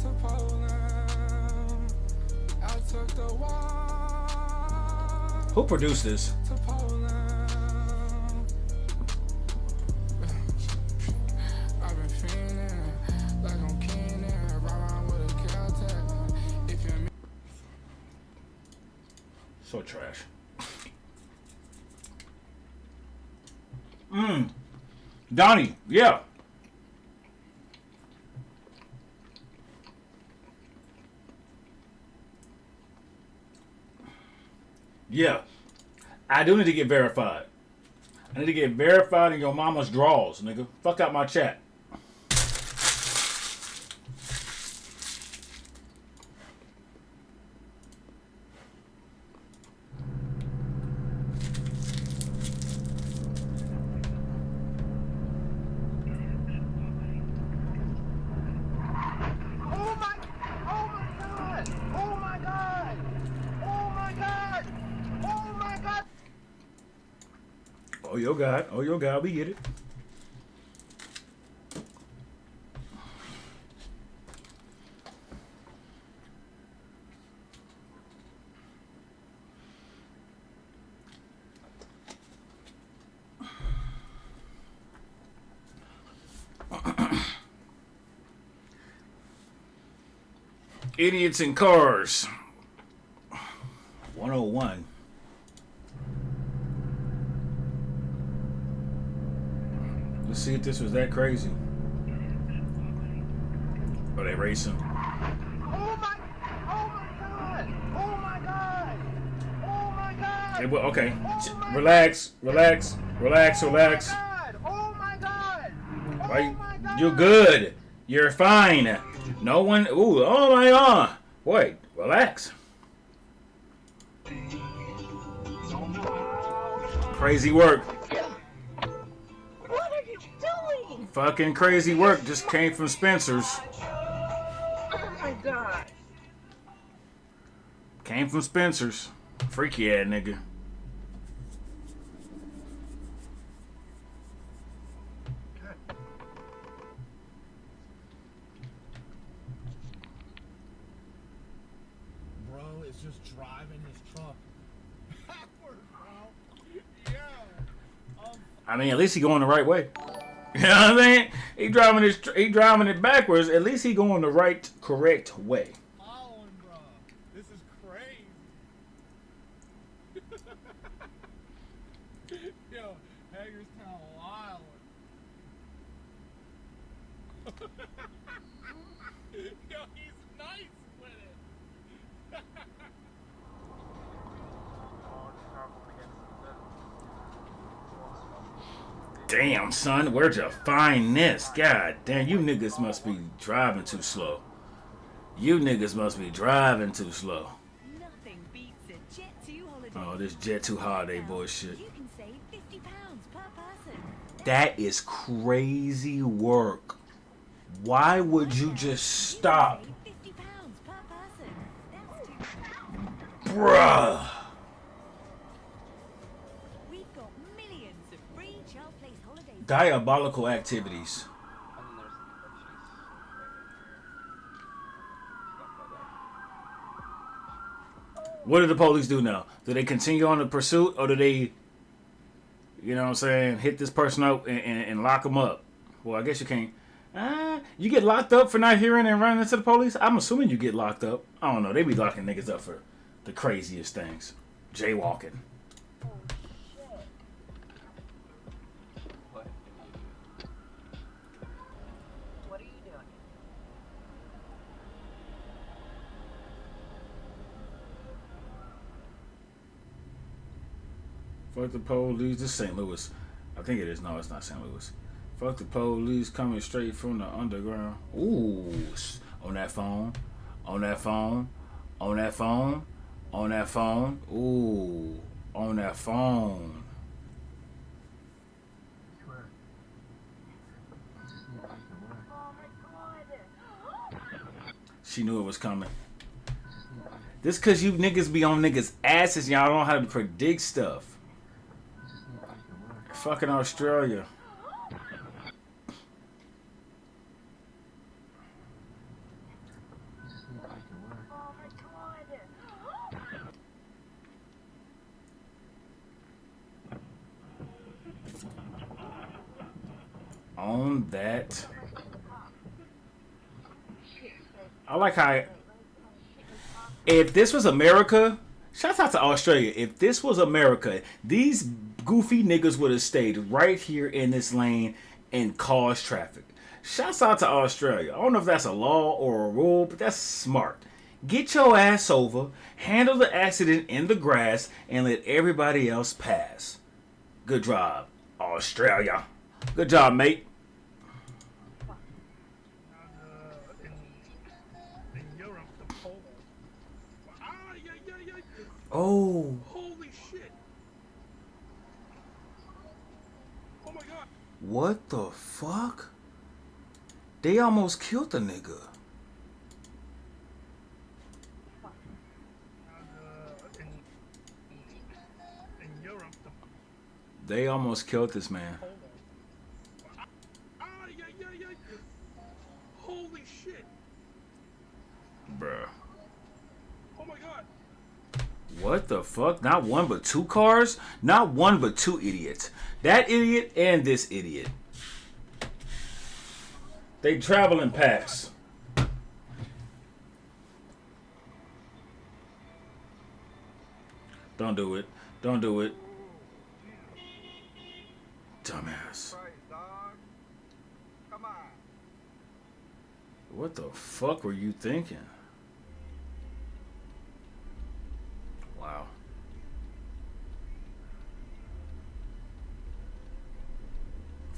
to Poland. I took the walk. Who produced this? To Poland. I've been feeling like I'm Kenan, ride around with a Caltech. If you're So trash. Donnie, yeah. Yeah. I do need to get verified. I need to get verified in your mama's drawers, nigga. Fuck out my chat. Oh, your God, we get it. Idiots in Cars. 101. Let's see if this was that crazy. Are they racing? Oh my God! Oh my God! Oh my God! Okay, relax. Oh my God! Right? You're good. You're fine. No one. Ooh, oh my God. Wait, relax. Crazy work. What are you doing? Fucking crazy work just came from Spencer's. Oh my god. Came from Spencer's. Freaky ass nigga. Bro is just driving his truck backwards, bro. Yeah. I mean, at least he going the right way. You know what I mean? He driving it backwards. At least he going the right, correct way. Following, bro. This is crazy. Yo, Hagerstown wild. Yo, he's nice with it. Damn, son, where'd you find this? God damn, you niggas must be driving too slow. You niggas must be driving too slow. Nothing beats a Jet 2 holiday. Oh, this Jet 2 holiday bullshit. You can save £50 per person. That is crazy work. Why would you just stop? £50 per person. That's Bruh. We've got millions of free child place holidays. Diabolical activities. What do the police do now? Do they continue on the pursuit, or do they, you know what I'm saying, hit this person up and lock them up? Well, I guess you can't. You get locked up for not hearing and running into the police? I'm assuming you get locked up. I don't know. They be locking niggas up for the craziest things. Jaywalking. What are you doing? Fuck the police. This is St. Louis. I think it is. No, it's not St. Louis. Fuck the police coming straight from the underground. Ooh. On that phone. On that phone. On that phone. On that phone. Ooh. On that phone. She knew it was coming. This cause you niggas be on niggas' asses. Y'all don't know how to predict stuff. Fucking Australia. On that. I like how if this was America, shout out to Australia. If this was America, these goofy niggas would have stayed right here in this lane and caused traffic. Shouts out to Australia. I don't know if that's a law or a rule, but that's smart. Get your ass over, handle the accident in the grass, and let everybody else pass. Good job, Australia. Good job, mate. Oh. Holy shit. Oh my god. What the fuck? They almost killed the nigga. They almost killed this man. Holy shit. Bruh. Oh my god. What the fuck? Not one but two cars? Not one but two idiots. That idiot and this idiot. They travel in packs. Don't do it. Don't do it. Dumbass. Come on. What the fuck were you thinking? Wow.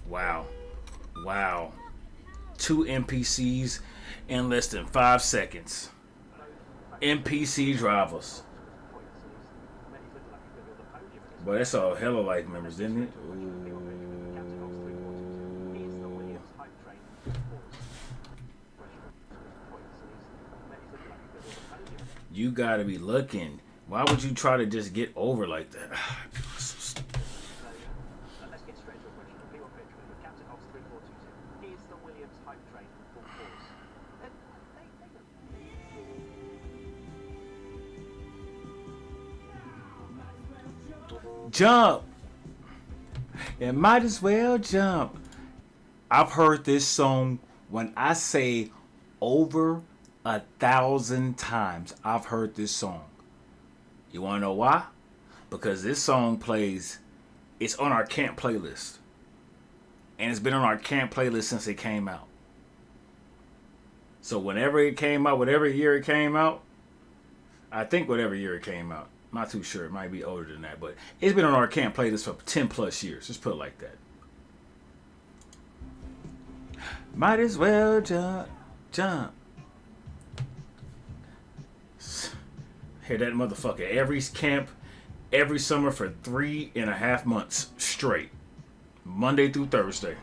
Wow. Wow. 2 NPCs in less than 5 seconds. NPC drivers. Boy, that's all hella life members, didn't it? Ooh. You gotta be looking. Why would you try to just get over like that? Jump. It might as well jump. I've heard this song when I say over 1,000 times. I've heard this song. You want to know why? Because this song plays, it's on our camp playlist. And it's been on our camp playlist since it came out. So whenever it came out, whatever year it came out, I think whatever year it came out, I'm not too sure, it might be older than that, but it's been on our camp playlist for 10 plus years. Just put it like that. Might as well jump, jump. Hear that motherfucker every camp, every summer for 3.5 months straight. Monday through Thursday.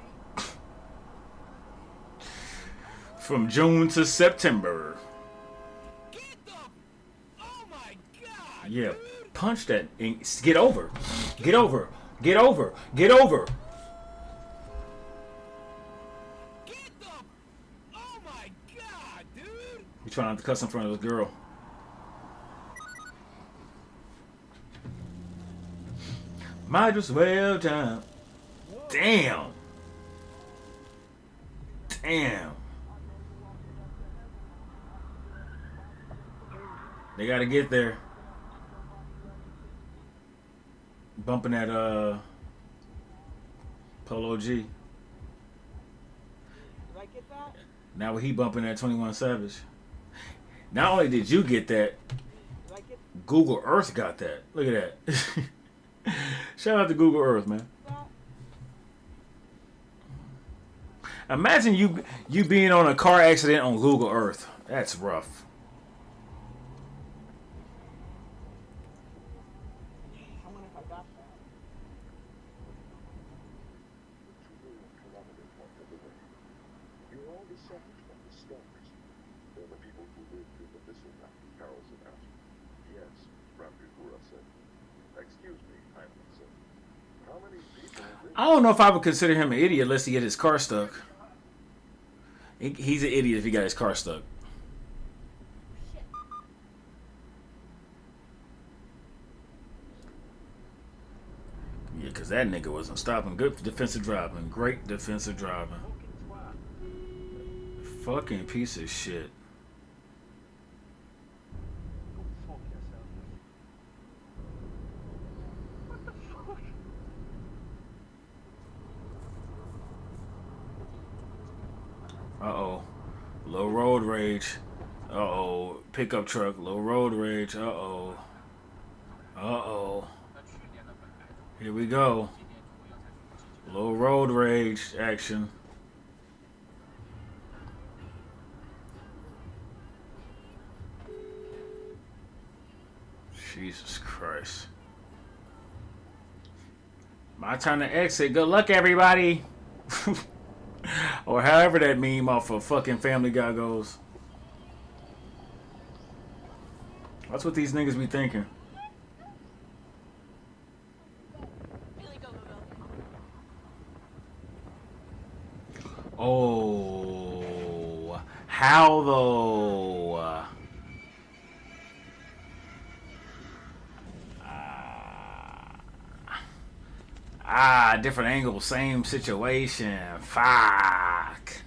From June to September. Yeah, punch that. Get over. Get over. Get over. Get over. You trying not to cuss in front of the girl. Might as well jump. Damn. Damn. They gotta get there. Bumping that Polo G. Did I get that? Now he bumping that 21 Savage. Not only did you get that, Google Earth got that. Look at that. Shout out to Google Earth, man. Imagine you being on a car accident on Google Earth. That's rough. I don't know if I would consider him an idiot unless he get his car stuck. He's an idiot if he got his car stuck. Yeah, because that nigga wasn't stopping. Good defensive driving. Great defensive driving. Fucking piece of shit. Uh-oh. Low road rage. Uh-oh. Pickup truck. Low road rage. Uh-oh. Uh-oh. Here we go. Low road rage action. Jesus Christ. My turn to exit. Good luck, everybody. Or however that meme off of fucking Family Guy goes. That's what these niggas be thinking. Oh, how though? Different angle, same situation. Fuck.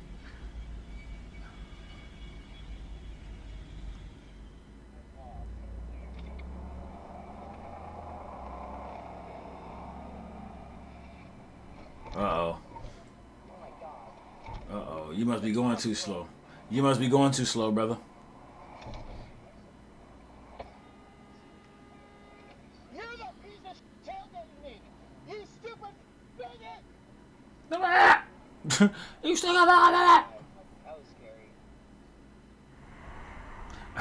Uh-oh. Uh-oh. You must be going too slow. You must be going too slow, brother. You're the piece of tailgating me. You stupid bigot. You still got that? That was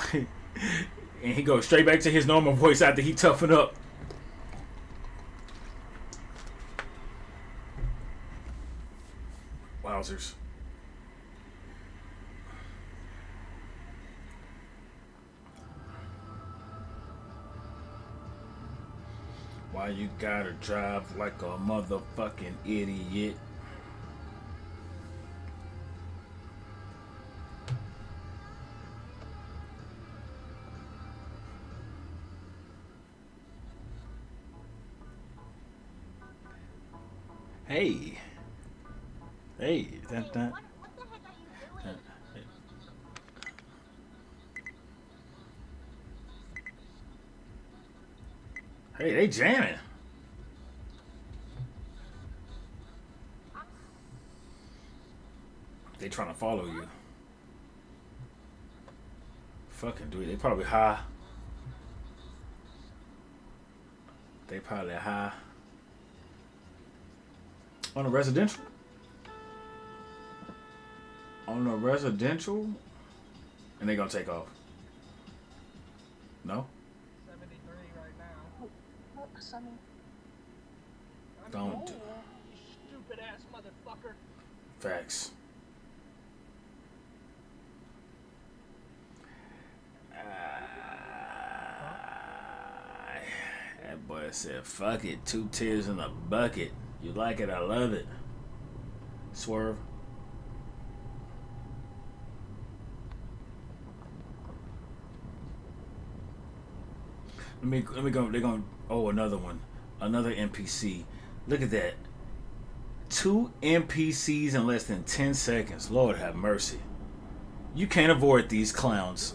scary. And he goes straight back to his normal voice after he toughened up. Wowzers. Why you gotta drive like a motherfucking idiot? Hey. Hey, that. Hey, they jamming. They trying to follow you. Fucking dude, they probably high. They probably high. On a residential? On a residential? And they gonna take off. No? 73 right now. What, Sonny? Don't do. You stupid ass motherfucker. Facts. That boy said, fuck it, 2 tears in a bucket. You like it, I love it. Swerve. Let me go. They're going. Oh, another one. Another NPC. Look at that. 2 NPCs in less than 10 seconds. Lord have mercy. You can't avoid these clowns.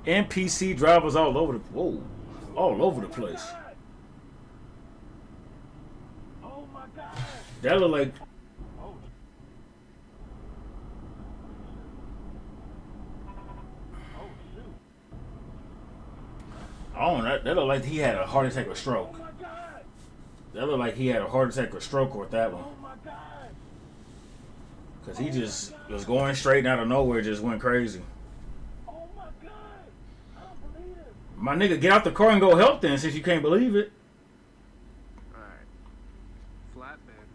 NPC drivers all over the. Whoa. All over the place. Oh my God. That look like. Oh, that looked like he had a heart attack or stroke. That looked like he had a heart attack or stroke with that one. Because he just was going straight and out of nowhere, just went crazy. My nigga, get out the car and go help then, since you can't believe it. Alright. Flatbed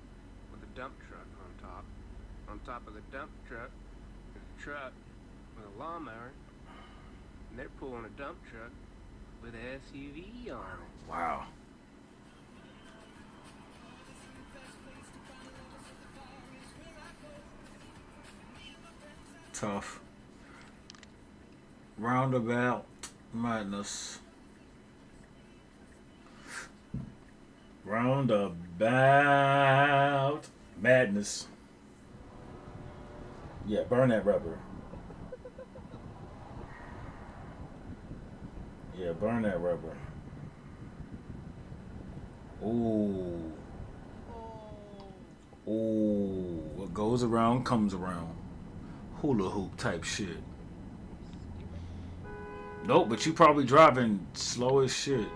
with a dump truck on top. On top of the dump truck is a truck with a lawnmower. And they're pulling a dump truck with an SUV on it. Wow. Tough. Roundabout madness. Roundabout madness. Yeah, burn that rubber. Yeah, burn that rubber. Ooh. Ooh. What goes around comes around. Hula hoop type shit. Nope, but you probably driving slow as shit.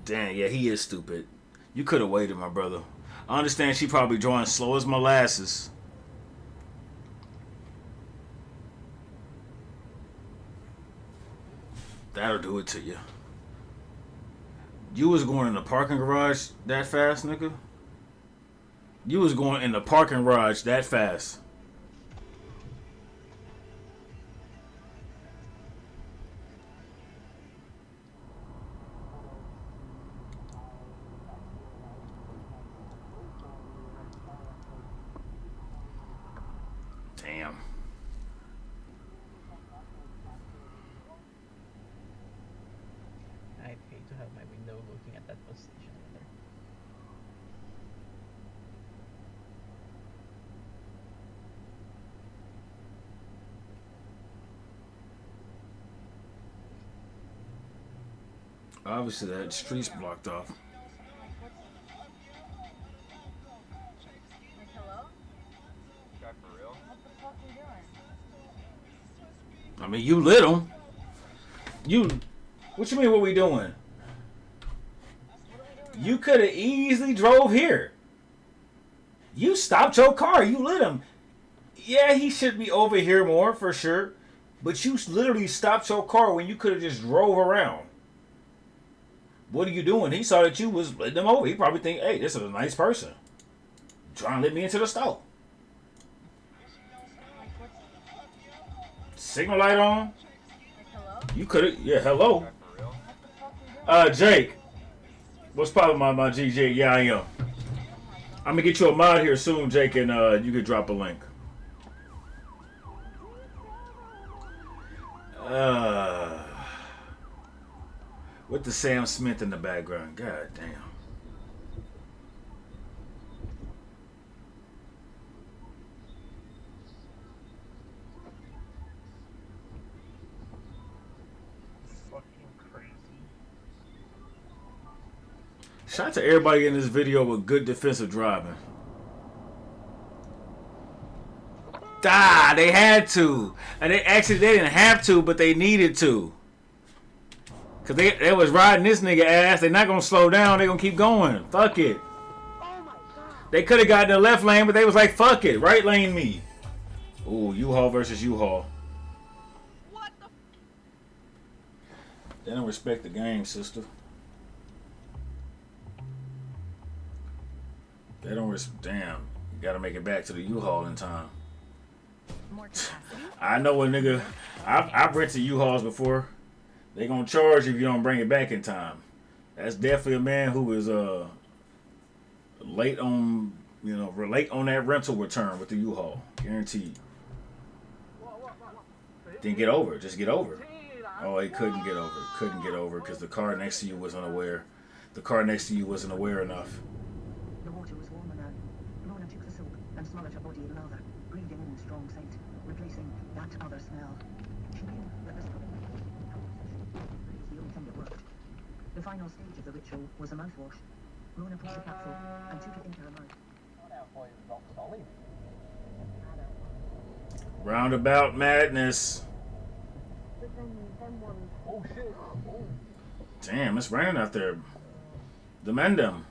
Damn, yeah, he is stupid. You could have waited, my brother. I understand she probably drawing slow as molasses. That'll do it to you. You was going in the parking garage that fast, nigga? You was going in the parking garage that fast. Damn. I'd hate to have my window looking at that bus station either. Obviously that street's blocked off. I mean, you lit them. What you mean, what we doing? You could have easily drove here. You stopped your car. You lit him. Yeah, he should be over here more for sure. But you literally stopped your car when you could have just drove around. What are you doing? He saw that you was letting him over. He probably think, hey, this is a nice person. Trying to let me into the store. Signal light on. You could have, yeah, hello. Jake. What's poppin', my GJ? Yeah, I am. I'm gonna get you a mod here soon, Jake, and you could drop a link. With the Sam Smith in the background. God damn. Shout out to everybody in this video with good defensive driving. They had to. And they didn't have to, but they needed to. Because they was riding this nigga ass. They're not going to slow down. They're going to keep going. Fuck it. They could have gotten the left lane, but they was like, fuck it. Right lane me. Ooh, U-Haul versus U-Haul. They don't respect the game, sister. They don't damn. You gotta make it back to the U-Haul in time. I know a nigga. I've rented U-Hauls before. They gonna charge you if you don't bring it back in time. That's definitely a man who is late on late on that rental return with the U-Haul. Guaranteed. Didn't get over. Just get over. Oh, he couldn't get over. Couldn't get over because the car next to you wasn't aware. The car next to you wasn't aware enough. And swallowed her body in lather, breathing in strong scent, replacing that other smell. She knew that the only thing that worked. The final stage of the ritual was a mouthwash. Rona pushed the capsule and took it into her mouth. Roundabout madness. Oh shit. Damn, it's raining out there. The Mendham.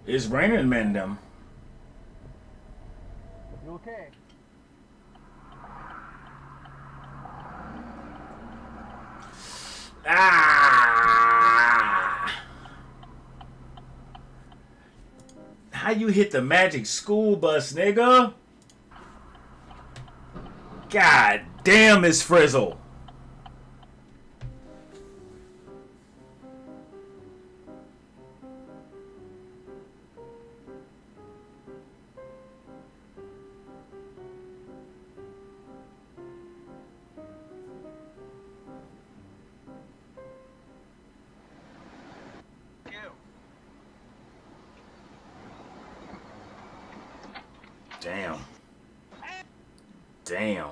It's raining in Mendham. You okay? How you hit the magic school bus, nigga? God damn, it's Frizzle. Damn. Damn.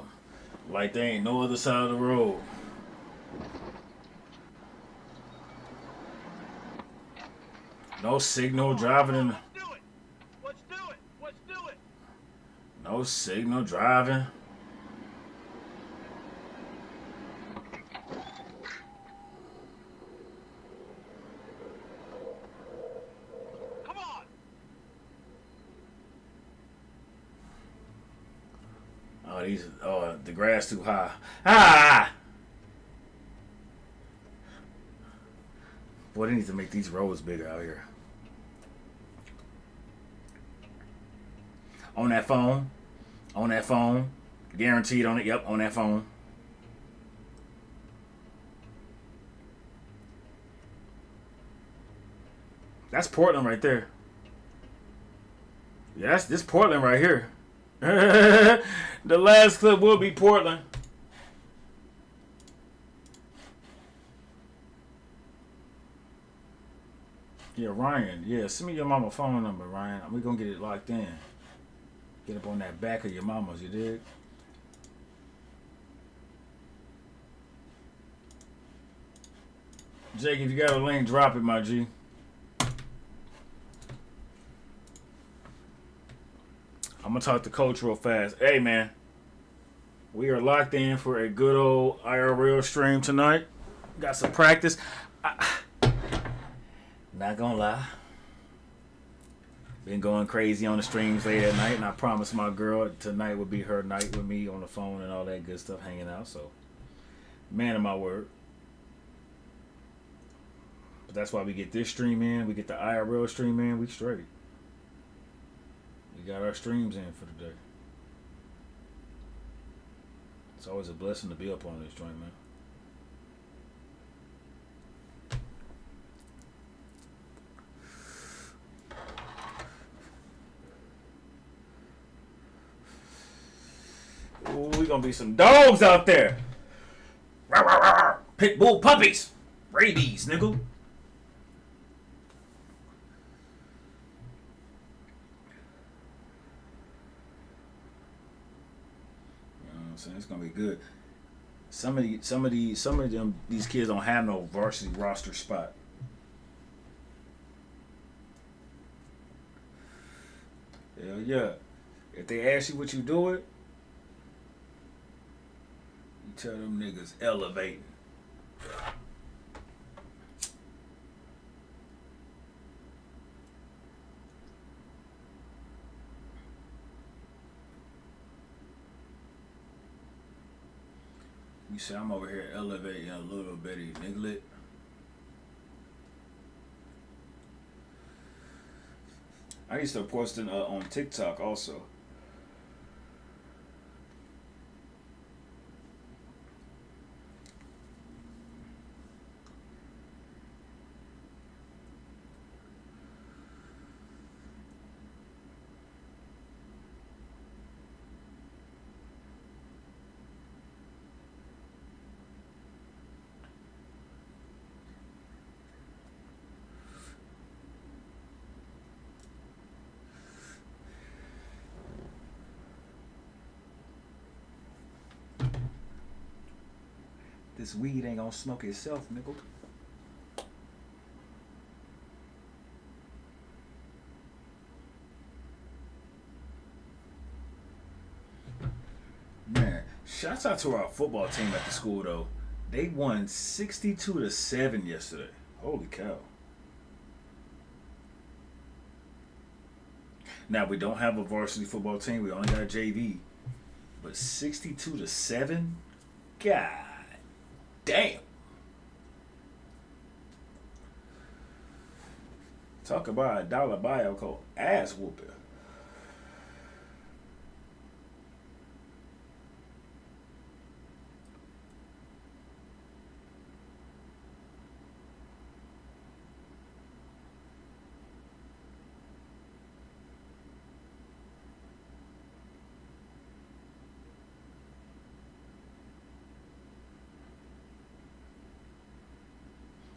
Like there ain't no other side of the road. No signal driving in. Let's do it. Let's do it. No signal driving. The grass too high. Ah! Boy, they need to make these roads bigger out here. On that phone. On that phone. Guaranteed on it. Yep, on that phone. That's Portland right there. Yeah, this Portland right here. The last clip will be Portland. Yeah, Ryan. Yeah, send me your mama phone number, Ryan. We're going to get it locked in. Get up on that back of your mama's, you dig? Jake, if you got a link, drop it, my G. I'm going to talk to Coach real fast. Hey, man. We are locked in for a good old IRL stream tonight. Got some practice. Not going to lie. Been going crazy on the streams late at night, and I promised my girl tonight would be her night with me on the phone and all that good stuff, hanging out. So, man of my word. But that's why we get this stream in. We get the IRL stream in. We straight. We got our streams in for the day. It's always a blessing to be up on this joint, man. Ooh, we gonna be some dogs out there. Rawr, rawr, rawr. Pit bull puppies. Rabies, nigga. You know what I'm saying? It's gonna be good. Some of them these kids don't have no varsity roster spot. Hell yeah. If they ask you what you doing, you tell them niggas elevating. You say I'm over here elevating a little bitty niglet. I used to post on TikTok also. This weed ain't gonna smoke itself, nigga. Man, shouts out to our football team at the school though. They won 62-7 yesterday. Holy cow. Now we don't have a varsity football team. We only got a JV. But 62-7? God damn. Talk about a dollar bio called ass whooping.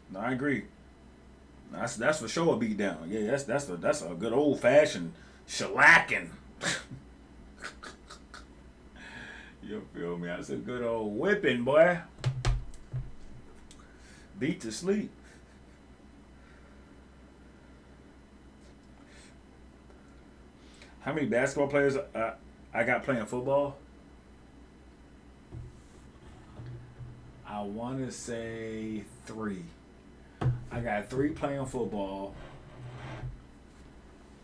No, I agree. That's for sure a beat down. Yeah, that's a good old fashioned shellacking. You feel me? That's a good old whipping, boy. Beat to sleep. How many basketball players I got playing football? I want to say 3. I got 3 playing football.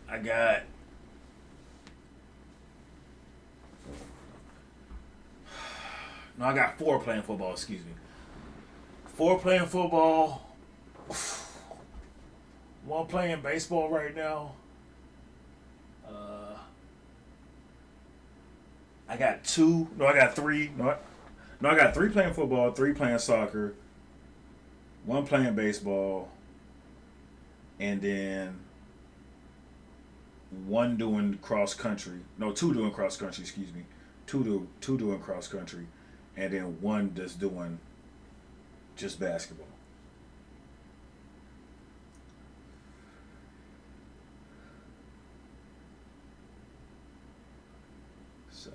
I got I got 4 playing football, excuse me. 4 playing football. 1 playing baseball right now. I got 2. No, I got 3. No, I got 3 playing football, 3 playing soccer, 1 playing baseball, and then 1 doing cross country. No, 2 doing cross country. Excuse me, 2 doing cross country, and then 1 just doing just basketball. So.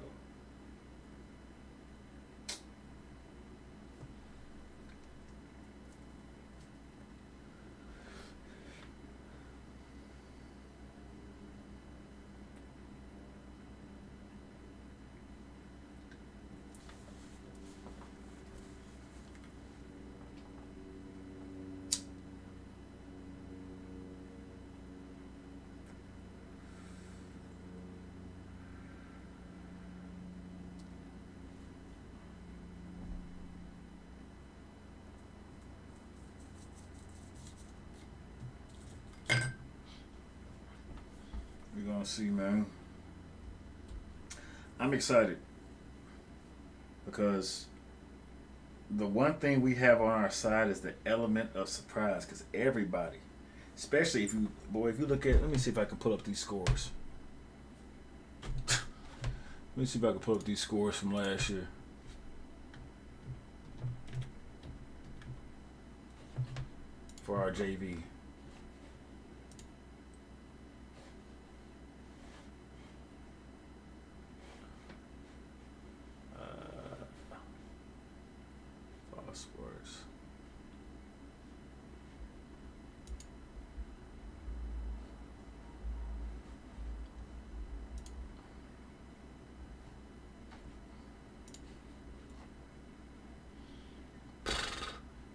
I'll see, man. I'm excited because the one thing we have on our side is the element of surprise. Because everybody, especially if you look at, let me see if I can pull up these scores. Let me see if I can pull up these scores from last year. For our JV. Phosphorus.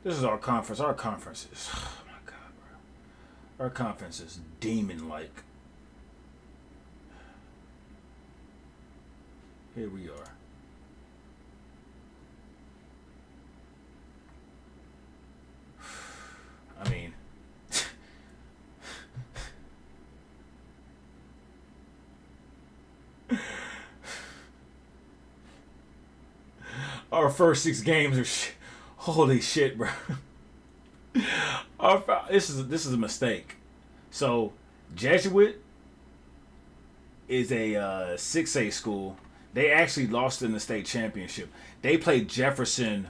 This is our conference. Our conference is, oh my God, bro. Our conference is demon-like. Here we are. I mean, our first 6 games are holy shit, bro. This is a mistake. So, Jesuit is a 6A school. They actually lost in the state championship. They played Jefferson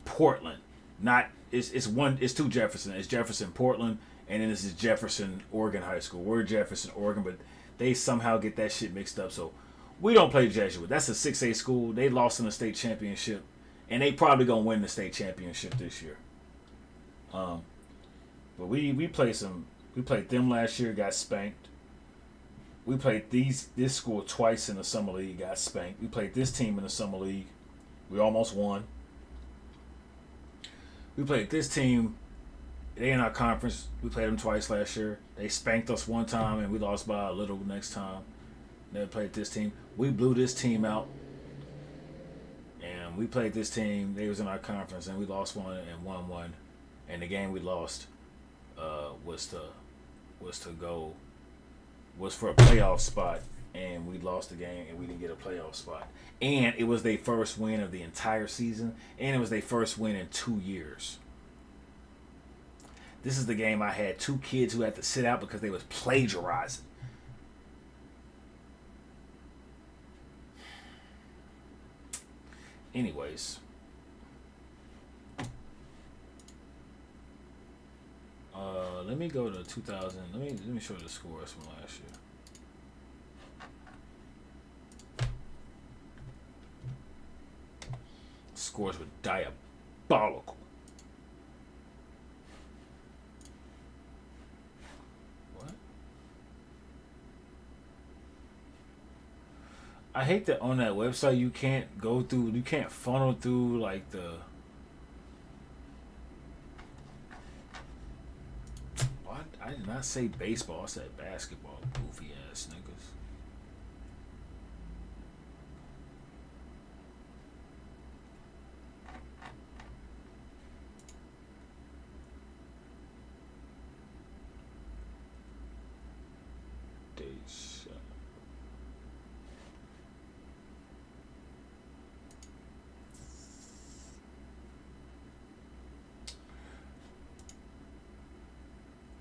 Portland. Not it's two Jefferson. It's Jefferson Portland, and then this is Jefferson Oregon High School. We're Jefferson Oregon, but they somehow get that shit mixed up. So we don't play Jesuit. That's a 6A school. They lost in the state championship, and they probably gonna win the state championship this year. But we played them last year, got spanked. We played this school twice in the summer league, got spanked. We played this team in the summer league, we almost won. We played this team, they in our conference, we played them twice last year. They spanked us one time and we lost by a little next time. They played this team. We blew this team out. And we played this team, they was in our conference, and we lost one and won one. And the game we lost was for a playoff spot, and we lost the game and we didn't get a playoff spot. And it was their first win of the entire season, and it was their first win in 2 years. This is the game I had 2 kids who had to sit out because they was plagiarizing. Anyways. Let me go to 2000. Let me show you the scores from last year. Scores were diabolical. What? I hate that on that website you can't funnel through like the. I did not say baseball. I said basketball. Goofy ass niggas. Days.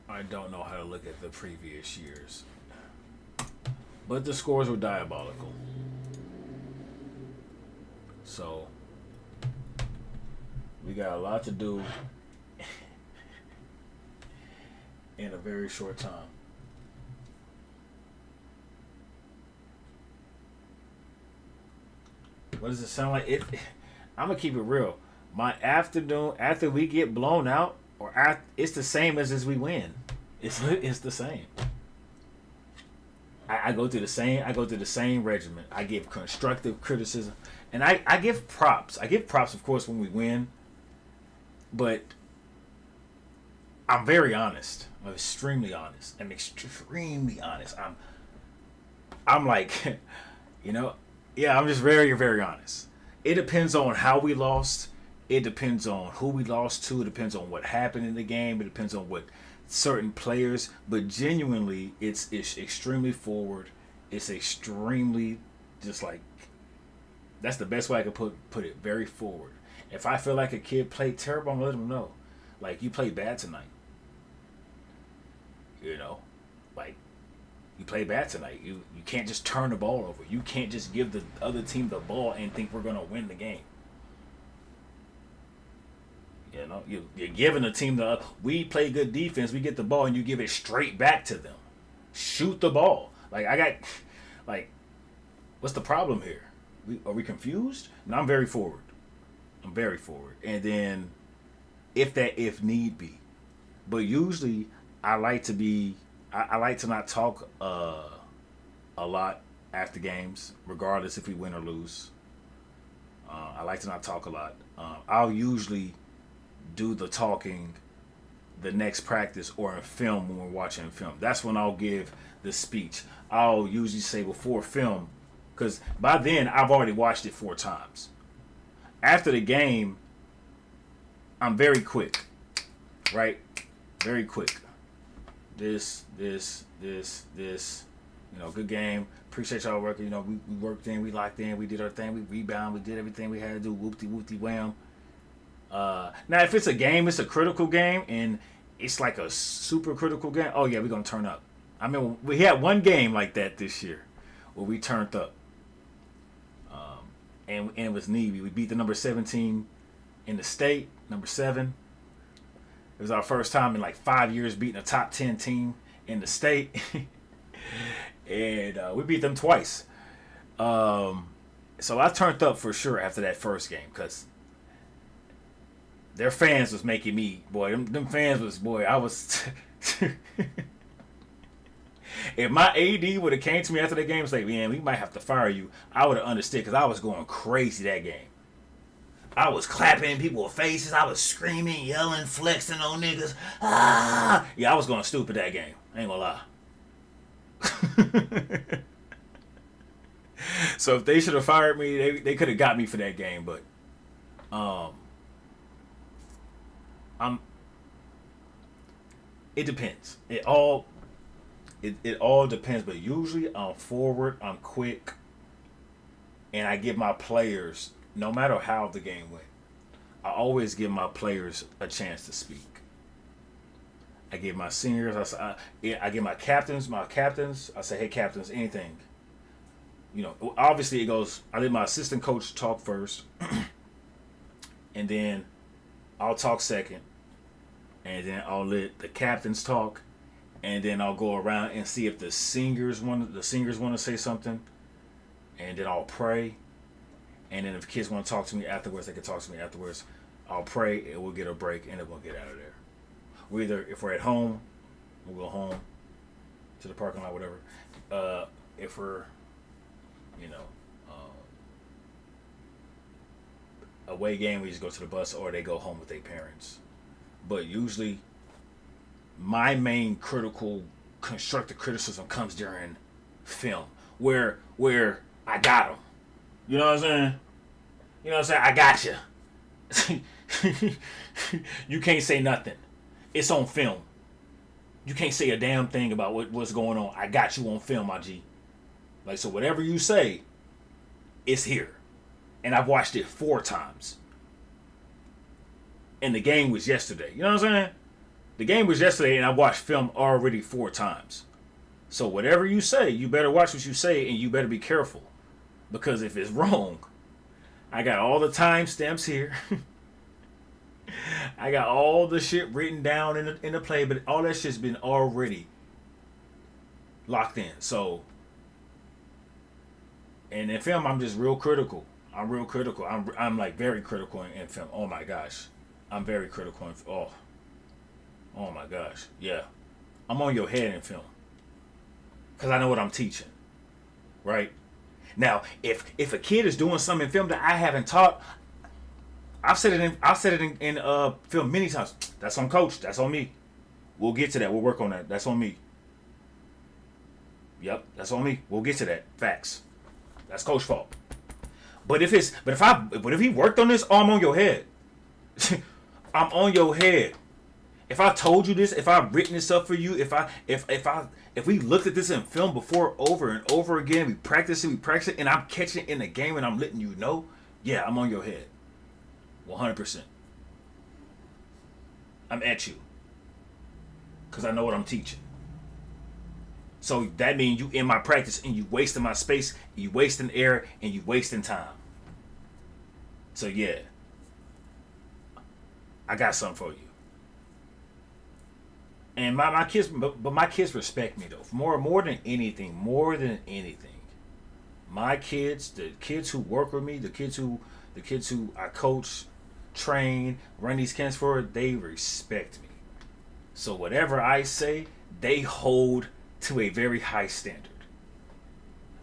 I don't know how to look at the previous years, but the scores were diabolical. So we got a lot to do in a very short time. What does it sound like? I'm gonna keep it real. My afternoon after we get blown out, it's the same as we win. It's the same. I go through the same regimen. I give constructive criticism, and I give props. I give props, of course, when we win. But I'm very honest. I'm extremely honest. I'm like, I'm just very, very honest. It depends on how we lost. It depends on who we lost to. It depends on what happened in the game. It depends on what certain players, but genuinely, it's extremely forward. It's extremely just like, that's the best way I could put it. Very forward. If I feel like a kid played terrible, I'm gonna let him know. Like, you played bad tonight. You know, like, you played bad tonight. You can't just turn the ball over. You can't just give the other team the ball and think we're gonna win the game. You know, you're giving the team we play good defense, we get the ball, and you give it straight back to them. Shoot the ball. Like, what's the problem here? Are we confused? No, I'm very forward. And then, if need be. But usually, I like to not talk a lot after games, regardless if we win or lose. I like to not talk a lot. I'll usually do the talking the next practice or in film when we're watching film. That's when I'll give the speech. I'll usually say before film, because by then I've already watched it 4 times. After the game, I'm very quick, right? Very quick. This. You know, good game. Appreciate y'all working. You know, we worked in, we locked in, we did our thing, we rebound, we did everything we had to do. Whoopty wham. Now, if it's a game, it's a critical game, and it's like a super critical game. Oh yeah, we're gonna turn up. I mean, we had one game like that this year where we turned up, and it was Navy. We beat the number 17 in the state, number 7. It was our first time in like 5 years beating a top 10 team in the state, and we beat them twice. So I turned up for sure after that first game because their fans was making me, boy, them fans was, boy, I was. If my AD would have came to me after the game and said, man, we might have to fire you, I would have understood because I was going crazy that game. I was clapping in people's faces. I was screaming, yelling, flexing on niggas. Ah! Yeah, I was going stupid that game. I ain't gonna lie. So if they should have fired me, they could have got me for that game. But it depends. It all depends. But usually I'm forward, I'm quick, and I give my players, no matter how the game went, I always give my players a chance to speak. I give my seniors, I give my captains, I say, hey, captains, anything. You know, obviously it goes, I let my assistant coach talk first, and then I'll talk second, and then I'll let the captains talk, and then I'll go around and see if the singers want to say something, and then I'll pray. And then if kids want to talk to me afterwards, they can talk to me afterwards. I'll pray and we'll get a break and then we'll get out of there. We either, if we're at home, we'll go home to the parking lot, whatever. If we're, you know, away game, we just go to the bus or they go home with their parents. But usually my main constructive criticism comes during film where I got them. You know what I'm saying? You know what I'm saying? I got you. You can't say nothing. It's on film. You can't say a damn thing about what's going on. I got you on film, my G. Like, so whatever you say, it's here. And I've watched it 4 times. And the game was yesterday. You know what I'm saying? The game was yesterday and I watched film already 4 times. So whatever you say, you better watch what you say and you better be careful. Because if it's wrong, I got all the timestamps here. I got all the shit written down in the play, but all that shit's been already locked in. So, and in film, I'm just real critical. I'm real critical. I'm like very critical in film. Oh my gosh, I'm very critical in oh my gosh, yeah. I'm on your head in film because I know what I'm teaching, right? Now, if a kid is doing something in film that I haven't taught, I've said it in film many times. That's on coach. That's on me. We'll get to that. We'll work on that. That's on me. Yep, that's on me. We'll get to that. Facts. That's coach's fault. But if he worked on this, oh, I'm on your head. I'm on your head. If I told you this, if I've written this up for you, if we looked at this in film before over and over again, we practice it, and I'm catching it in the game and I'm letting you know, yeah, I'm on your head. 100%. I'm at you. Because I know what I'm teaching. So that means you in my practice and you wasting my space, you wasting air, and you wasting time. So yeah. I got something for you. And my kids, but my kids respect me though. More than anything. My kids, the kids who work with me, the kids who I coach, train, run these camps for, they respect me. So whatever I say, they hold to a very high standard.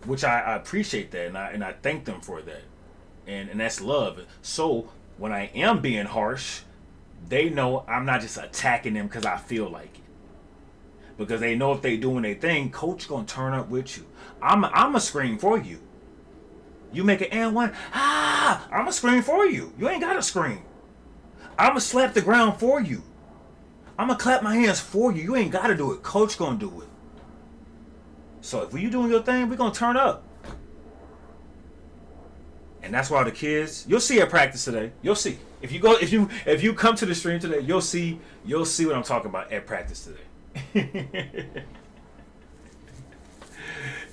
Which I appreciate that, and I thank them for that. And that's love. So when I am being harsh, they know I'm not just attacking them because I feel like it. Because they know if they doing their thing, coach gonna turn up with you. I'm a scream for you. You make an and one, I'm a scream for you. You ain't gotta scream. I'm gonna slap the ground for you. I'm gonna clap my hands for you. You ain't gotta do it. Coach gonna do it. So if you doing your thing, we gonna turn up. And that's why the kids, you'll see at practice today. You'll see. If you come to the stream today, you'll see what I'm talking about at practice today.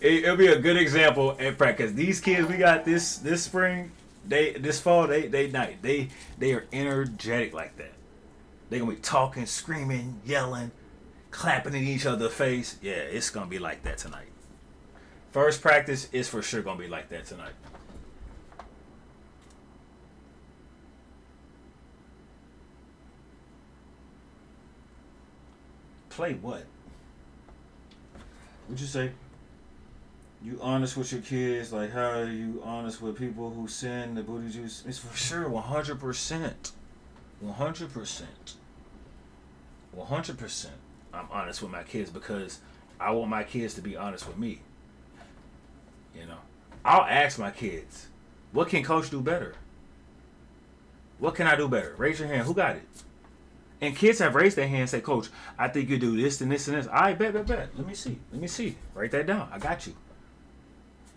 It'll be a good example at practice. These kids we got this spring, this fall, they are energetic like that. They're gonna be talking, screaming, yelling, clapping in each other's face. Yeah, it's gonna be like that tonight. First practice is for sure gonna be like that tonight. Play what? What'd you say? You honest with your kids? Like, how are you honest with people who send the booty juice? It's for sure 100%. 100%. 100%. I'm honest with my kids because I want my kids to be honest with me. You know, I'll ask my kids, what can coach do better? What can I do better? Raise your hand. Who got it? And kids have raised their hand and say, Coach, I think you do this and this and this. All right, bet. Let me see. Write that down. I got you.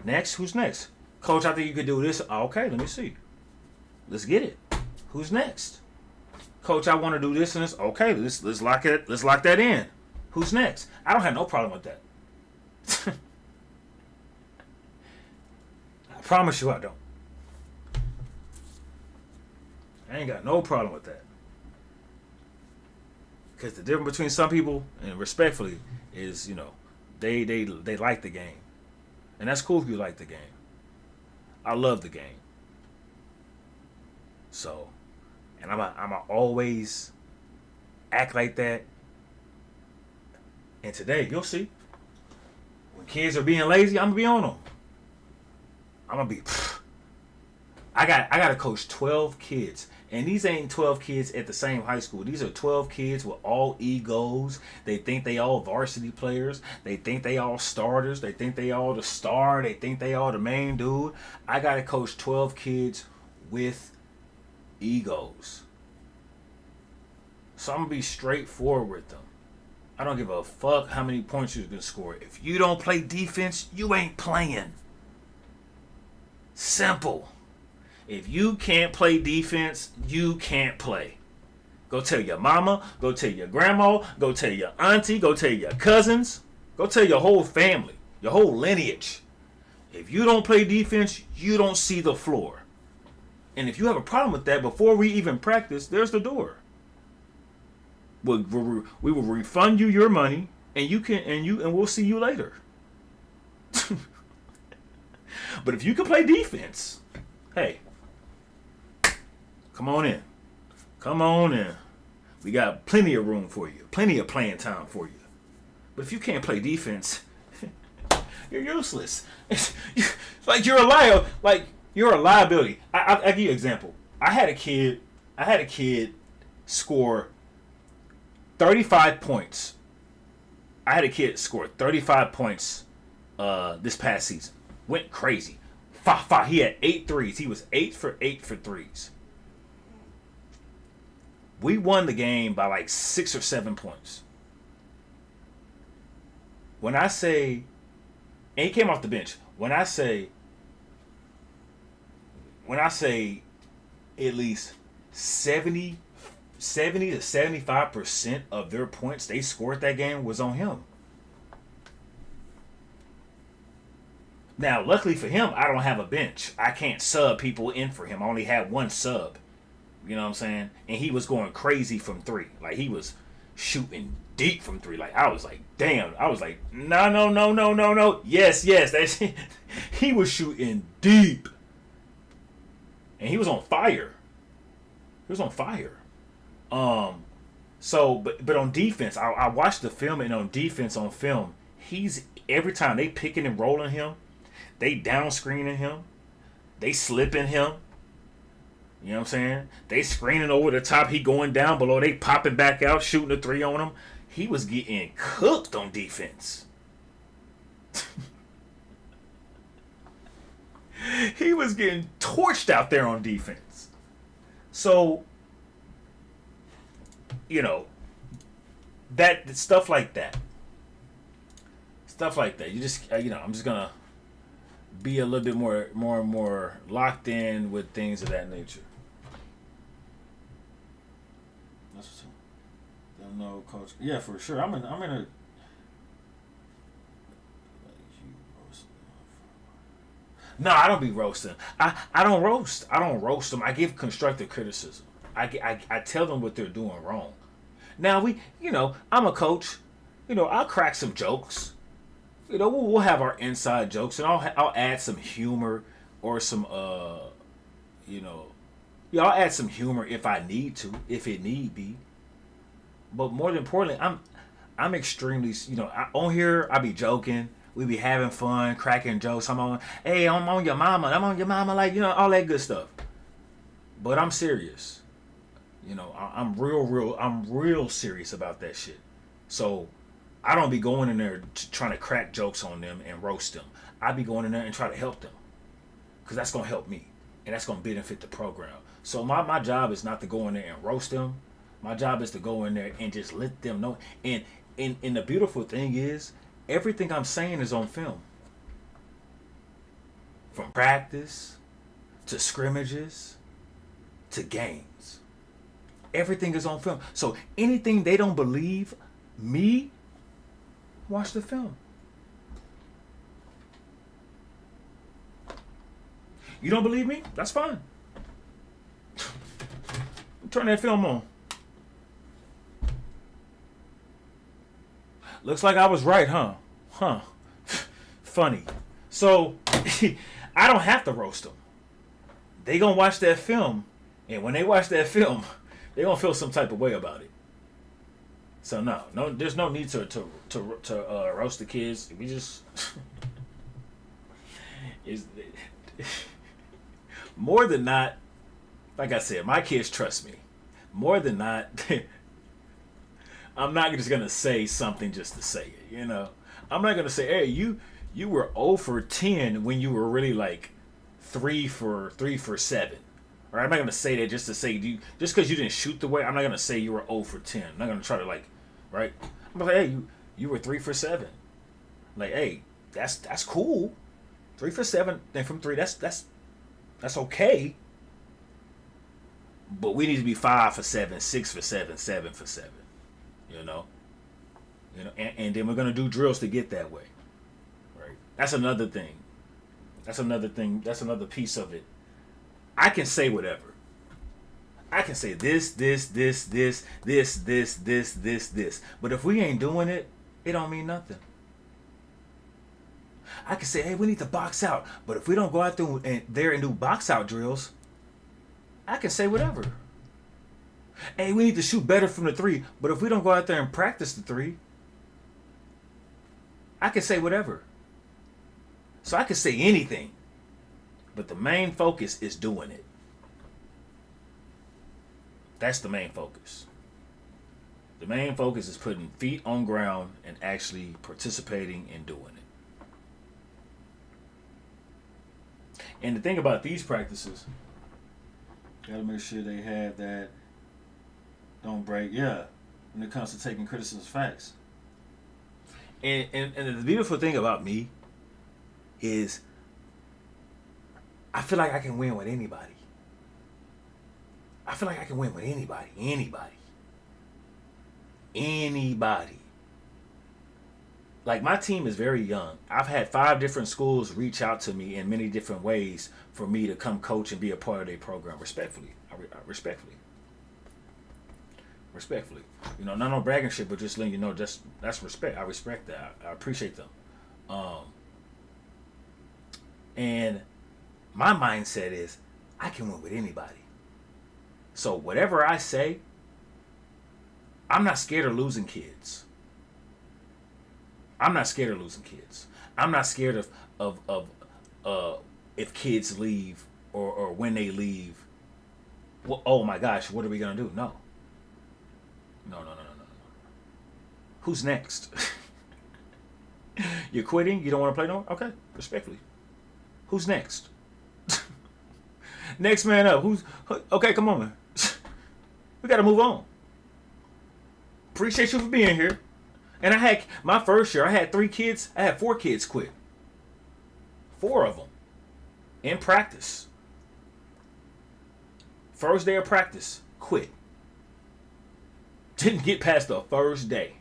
Next, who's next? Coach, I think you could do this. Okay, let me see. Let's get it. Who's next? Coach, I want to do this and this. Okay, let's lock it. Let's lock that in. Who's next? I don't have no problem with that. I promise you I don't. I ain't got no problem with that. Because the difference between some people, and respectfully, is, you know, they like the game. And that's cool if you like the game. I love the game. So, and I'm always act like that. And today, you'll see. When kids are being lazy, I'm going to be on them. I'm going to be... I got to coach 12 kids. And these ain't 12 kids at the same high school. These are 12 kids with all egos. They think they all varsity players. They think they all starters. They think they all the star. They think they all the main dude. I got to coach 12 kids with egos. So I'm going to be straightforward with them. I don't give a fuck how many points you're going to score. If you don't play defense, you ain't playing. Simple. If you can't play defense, you can't play. Go tell your mama, go tell your grandma, go tell your auntie, go tell your cousins, go tell your whole family, your whole lineage. If you don't play defense, you don't see the floor. And if you have a problem with that, before we even practice, there's the door. We will refund you your money, and we'll see you later. But if you can play defense, hey, come on in. Come on in. We got plenty of room for you. Plenty of playing time for you. But if you can't play defense, you're useless. Like you're a liability. I'll give you an example. I had a kid score 35 points. I had a kid score 35 points this past season. Went crazy. He had 8 threes. He was 8 for 8 for threes. We won the game by like 6 or 7 points. When I say, and he came off the bench. When I say at least 70 to 75% of their points they scored that game was on him. Now, luckily for him, I don't have a bench. I can't sub people in for him. I only had one sub. You know what I'm saying? And he was going crazy from 3. Like, he was shooting deep from 3. Like, I was like, damn. I was like, no. Yes. That's he was shooting deep. And he was on fire. So, but on defense, I watched the film, and on defense, on film, he's, every time they picking and rolling him, they down screening him, they slipping him. You know what I'm saying? They screening over the top, he going down below, they popping back out, shooting a 3 on him. He was getting cooked on defense. He was getting torched out there on defense. So, you know, that stuff like that. You just, you know, I'm just gonna be a little bit more locked in with things of that nature. That's what's up. Don't know, coach. Yeah, for sure. I'm in a. No, I don't be roasting. I don't roast. I don't roast them. I give constructive criticism. I tell them what they're doing wrong. Now I'm a coach. I'll crack some jokes. We'll have our inside jokes, and I'll add some humor or some I'll add some humor if I need to, if it need be. But more than importantly, I'm extremely, on here I be joking. We be having fun, cracking jokes. I'm on your mama. I'm on your mama, like, all that good stuff. But I'm serious. I'm real serious about that shit. So I don't be going in there trying to crack jokes on them and roast them. I be going in there and try to help them, because that's going to help me, and that's going to benefit the program. So my job is not to go in there and roast them. My job is to go in there and just let them know. And the beautiful thing is, everything I'm saying is on film. From practice to scrimmages to games. Everything is on film. So anything they don't believe me, watch the film. You don't believe me? That's fine. Turn that film on. Looks like I was right, huh? Funny. So, I don't have to roast them. They gonna watch that film, and when they watch that film, they gonna feel some type of way about it. So no, there's no need to roast the kids. We just is more than not. Like I said, my kids trust me. More than not, I'm not just gonna say something just to say it. I'm not gonna say, hey, you were 0 for 10 when you were really like 3 for 7. Or I'm not gonna say that just to say just because you didn't shoot the way. I'm not gonna say you were 0 for 10. I'm not gonna try to right. I'm like, hey, you were 3 for 7. Like, hey, that's cool. 3 for 7, then from 3, that's okay. But we need to be 5 for 7, 6 for 7, 7 for 7. And then we're gonna do drills to get that way. Right. That's another thing. That's another piece of it. I can say whatever. I can say this. But if we ain't doing it, it don't mean nothing. I can say, hey, we need to box out. But if we don't go out there and do box out drills, I can say whatever. Hey, we need to shoot better from the 3. But if we don't go out there and practice the 3, I can say whatever. So I can say anything. But the main focus is doing it. That's the main focus. The main focus is putting feet on ground and actually participating in doing it. And the thing about these practices, gotta make sure they have that don't break. Yeah, when it comes to taking criticism as facts. And the beautiful thing about me is I feel like I can win with anybody. I feel like I can win with anybody. Anybody. Like, my team is very young. I've had 5 different schools reach out to me in many different ways for me to come coach and be a part of their program. Respectfully. Respectfully. You know, not no bragging shit, but just letting you know that's respect. I respect that. I appreciate them. And my mindset is I can win with anybody. So whatever I say, I'm not scared of losing kids. I'm not scared of if kids leave or when they leave. Well, oh my gosh, what are we gonna do? No. Who's next? You're quitting? You don't want to play no more? Okay, respectfully. Who's next? Next man up. Okay, come on, man. We gotta move on. Appreciate you for being here. And I had my first year, I had 3 kids. I had 4 kids quit. 4 of them in practice. First day of practice, quit. Didn't get past the first day.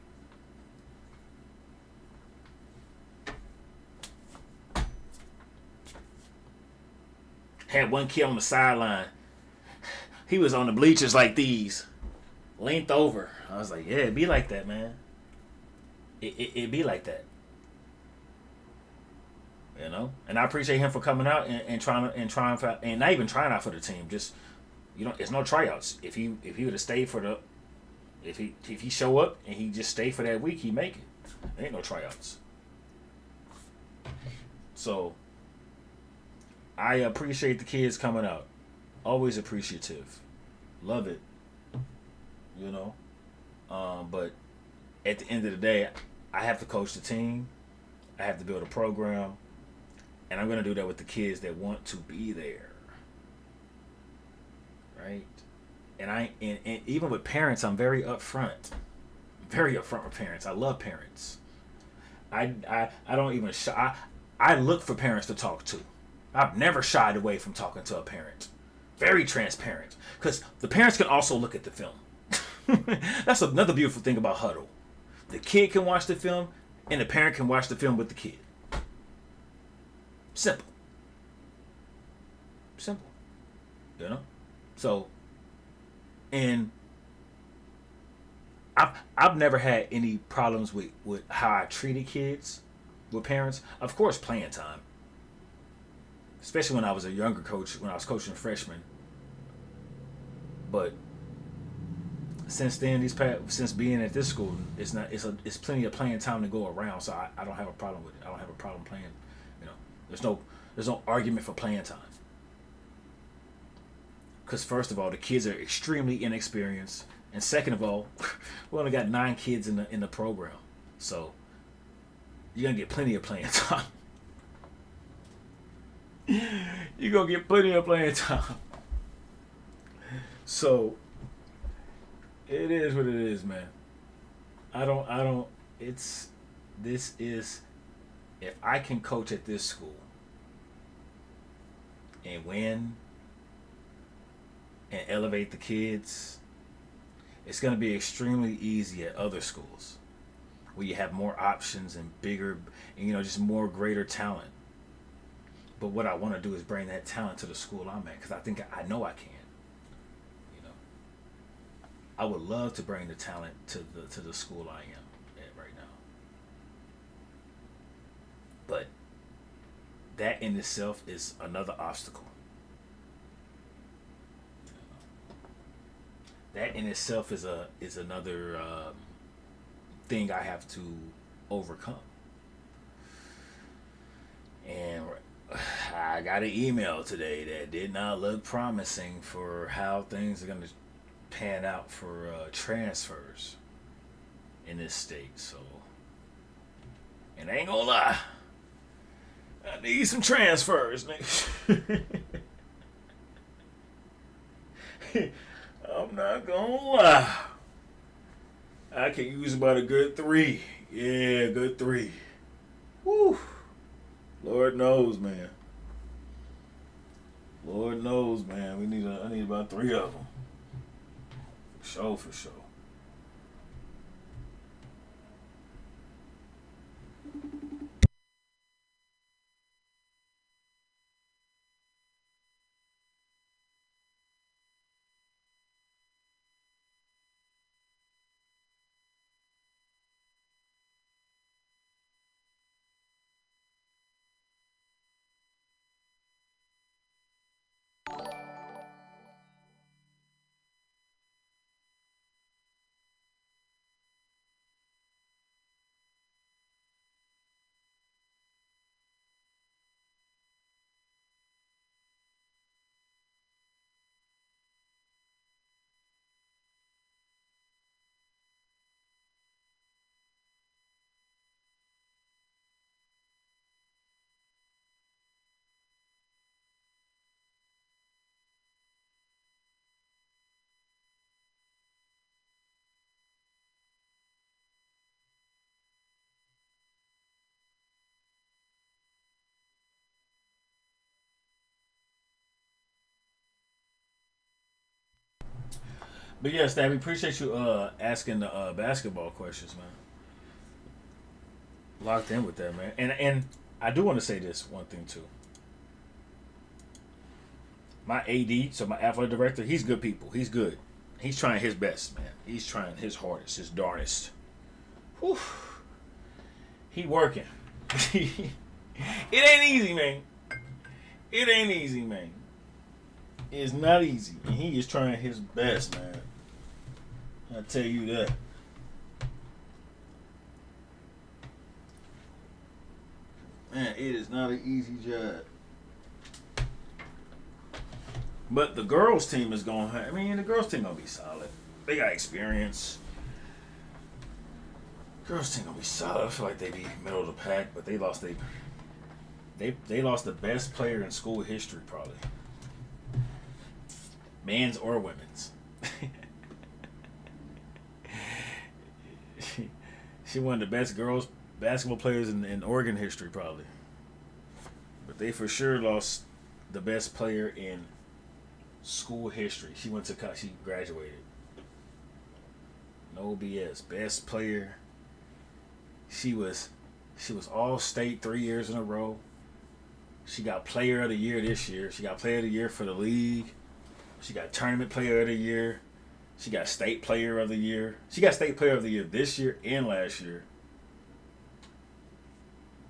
Had one kid on the sideline. He was on the bleachers like these, leaned over. I was like, yeah, it be like that, man. It be like that. You know? And I appreciate him for coming out and trying for, and not even trying out for the team. Just, you know, it's no tryouts. If he would have stayed for the, if he show up and he just stay for that week, he make it. There ain't no tryouts. So I appreciate the kids coming out. Always appreciative. Love it. You know? But at the end of the day, I have to coach the team. I have to build a program. And I'm going to do that with the kids that want to be there. Right? And even with parents, I'm very upfront. Very upfront with parents. I love parents. I don't even shy. I look for parents to talk to. I've never shied away from talking to a parent. Very transparent. Because the parents can also look at the film. That's another beautiful thing about Huddle. The kid can watch the film, and the parent can watch the film with the kid. Simple. You know? So, and I've never had any problems with how I treated kids with parents. Of course, playing time. Especially when I was a younger coach, when I was coaching freshmen. But since then, since being at this school, it's plenty of playing time to go around. So I don't have a problem with it. I don't have a problem playing. You know, there's no argument for playing time. Because first of all, the kids are extremely inexperienced, and second of all, we only got 9 kids in the program, so you're gonna get plenty of playing time. You're gonna get plenty of playing time. So it is what it is, man. This is, if I can coach at this school and win and elevate the kids, it's going to be extremely easy at other schools where you have more options and bigger, and, you know, just more greater talent. But what I want to do is bring that talent to the school I'm at, because I know I can. You know, I would love to bring the talent to the school I am at right now. But that in itself is another obstacle. That in itself is another thing I have to overcome. And I got an email today that did not look promising for how things are going to pan out for transfers in this state. So, and I ain't gonna lie, I need some transfers, nigga. I'm not gonna lie. I can use about a good 3. Yeah, good 3. Woo. Lord knows, man. Lord knows, man. I need about 3 of them. For sure, for sure. But yeah, Stabby, appreciate you asking the basketball questions, man. Locked in with that, man. And I do want to say this one thing too. My AD, so my athletic director, he's good people. He's good. He's trying his best, man. He's trying his hardest, his darnest. Whew. He working. It ain't easy, man. It ain't easy, man. It's not easy. And he is trying his best, man. I tell you that. Man, it is not an easy job. But the girls' team is going to, the girls' team going to be solid. They got experience. Girls' team going to be solid. I feel like they be middle of the pack, but they lost they lost the best player in school history, probably. Men's or women's. She one of the best girls basketball players in Oregon history, probably. But they for sure lost the best player in school history. She graduated. No BS. Best player. She was all state 3 years in a row. She got player of the year this year. She got player of the year for the league. She got tournament player of the year. She got state player of the year. She got state player of the year this year and last year.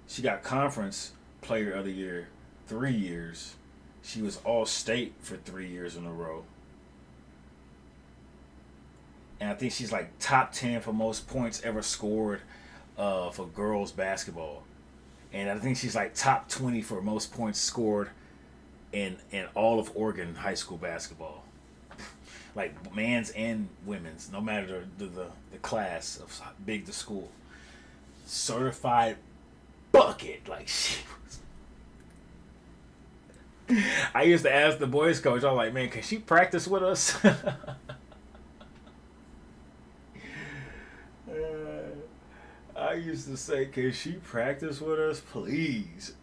She got conference player of the year 3 years. She was all state for 3 years in a row. And I think she's like top 10 for most points ever scored for girls basketball. And I think she's like top 20 for most points scored in all of Oregon high school basketball. Like men's and women's, no matter the class of how big the school. Certified bucket. Like she was. I used to ask the boys coach, I'm like, man, can she practice with us? I used to say, can she practice with us, please?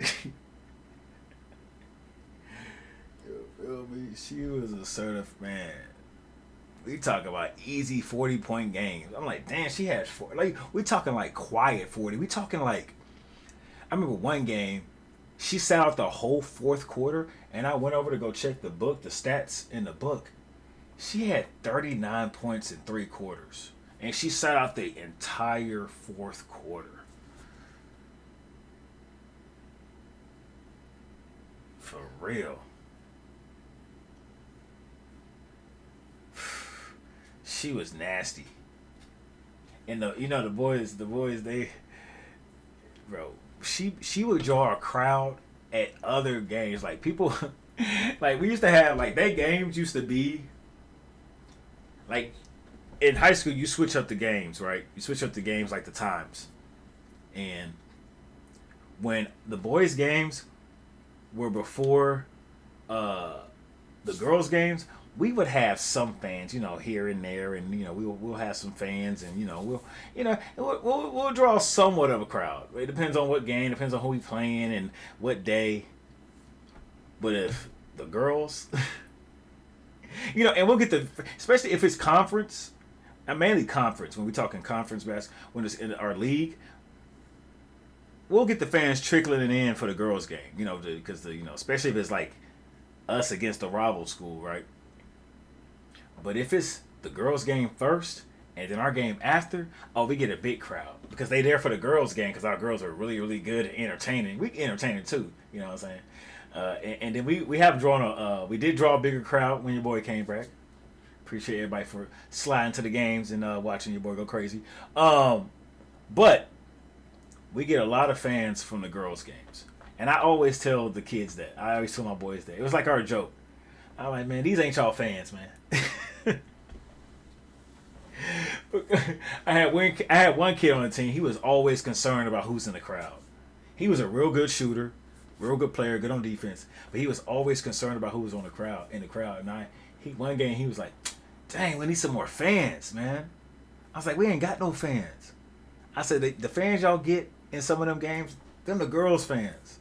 You feel me? She was a certified man. We talk about easy 40-point games. I'm like, damn, she had 40. Like, we talking like quiet 40. We talking like, I remember one game, she sat out the whole fourth quarter, and I went over to go check the book, the stats in the book. She had 39 points in 3 quarters. And she sat out the entire fourth quarter. For real. She was nasty. And the boys, they, bro, she would draw a crowd at other games. Like people, like we used to have, like they games used to be, like in high school you switch up the games, right? You switch up the games like the times. And when the boys' games were before the girls' games, we would have some fans, here and there, and we'll have some fans, and we'll draw somewhat of a crowd. It depends on what game, depends on who we playing and what day. But if the girls, and we'll get especially if it's conference, and mainly conference, when we're talking conference basketball, when it's in our league, we'll get the fans trickling in for the girls' game, because especially if it's like us against a rival school, right? But if it's the girls' game first and then our game after, we get a big crowd because they there for the girls' game because our girls are really, really good and entertaining. We entertaining too, you know what I'm saying? And then we have drawn we did draw a bigger crowd when your boy came back. Appreciate everybody for sliding to the games and watching your boy go crazy. But we get a lot of fans from the girls' games. And I always tell the kids that. I always tell my boys that. It was like our joke. I'm like, man, these ain't y'all fans, man. I had one kid on the team. He was always concerned about who's in the crowd. He was a real good shooter, real good player, good on defense. But he was always concerned about who was in the crowd. And one game he was like, dang, we need some more fans, man. I was like, we ain't got no fans. I said, the fans y'all get in some of them games, them the girls fans.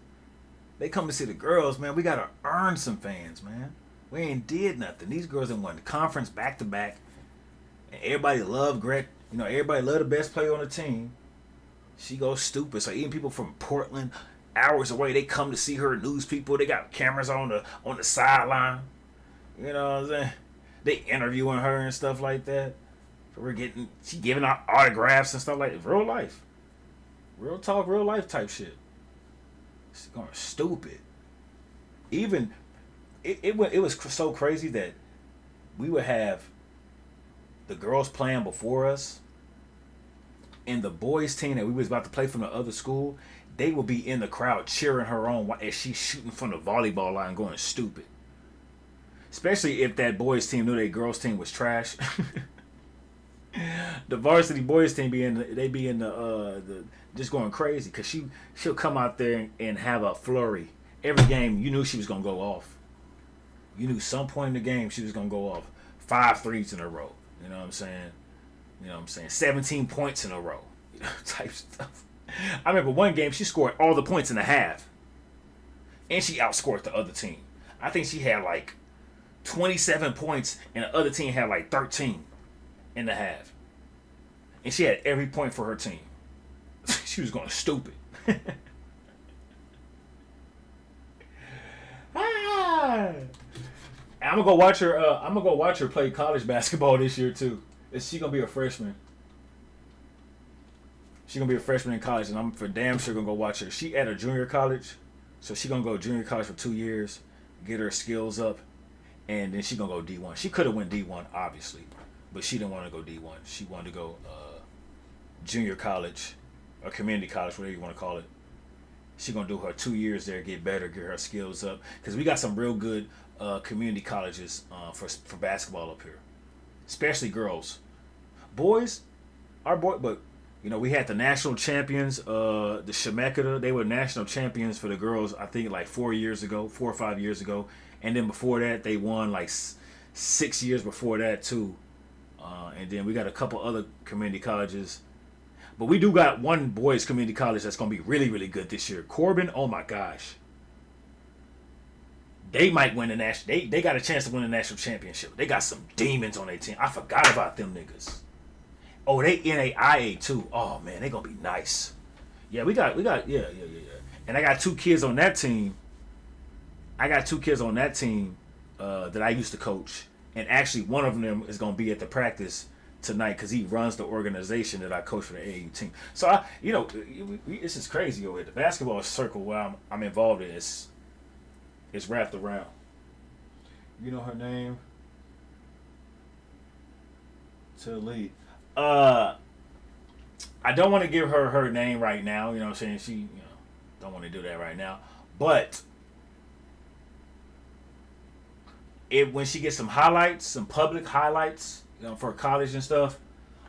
They come to see the girls, man. We got to earn some fans, man. We ain't did nothing. These girls have won the conference back to back. And everybody loved Gret. Everybody loved the best player on the team. She goes stupid. So even people from Portland, hours away, they come to see her. News people, they got cameras on the sideline. You know what I'm saying? They interviewing her and stuff like that. She giving out autographs and stuff like that. Real life. Real talk, real life type shit. It's going stupid. Even it was so crazy that we would have the girls playing before us, and the boys team that we was about to play from the other school, they would be in the crowd cheering her on as she's shooting from the volleyball line, going stupid. Especially if that boys team knew their girls team was trash. The varsity boys team be in the just going crazy because she'll come out there and have a flurry. Every game you knew she was gonna go off. You knew some point in the game she was gonna go off 5 threes in a row. You know what I'm saying? 17 points in a row. Type stuff. I remember one game she scored all the points in the half, and she outscored the other team. I think she had like 27 points, and the other team had like 13 in the half. And she had every point for her team. She was going stupid. I'm gonna go watch her. I'm gonna go watch her play college basketball this year too. Is she gonna be a freshman? She's gonna be a freshman in college, and I'm for damn sure gonna go watch her. She at a junior college, so she gonna go junior college for 2 years, get her skills up, and then she gonna go D1. She could have went D1 obviously, but she didn't want to go D1. She wanted to go junior college or community college, whatever you want to call it. She gonna do her 2 years there, get better, get her skills up, because we got some real good community colleges for basketball up here, especially girls. Boys, but we had the national champions, the Shemeketa. They were national champions for the girls, I think like 4 or 5 years ago. And then before that, they won like 6 years before that too. And then we got a couple other community colleges. But we do got one boys community college that's going to be really, really good this year. Corbin, oh my gosh. They might win the national. They got a chance to win the national championship. They got some demons on their team. I forgot about them niggas. Oh, they NAIA too. Oh man, they gonna be nice. Yeah, we got yeah. And I got 2 kids on that team. That I used to coach, and actually one of them is gonna be at the practice tonight because he runs the organization that I coach for the AAU team. So this is crazy over here. The basketball circle where I'm involved in is wrapped around. You know her name? Talib. I don't want to give her name right now. You know what I'm saying? She don't want to do that right now. But when she gets some highlights, some public highlights, for college and stuff,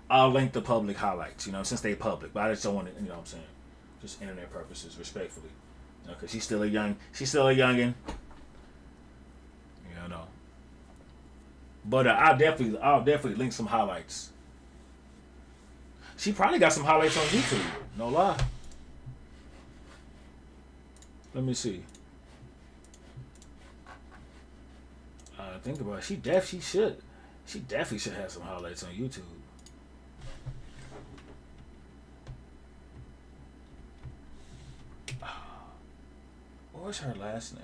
I'll link the public highlights, since they public. But I just don't want to, what I'm saying? Just internet purposes, respectfully. Because she's still a youngin'. But I'll definitely link some highlights. She probably got some highlights on YouTube. No lie. Let me see. Think about it. She definitely should. She definitely should have some highlights on YouTube. What was her last name?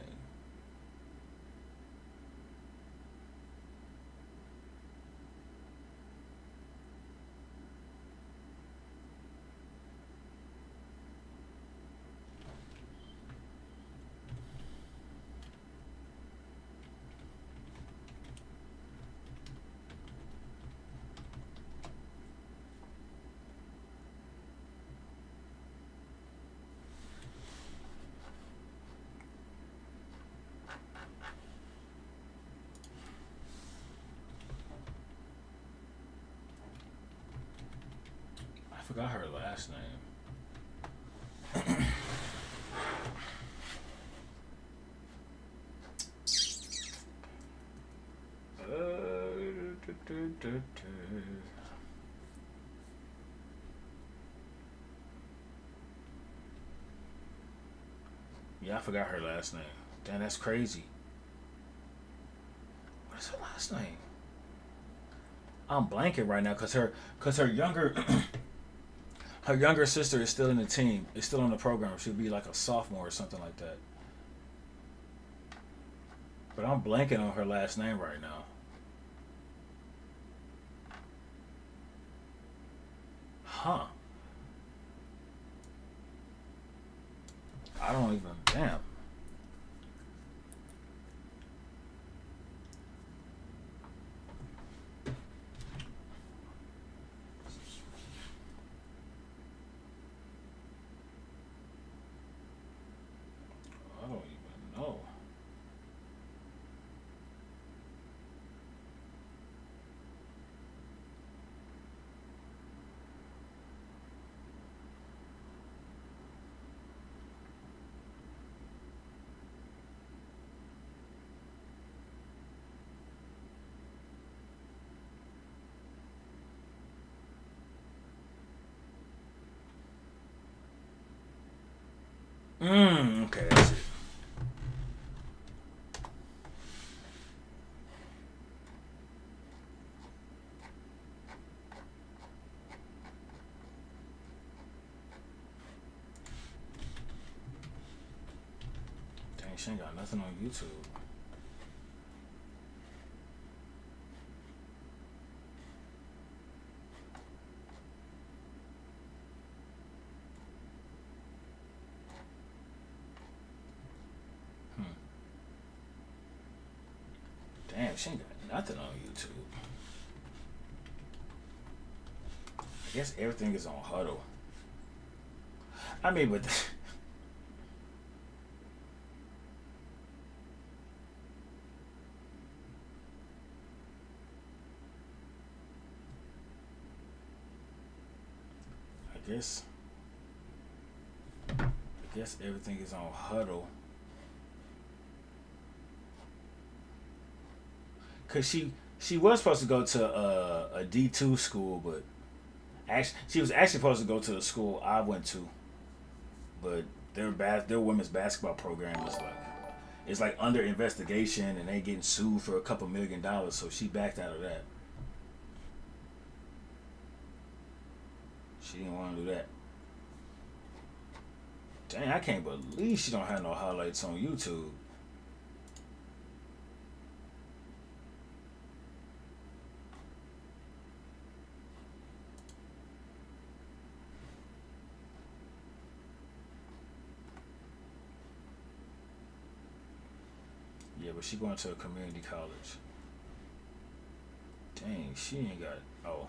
I forgot her last name. Yeah, I forgot her last name. Damn, that's crazy. What is her last name? I'm blanking right now because her younger her younger sister is still in the team. Is still on the program. She'll be like a sophomore or something like that. But I'm blanking on her last name right now. Huh. I don't even. Damn. I don't even know. Okay, that's it. Dang, she ain't got nothing on YouTube. Damn, she ain't got nothing on YouTube. I guess everything is on Huddle. I mean, but I guess everything is on Huddle. Cause she was supposed to go to a D2 school, but actually she was actually supposed to go to the school I went to, but their women's basketball program is like under investigation and they getting sued for a couple $1 million, so she backed out of that. She didn't want to do that. Dang, I can't believe she don't have no highlights on YouTube. Yeah, but she going to a community college. Dang, she ain't got. Oh.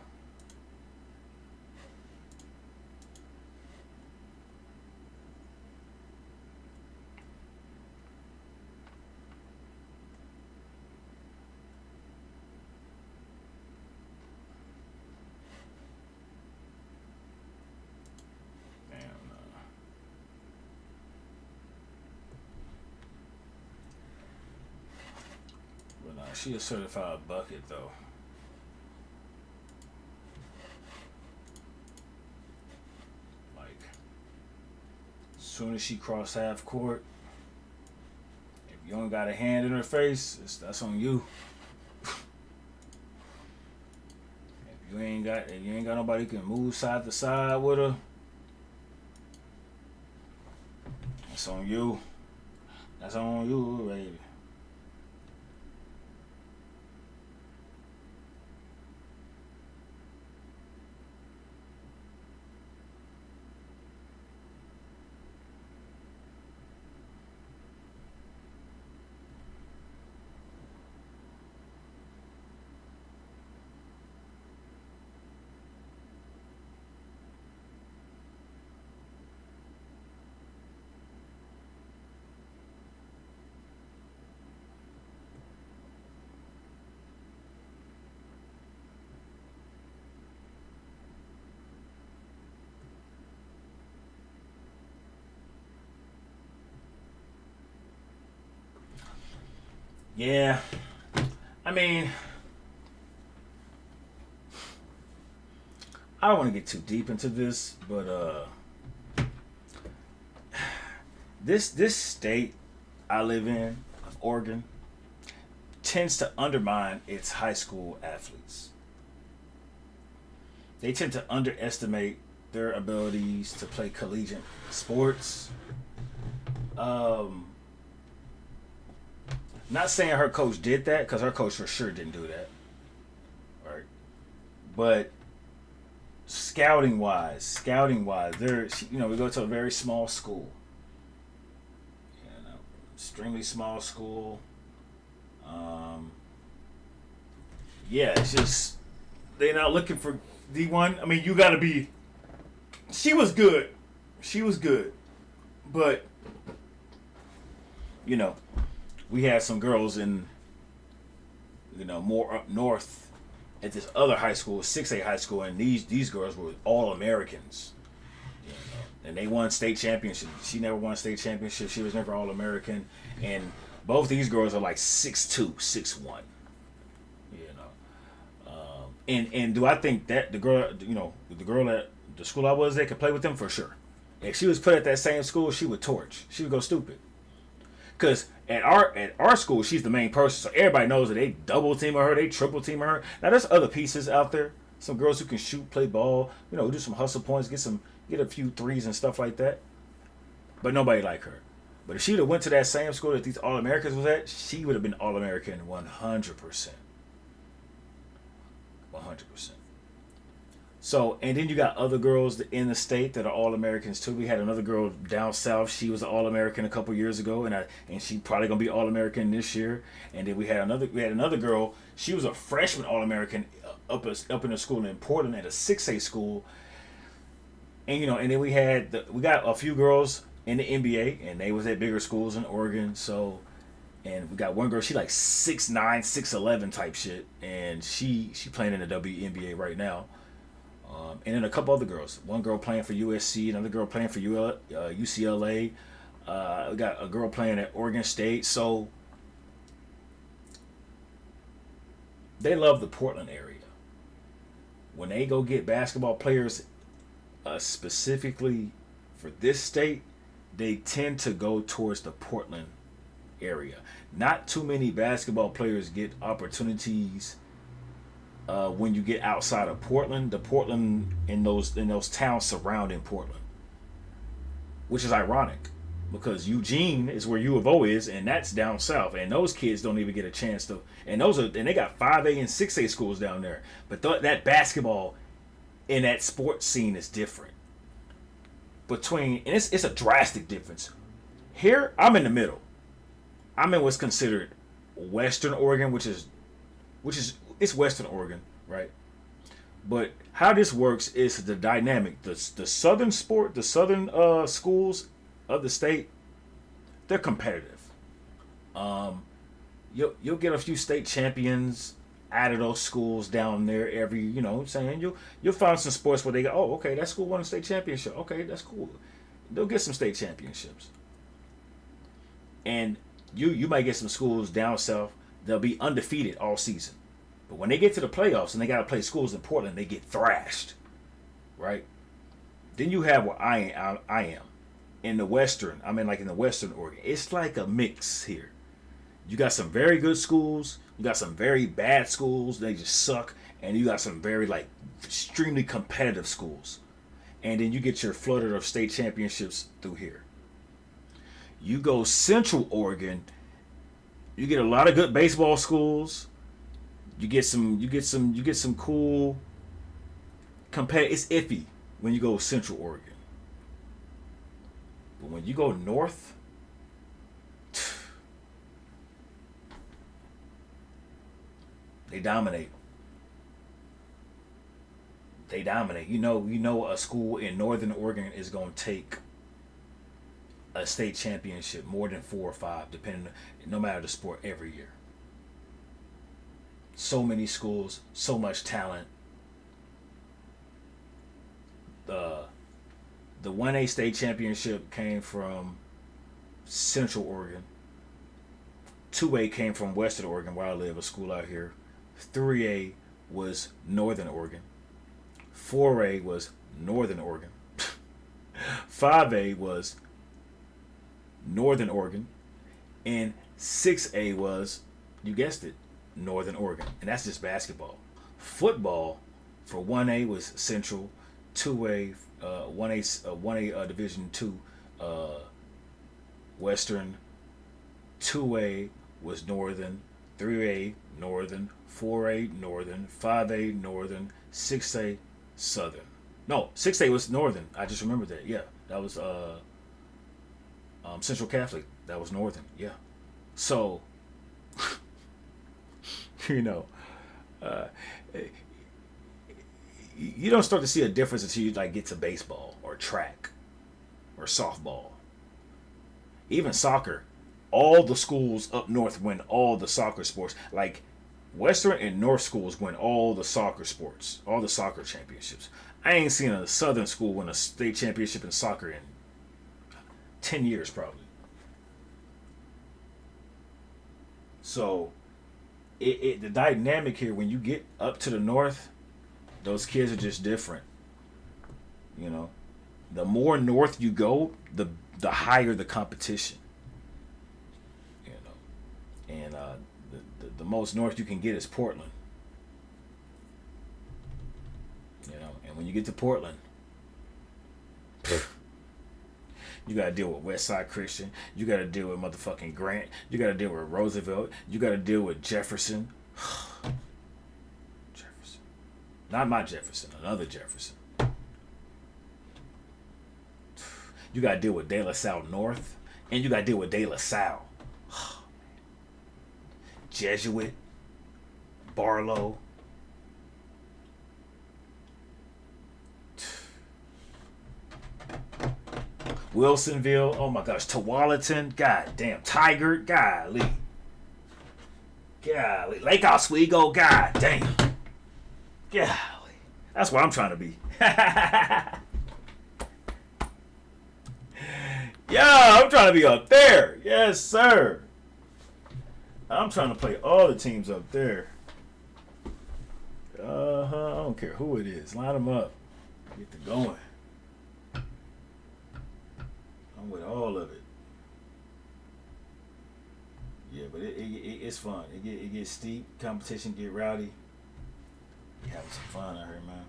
She a certified bucket though. Like, as soon as she cross half court, if you don't got a hand in her face, that's on you. If you ain't got nobody who can move side to side with her, that's on you. That's on you, baby. Yeah, I mean, I don't want to get too deep into this, but this state I live in, of Oregon, tends to undermine its high school athletes. They tend to underestimate their abilities to play collegiate sports. Not saying her coach did that, because her coach for sure didn't do that. Right. But scouting wise, there, we go to a very small school. Extremely small school. Yeah, it's just they're not looking for D1. I mean, you got to be. She was good, but we had some girls in, more up north at this other high school, 6A high school, and these girls were all Americans. And they won state championship. She never won state championship. She was never all American. And both these girls are like 6'2", 6'1". And do I think that the girl at the school I was at could play with them? For sure. If she was put at that same school, she would torch. She would go stupid. Because at our school, she's the main person, so everybody knows that they double team her, they triple team her. Now there's other pieces out there, some girls who can shoot, play ball, do some hustle points, get a few threes and stuff like that. But nobody like her. But if she'd have went to that same school that these All Americans was at, she would have been All American 100%. 100%. So, and then you got other girls in the state that are All-Americans too. We had another girl down south. She was an All-American a couple years ago, and she probably gonna be All-American this year. And then we had another girl. She was a freshman All-American up in a school in Portland at a 6A school. And and then we got a few girls in the NBA, and they was at bigger schools in Oregon. So, and we got one girl. She like 6'9", 6'11" type shit, and she playing in the WNBA right now. And then a couple other girls. One girl playing for USC, another girl playing for UCLA. We got a girl playing at Oregon State. So they love the Portland area. When they go get basketball players specifically for this state, they tend to go towards the Portland area. Not too many basketball players get opportunities when you get outside of Portland, in those towns surrounding Portland, which is ironic because Eugene is where U of O is, and that's down south, and those kids don't even get a chance to. And they got 5A and 6A schools down there, but that basketball in that sports scene is different. And it's a drastic difference. Here, I'm in the middle. I'm in what's considered Western Oregon, which is it's Western Oregon, right? But how this works is the dynamic. The southern schools of the state, they're competitive. You'll get a few state champions out of those schools down there every, you'll find some sports where they go, oh, okay, that school won a state championship. Okay, that's cool. They'll get some state championships. And you might get some schools down south they'll be undefeated all season. But when they get to the playoffs and they got to play schools in Portland, they get thrashed, right? Then you have where I am in the Western. I'm in the Western Oregon. It's like a mix here. You got some very good schools. You got some very bad schools. They just suck. And you got some very extremely competitive schools. And then you get your flutter of state championships through here. You go Central Oregon, you get a lot of good baseball schools. You get some cool it's iffy when you go Central Oregon. But when you go north, they dominate. They dominate. You know a school in Northern Oregon is going to take a state championship, more than 4 or 5, no matter the sport, every year. So many schools, so much talent. The 1A state championship came from Central Oregon. 2A came from Western Oregon, where I live, a school out here. 3A was Northern Oregon. 4A was Northern Oregon. 5A was Northern Oregon. And 6A was, you guessed it, Northern Oregon. And that's just basketball. Football for 1A was Central. 2A, 1A Division 2 Western. 2A was Northern. 3A Northern. 4A Northern. 5A Northern. 6A Southern. No, 6A was Northern. I just remembered that. Yeah, that was Central Catholic. That was Northern. Yeah. So, you don't start to see a difference until you get to baseball or track or softball. Even soccer. All the schools up north win all the soccer sports. Western and North schools win all the soccer sports, all the soccer championships. I ain't seen a Southern school win a state championship in soccer in 10 years probably. So, the dynamic here, when you get up to the north, those kids are just different. The more north you go, the higher the competition. And the most north you can get is Portland. And when you get to Portland, you got to deal with Westside Christian. You got to deal with motherfucking Grant. You got to deal with Roosevelt. You got to deal with Jefferson. Jefferson. Not my Jefferson, another Jefferson. You got to deal with De La Salle North. And you got to deal with De La Salle. Jesuit. Barlow. Wilsonville, oh my gosh, Tualatin, god damn, Tiger, golly. Lake Oswego, god damn. Golly. That's where I'm trying to be. Yeah, I'm trying to be up there. Yes, sir. I'm trying to play all the teams up there. I don't care who it is. Line them up. Get to going. I'm with all of it. Yeah, but it's fun. It gets steep. Competition get rowdy. You having some fun out here, man.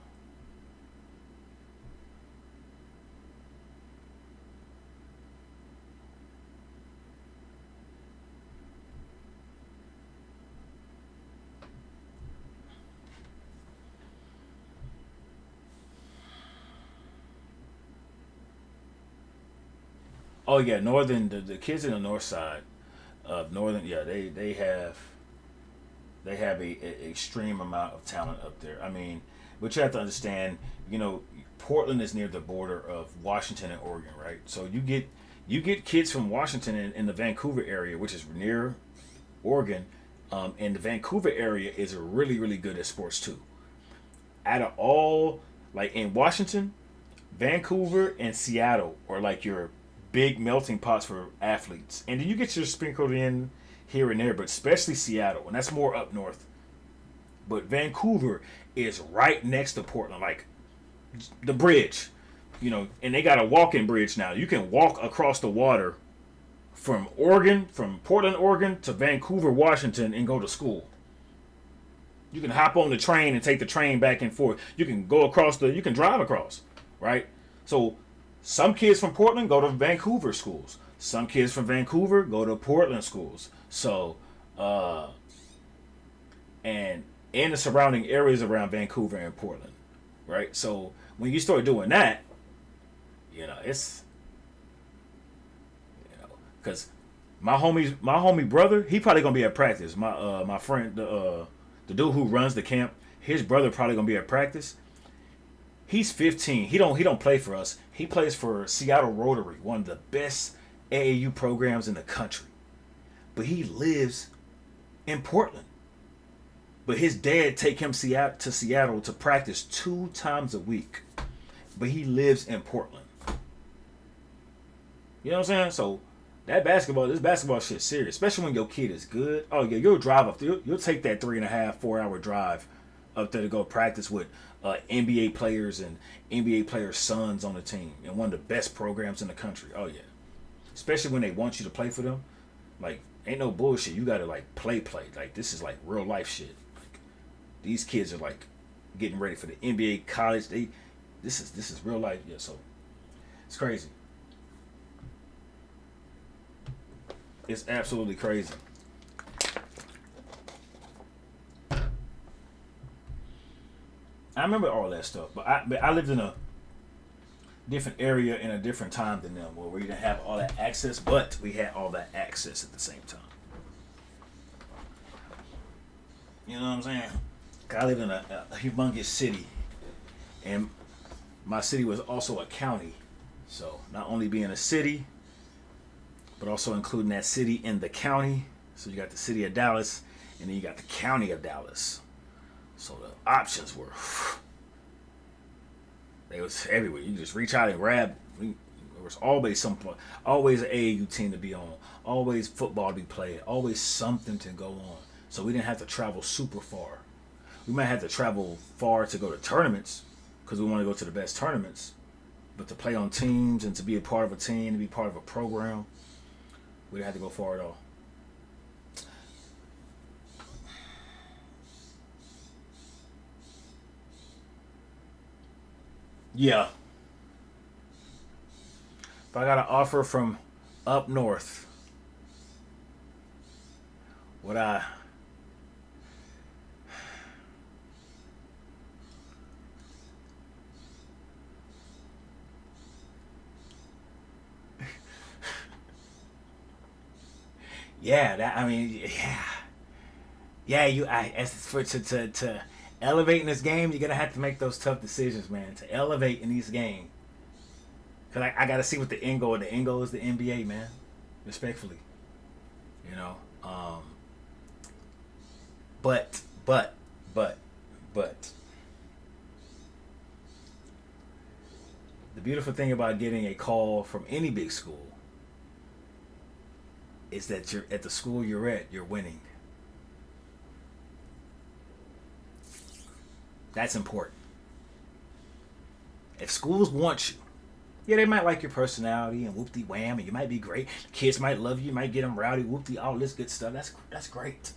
Oh yeah, northern the kids in the north side of northern, yeah, they have a extreme amount of talent up there. I mean, but you have to understand, Portland is near the border of Washington and Oregon, right? So you get kids from Washington in the Vancouver area, which is near Oregon, and the Vancouver area is really, really good at sports too. Out of all, in Washington, Vancouver and Seattle are your big melting pots for athletes. And then you get your sprinkled in here and there, but especially Seattle, and that's more up north. But Vancouver is right next to Portland, like the bridge, you know, and they got a walking bridge now. You can walk across the water from Portland, Oregon to Vancouver, Washington, and go to school. You can hop on the train and take the train back and forth. You can you can drive across, right? So some kids from Portland go to Vancouver schools. Some kids from Vancouver go to Portland schools. So, and in the surrounding areas around Vancouver and Portland, right? So when you start doing that, you know, it's, you know, because my homie brother, he probably gonna be at practice. My friend, the dude who runs the camp, his brother probably gonna be at practice. He's 15. He don't play for us. He plays for Seattle Rotary, one of the best AAU programs in the country. But he lives in Portland. But his dad take him to Seattle to practice 2 times a week. But he lives in Portland. You know what I'm saying? So this basketball shit's serious, especially when your kid is good. Oh yeah, you'll drive up there. You'll take that 3.5, 4 hour drive up there to go practice with NBA players and NBA players' sons on the team and one of the best programs in the country. Oh yeah, especially when they want you to play for them. Like, ain't no bullshit. You gotta like play. Like, this is like real life shit. Like, these kids are like getting ready for the NBA, college. This is real life. Yeah, so it's crazy. It's absolutely crazy. I remember all that stuff, but I lived in a different area in a different time than them, where we didn't have all that access, but we had all that access at the same time. You know what I'm saying? I lived in a humongous city, and my city was also a county. So not only being a city, but also including that city in the county. So you got the city of Dallas, and then you got the county of Dallas. So the options were, they was everywhere. You just reach out and grab. There was always an AAU team to be on, always football to be played, always something to go on. So we didn't have to travel super far. We might have to travel far to go to tournaments, because we want to go to the best tournaments. But to play on teams and to be a part of a team, to be part of a program, we didn't have to go far at all. Yeah. If I got an offer from up north, would I? To elevate in this game, you're gonna have to make those tough decisions, man. To elevate in this game, cause I gotta see what the end goal. The end goal is the NBA, man. Respectfully, you know. But the beautiful thing about getting a call from any big school is that you're at the school you're at, you're winning. That's important. If schools want you, yeah, they might like your personality and whoop-de wham, and you might be great. Kids might love you, might get them rowdy, whoop-de, all this good stuff. That's great.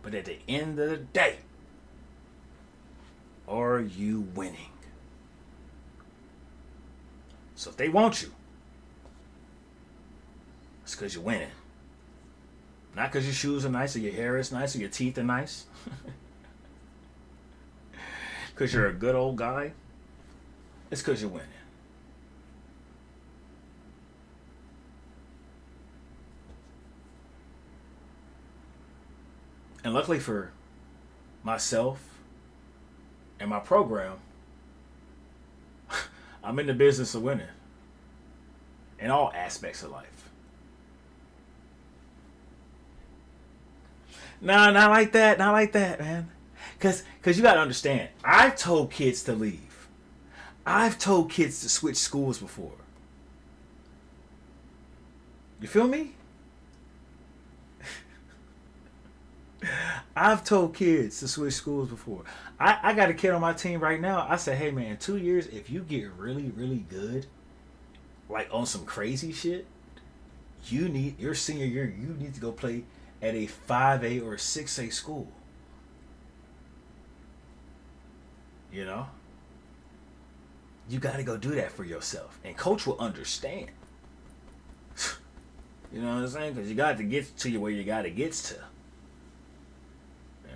But at the end of the day, are you winning? So if they want you, it's because you're winning. Not because your shoes are nice, or your hair is nice, or your teeth are nice. Because you're a good old guy. It's because you're winning. And luckily for myself and my program, I'm in the business of winning in all aspects of life. Nah, not like that, man. Cause you gotta understand, I've told kids to leave. I've told kids to switch schools before. You feel me? I've told kids to switch schools before. I got a kid on my team right now. I said, hey man, in 2 years, if you get really, really good, like on some crazy shit, your senior year, you need to go play at a 5A or 6A school. You know? You got to go do that for yourself. And coach will understand. You know what I'm saying? Because you got to get to where you got to get to.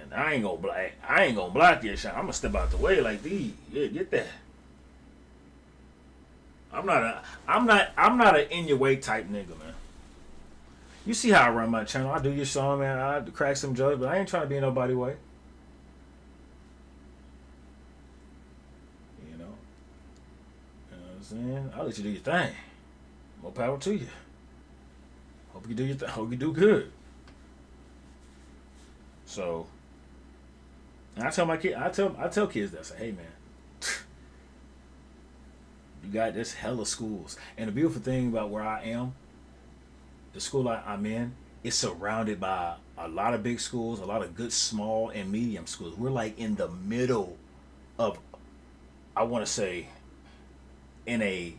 And I ain't gonna block your shot. I'm gonna step out the way like these. Yeah, get that. I'm not an in your way type nigga, man. You see how I run my channel. I do your song, man. I crack some jokes, but I ain't trying to be in nobody's way. You know what I'm saying? I'll let you do your thing. More power to you. Hope you do your thing. Hope you do good. So, and I tell my kid, I tell kids that, I say, hey man, you got this hella schools, and the beautiful thing about where I am, the school I'm in, is surrounded by a lot of big schools, a lot of good small and medium schools. We're like in the middle of, I want to say, in a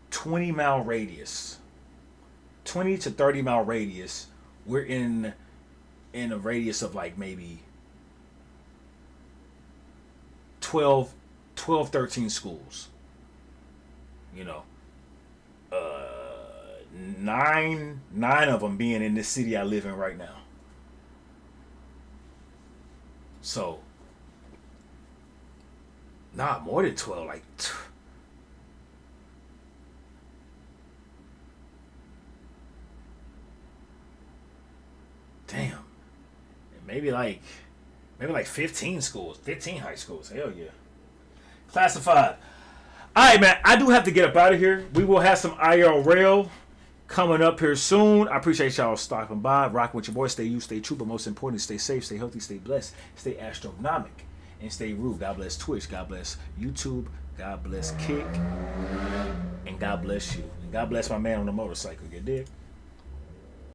20-mile radius, 20 to 30-mile radius. We're in a radius of like maybe 12, 13 schools. You know, nine of them being in this city I live in right now. So, not more than 12, like damn. Maybe like 15 schools, 15 high schools. Hell yeah. Classified. All right, man. I do have to get up out of here. We will have some IRL coming up here soon. I appreciate y'all stopping by, rocking with your boy. Stay you, stay true, but most importantly, stay safe, stay healthy, stay blessed, stay astronomic, and stay rude. God bless Twitch. God bless YouTube. God bless Kick. And God bless you. And God bless my man on the motorcycle. You dig?